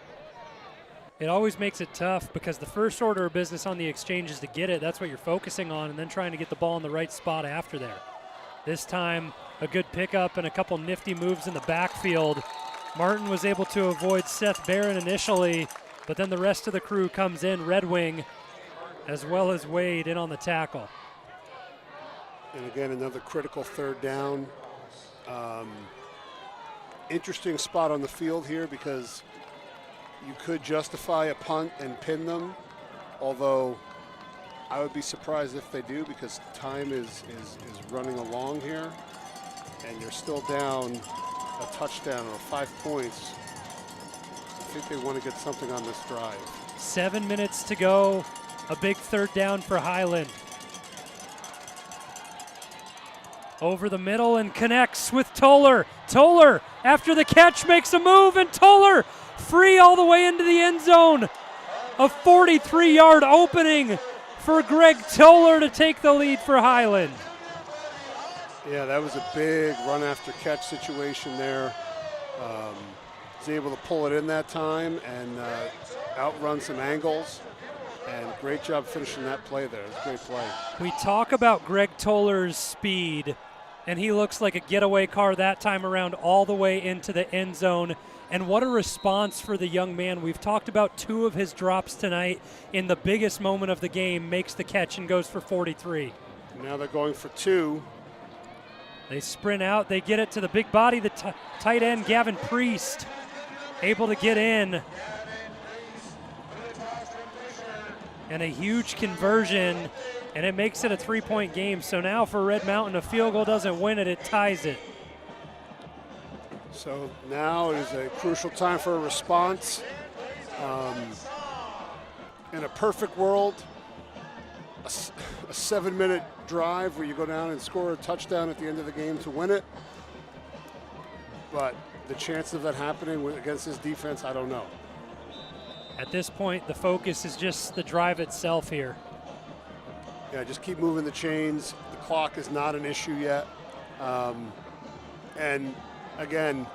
It always makes it tough because the first order of business on the exchange is to get it. That's what you're focusing on, and then trying to get the ball in the right spot after there. This time, a good pickup and a couple nifty moves in the backfield. Martin was able to avoid Seth Barron initially, but then the rest of the crew comes in, Red Wing, as well as Wade in on the tackle. And again, another critical third down. Interesting spot on the field here because you could justify a punt and pin them, although I would be surprised if they do because time is running along here, and you're still down a touchdown or 5 points. I think they want to get something on this drive. 7 minutes to go, a big third down for Highland. Over the middle and connects with Toller. Toller, after the catch, makes a move, and Toller free all the way into the end zone. A 43-yard opening for Greg Toller to take the lead for Highland. Yeah, that was a big run after catch situation there. Was able to pull it in that time and outrun some angles. And great job finishing that play there. It was a great play. We talk about Greg Toller's speed, and he looks like a getaway car that time around all the way into the end zone. And what a response for the young man. We've talked about 2 of his drops tonight. In the biggest moment of the game, makes the catch and goes for 43. Now they're going for 2. They sprint out. They get it to the big body, the tight end, Gavin Priest, able to get in. And a huge conversion, and it makes it a 3-point game. So now for Red Mountain, a field goal doesn't win it, it ties it. So now it is a crucial time for a response. In a perfect world, a 7-minute drive where you go down and score a touchdown at the end of the game to win it. But the chance of that happening against this defense, I don't know. At this point, the focus is just the drive itself here. Yeah, just keep moving the chains. The clock is not an issue yet. And again,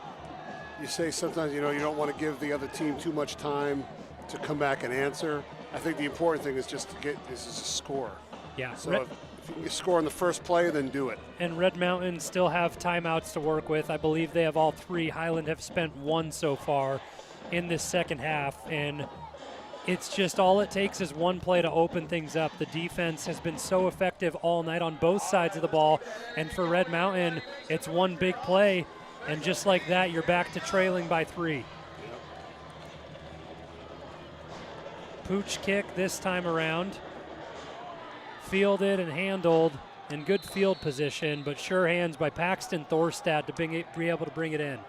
you say sometimes, you don't want to give the other team too much time to come back and answer. I think the important thing is just to get a score. Yeah. So if you can score on the first play, then do it. And Red Mountain still have timeouts to work with. I believe they have all 3. Highland have spent 1 so far in this second half, and it's just all it takes is 1 play to open things up. The defense has been so effective all night on both sides of the ball, and for Red Mountain, it's 1 big play, and just like that, you're back to trailing by 3. Pooch kick this time around. Fielded and handled in good field position, but sure hands by Paxton Thorstad to be able to bring it in.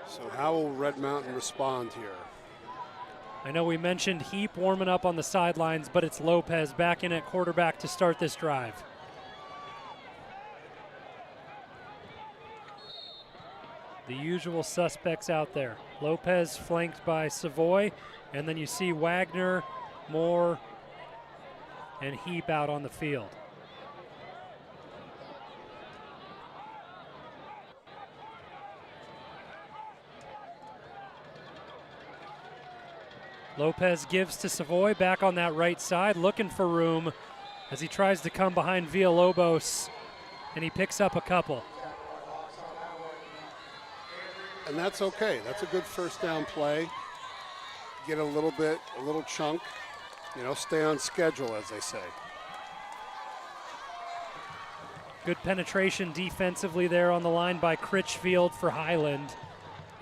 So how will Red Mountain respond here? I know we mentioned Heap warming up on the sidelines, but it's Lopez back in at quarterback to start this drive. The usual suspects out there. Lopez flanked by Savoy, and then you see Wagner, Moore, and Heap out on the field. Lopez gives to Savoy back on that right side, looking for room as he tries to come behind Villalobos, and he picks up a couple. And that's okay. That's a good first down play. Get a little chunk, stay on schedule, as they say. Good penetration defensively there on the line by Critchfield for Highland.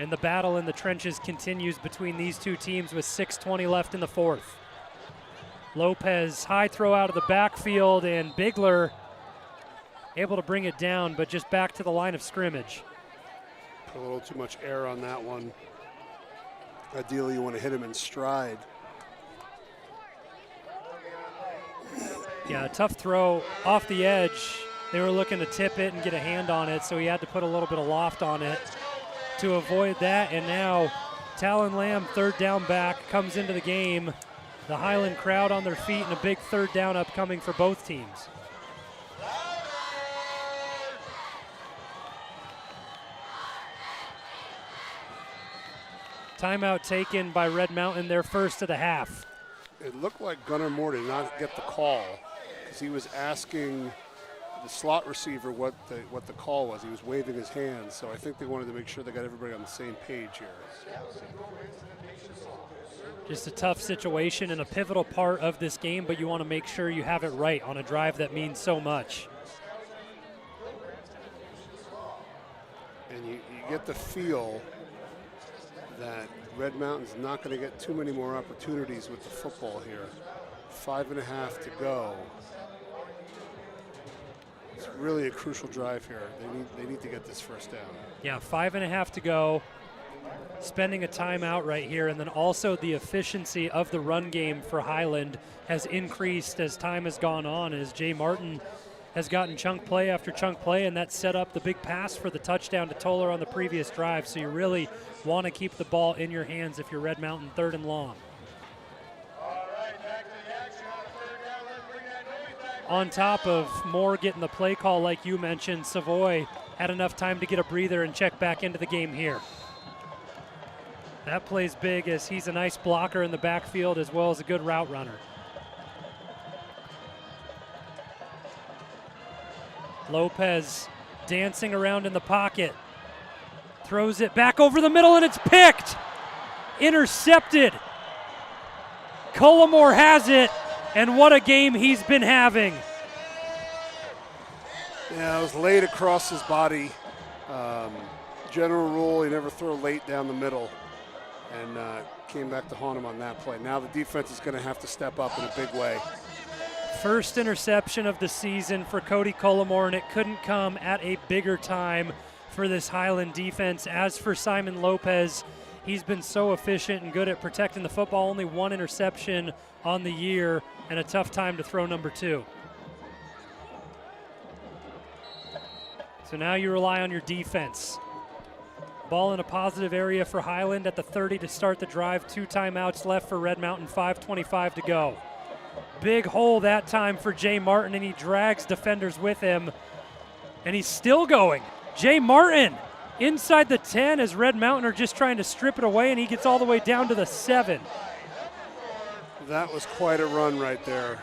And the battle in the trenches continues between these 2 teams with 6:20 left in the 4th. Lopez, high throw out of the backfield, and Bigler able to bring it down, but just back to the line of scrimmage. Put a little too much air on that one. Ideally, you want to hit him in stride. Yeah, a tough throw off the edge. They were looking to tip it and get a hand on it, so he had to put a little bit of loft on it to avoid that. And now Talon Lamb, third down back, comes into the game. The Highland crowd on their feet and a big third down upcoming for both teams. Timeout taken by Red Mountain, their first of the half. It looked like Gunnar Moore did not get the call because he was asking the slot receiver what the call was. He was waving his hands, so I think they wanted to make sure they got everybody on the same page here. Just a tough situation and a pivotal part of this game, but you want to make sure you have it right on a drive that means so much. And you get the feel that Red Mountain's not going to get too many more opportunities with the football here. 5.5 to go. It's really a crucial drive here. They need to get this first down. Yeah, 5.5 to go. Spending a timeout right here, and then also the efficiency of the run game for Highland has increased as time has gone on, as Jay Martin has gotten chunk play after chunk play, and that set up the big pass for the touchdown to Toller on the previous drive. So you really want to keep the ball in your hands if you're Red Mountain, third and long. On top of Moore getting the play call like you mentioned, Savoy had enough time to get a breather and check back into the game here. That plays big as he's a nice blocker in the backfield as well as a good route runner. Lopez dancing around in the pocket. Throws it back over the middle and it's picked. Intercepted. Cullimore has it, and what a game he's been having. Yeah, it was laid across his body. General rule, you never throw late down the middle, and came back to haunt him on that play. Now the defense is going to have to step up in a big way. First interception of the season for Cody Cullimore, and it couldn't come at a bigger time for this Highland defense. As for Simon Lopez, he's been so efficient and good at protecting the football. Only one interception on the year and a tough time to throw number 2. So now you rely on your defense. Ball in a positive area for Highland at the 30 to start the drive. 2 timeouts left for Red Mountain, 5:25 to go. Big hole that time for Jay Martin, and he drags defenders with him, and he's still going. Jay Martin inside the 10 as Red Mountain are just trying to strip it away, and he gets all the way down to the 7. That was quite a run right there.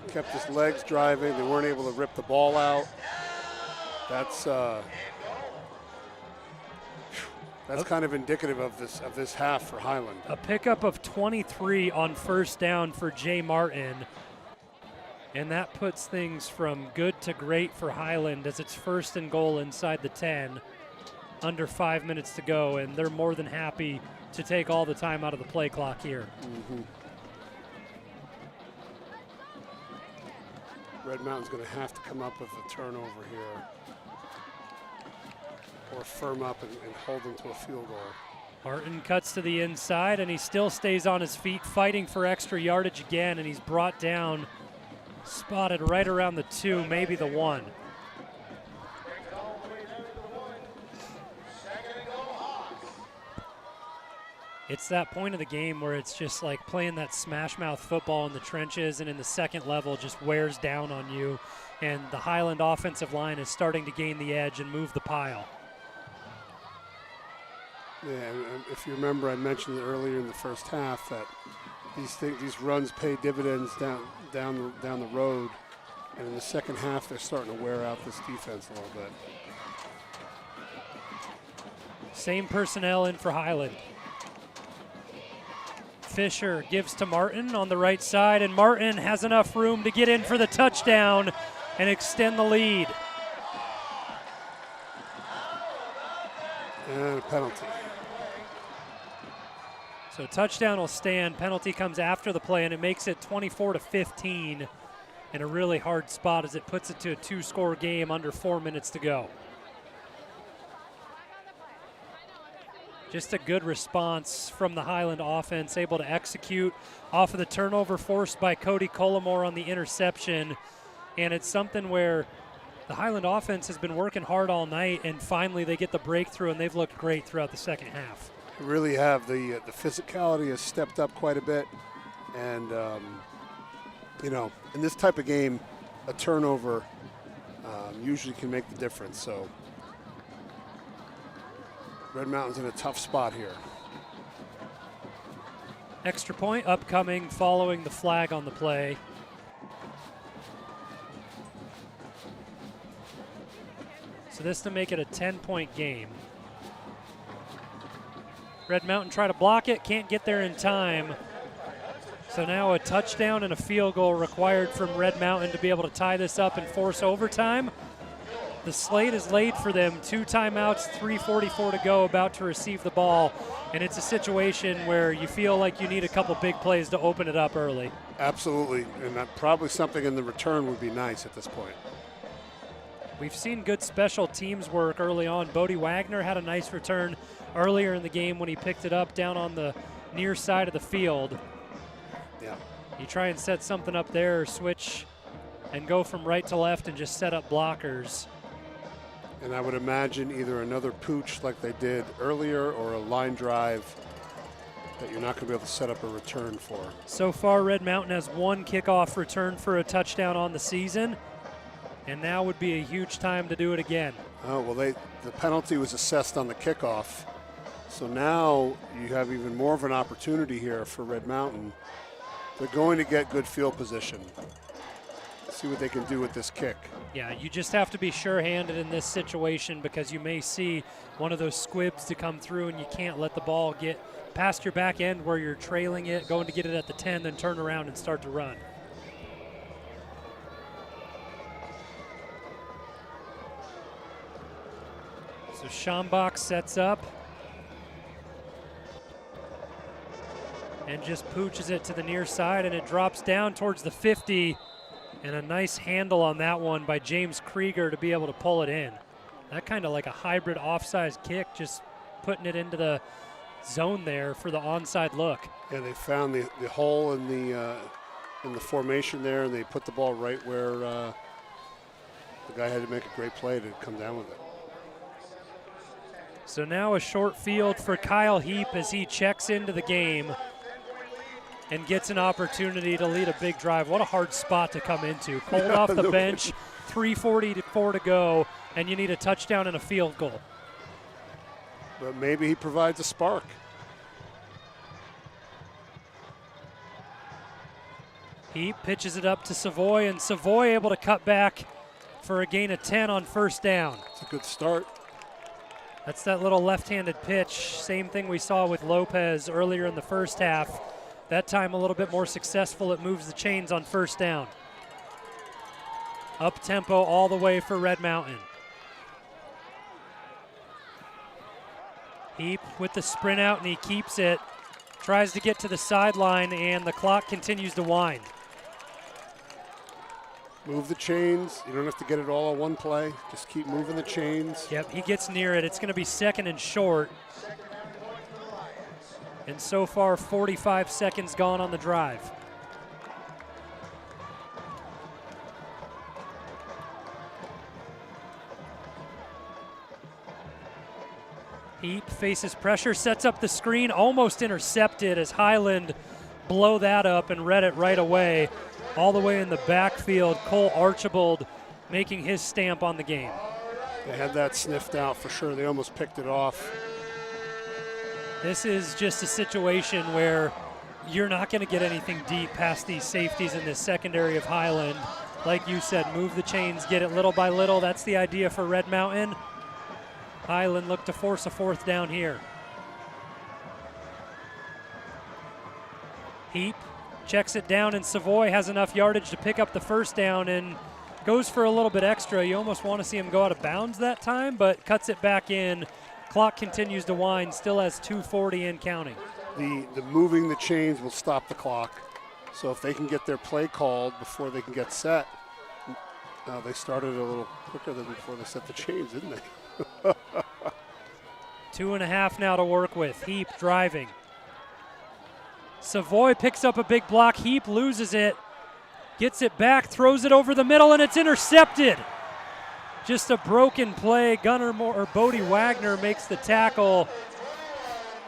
Kept his legs driving. They weren't able to rip the ball out. That's kind of indicative of this half for Highland. A pickup of 23 on first down for Jay Martin. And that puts things from good to great for Highland as it's first and goal inside the 10. Under 5 minutes to go, and they're more than happy to take all the time out of the play clock here. Mm-hmm. Red Mountain's going to have to come up with a turnover here, or firm up and hold them to a field goal. Martin cuts to the inside, and he still stays on his feet, fighting for extra yardage again, and he's brought down, spotted right around the 2, maybe the 1. It's that point of the game where it's just like playing that smash mouth football in the trenches, and in the second level just wears down on you, and the Highland offensive line is starting to gain the edge and move the pile. Yeah, and if you remember, I mentioned it earlier in the first half that these runs pay dividends down the road, and in the second half they're starting to wear out this defense a little bit. Same personnel in for Highland. Fisher gives to Martin on the right side, and Martin has enough room to get in for the touchdown and extend the lead. And a penalty. So touchdown will stand. Penalty comes after the play, and it makes it 24-15 in a really hard spot as it puts it to a 2-score game under 4 minutes to go. Just a good response from the Highland offense, able to execute off of the turnover forced by Cody Cullimore on the interception. And it's something where The Highland offense has been working hard all night, and finally they get the breakthrough, and they've looked great throughout the second half. They really have. The physicality has stepped up quite a bit. And, you know, in this type of game, a turnover usually can make the difference. So Red Mountain's in a tough spot here. Extra point upcoming following the flag on the play. So this to make it a 10-point game. Red Mountain try to block it, can't get there in time. So now a touchdown and a field goal required from Red Mountain to be able to tie this up and force overtime. The slate is laid for them. 2 timeouts, 3:44 to go, about to receive the ball. And it's a situation where you feel like you need a couple big plays to open it up early. Absolutely, and probably something in the return would be nice at this point. We've seen good special teams work early on. Bodie Wagner had a nice return earlier in the game when he picked it up down on the near side of the field. Yeah. You try and set something up there, switch and go from right to left and just set up blockers. And I would imagine either another pooch like they did earlier or a line drive that you're not going to be able to set up a return for. So far, Red Mountain has 1 kickoff return for a touchdown on the season, and now would be a huge time to do it again. Oh, well, the penalty was assessed on the kickoff. So now you have even more of an opportunity here for Red Mountain. They're going to get good field position. See what they can do with this kick. Yeah, you just have to be sure-handed in this situation because you may see one of those squibs to come through and you can't let the ball get past your back end where you're trailing it, going to get it at the 10, then turn around and start to run. So Schambach sets up and just pooches it to the near side, and it drops down towards the 50. And a nice handle on that one by James Krieger to be able to pull it in. That kind of like a hybrid offside kick, just putting it into the zone there for the onside look. Yeah, they found the hole in the formation there, and they put the ball right where the guy had to make a great play to come down with it. So now a short field for Kyle Heap as he checks into the game and gets an opportunity to lead a big drive. What a hard spot to come into. Pulled off the bench, 3:44 to go, and you need a touchdown and a field goal. But maybe he provides a spark. He pitches it up to Savoy, and Savoy able to cut back for a gain of 10 on first down. It's a good start. That's that little left-handed pitch. Same thing we saw with Lopez earlier in the first half. That time a little bit more successful. It moves the chains on first down. Up tempo all the way for Red Mountain. Heap with the sprint out, and he keeps it. Tries to get to the sideline, and the clock continues to wind. Move the chains. You don't have to get it all on one play. Just keep moving the chains. Yep, he gets near it. It's going to be second and short. And so far, 45 seconds gone on the drive. Heap faces pressure, sets up the screen, almost intercepted as Highland blow that up and read it right away. All the way in the backfield, Cole Archibald making his stamp on the game. They had that sniffed out for sure. They almost picked it off. This is just a situation where you're not going to get anything deep past these safeties in this secondary of Highland. Like you said, move the chains, get it little by little. That's the idea for Red Mountain. Highland look to force a fourth down here. Heap checks it down, and Savoy has enough yardage to pick up the first down and goes for a little bit extra. You almost want to see him go out of bounds that time, but cuts it back in. Clock continues to wind, still has 2:40 and counting. The moving the chains will stop the clock. So if they can get their play called before they can get set, they started a little quicker than before they set the chains, didn't they? 2.5 now to work with. Heap driving. Savoy picks up a big block. Heap loses it, gets it back, throws it over the middle, and it's intercepted. Just a broken play. Gunnar Moore or Bodie Wagner makes the tackle,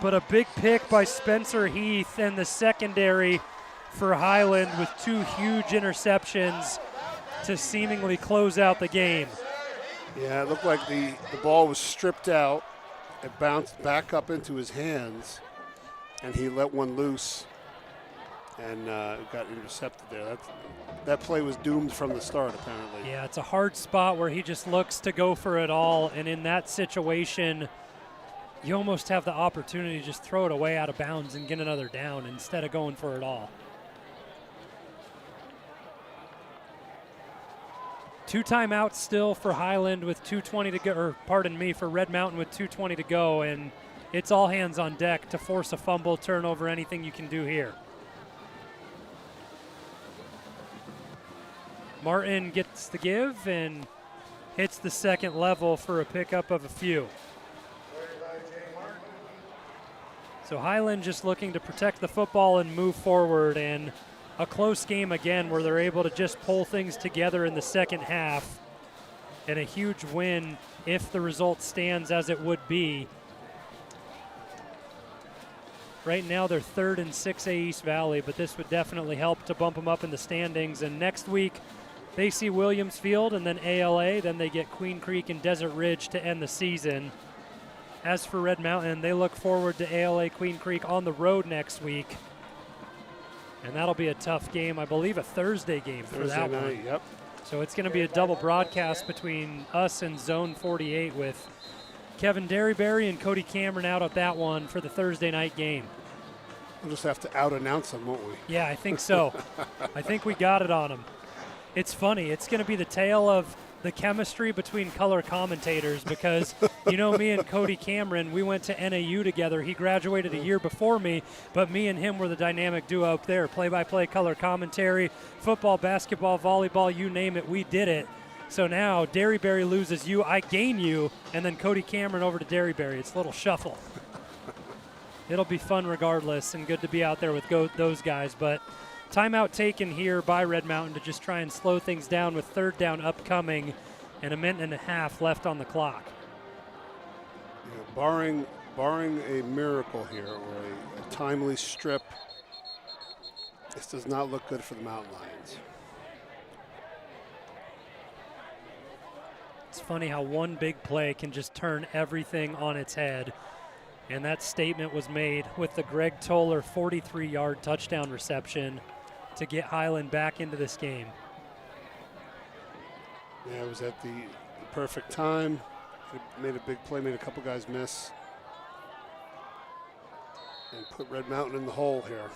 but a big pick by Spencer Heath and the secondary for Highland with 2 huge interceptions to seemingly close out the game. Yeah, it looked like the ball was stripped out. It bounced back up into his hands, and he let one loose and got intercepted there. That play was doomed from the start, apparently. Yeah, it's a hard spot where he just looks to go for it all, and in that situation, you almost have the opportunity to just throw it away out of bounds and get another down instead of going for it all. 2 timeouts still for Highland with 2:20 to go, or pardon me, for Red Mountain with 2:20 to go, and it's all hands on deck to force a fumble, turnover, anything you can do here. Martin gets the give and hits the second level for a pickup of a few. So Highland just looking to protect the football and move forward, and a close game again where they're able to just pull things together in the second half, and a huge win if the result stands as it would be. Right now they're 3rd in 6A East Valley, but this would definitely help to bump them up in the standings. And next week they see Williams Field and then ALA, then they get Queen Creek and Desert Ridge to end the season. As for Red Mountain, they look forward to ALA Queen Creek on the road next week. And that'll be a tough game, I believe a Thursday game for that night, one. Yep. So it's going to be a double broadcast between us and Zone 48 with Kevin Derryberry and Cody Cameron out at that one for the Thursday night game. We'll just have to out-announce them, won't we? Yeah, I think so. I think we got it on them. It's funny. It's going to be the tale of the chemistry between color commentators because, you know, me and Cody Cameron, we went to NAU together. He graduated a year before me, but me and him were the dynamic duo up there. Play-by-play color commentary, football, basketball, volleyball, you name it, we did it. So now Derryberry loses you, I gain you, and then Cody Cameron over to Derryberry. It's a little shuffle. It'll be fun regardless and good to be out there with those guys, but timeout taken here by Red Mountain to just try and slow things down with 3rd down upcoming and 1.5 minutes left on the clock. Yeah, barring a miracle here or a timely strip, this does not look good for the Mountain Lions. It's funny how one big play can just turn everything on its head. And that statement was made with the Greg Toller 43-yard touchdown reception to get Highland back into this game. Yeah, it was at the perfect time. It made a big play, made a couple guys miss, and put Red Mountain in the hole here.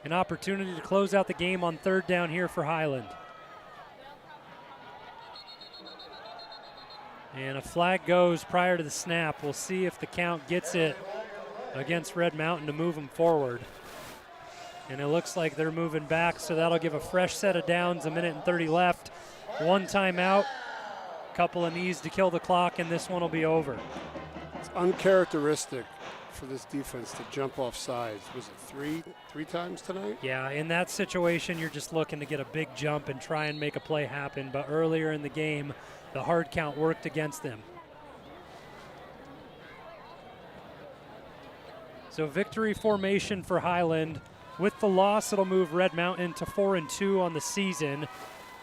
An opportunity to close out the game on 3rd down here for Highland. And a flag goes prior to the snap. We'll see if the count gets it against Red Mountain to move them forward. And it looks like they're moving back, so that'll give a fresh set of downs, 1 minute and 30 left. 1 timeout, couple of knees to kill the clock, and this one will be over. It's uncharacteristic for this defense to jump off sides. Was it three times tonight? Yeah, in that situation, you're just looking to get a big jump and try and make a play happen. But earlier in the game, the hard count worked against them. So victory formation for Highland. With the loss, it'll move Red Mountain to 4-2 on the season.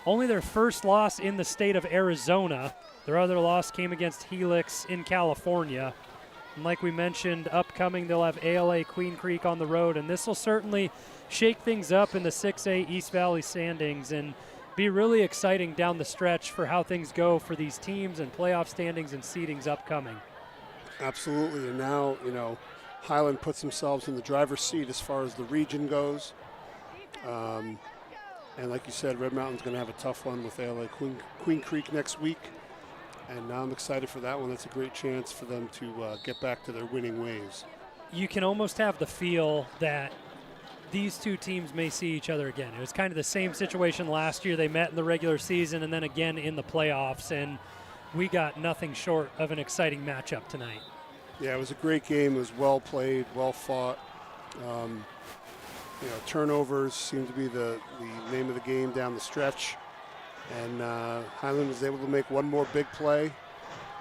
Only their first loss in the state of Arizona. Their other loss came against Helix in California. And like we mentioned, upcoming, they'll have ALA Queen Creek on the road, and this will certainly shake things up in the 6A East Valley standings and be really exciting down the stretch for how things go for these teams and playoff standings and seedings upcoming. Absolutely, and now, you know, Highland puts themselves in the driver's seat as far as the region goes. And like you said, Red Mountain's going to have a tough one with ALA Queen Creek next week. And now I'm excited for that one. That's a great chance for them to get back to their winning ways. You can almost have the feel that these two teams may see each other again. It was kind of the same situation last year. They met in the regular season and then again in the playoffs, and we got nothing short of an exciting matchup tonight. Yeah, it was a great game. It was well played, well fought. You know, turnovers seem to be the name of the game down the stretch. And Highland was able to make one more big play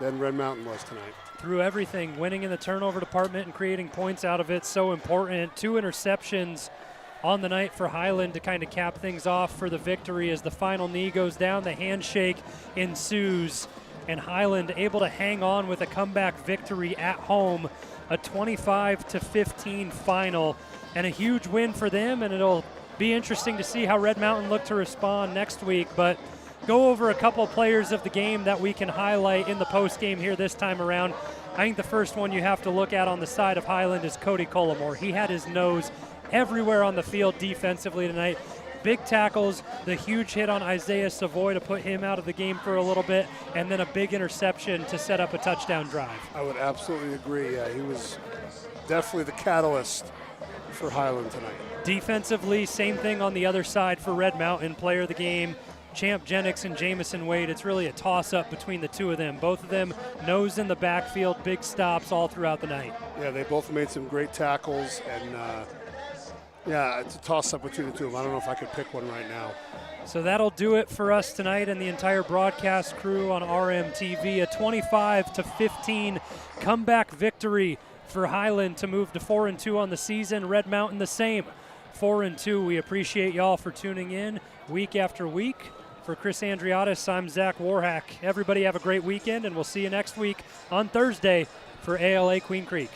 than Red Mountain was tonight. Through everything, winning in the turnover department and creating points out of it, so important. 2 interceptions on the night for Highland to kind of cap things off for the victory as the final knee goes down, the handshake ensues, and Highland able to hang on with a comeback victory at home, a 25-15 final, and a huge win for them, and it'll be interesting to see how Red Mountain look to respond next week. But go over a couple players of the game that we can highlight in the post game here this time around. I think the first one you have to look at on the side of Highland is Cody Collimore. He had his nose everywhere on the field defensively tonight. Big tackles, the huge hit on Isaiah Savoy to put him out of the game for a little bit, and then a big interception to set up a touchdown drive. I would absolutely agree. Yeah, he was definitely the catalyst for Highland tonight. Defensively, same thing on the other side for Red Mountain. Player of the game, Champ Jennings and Jamison Wade. It's really a toss-up between the two of them. Both of them nose in the backfield, big stops all throughout the night. Yeah, they both made some great tackles, and yeah, it's a toss-up between the two of them. I don't know if I could pick one right now. So that'll do it for us tonight and the entire broadcast crew on RMTV. A 25-15 comeback victory for Highland to move to 4-2 on the season. Red Mountain the same, 4-2. We appreciate y'all for tuning in week after week. For Chris Andriotis, I'm Zach Warhack. Everybody have a great weekend, and we'll see you next week on Thursday for ALA Queen Creek.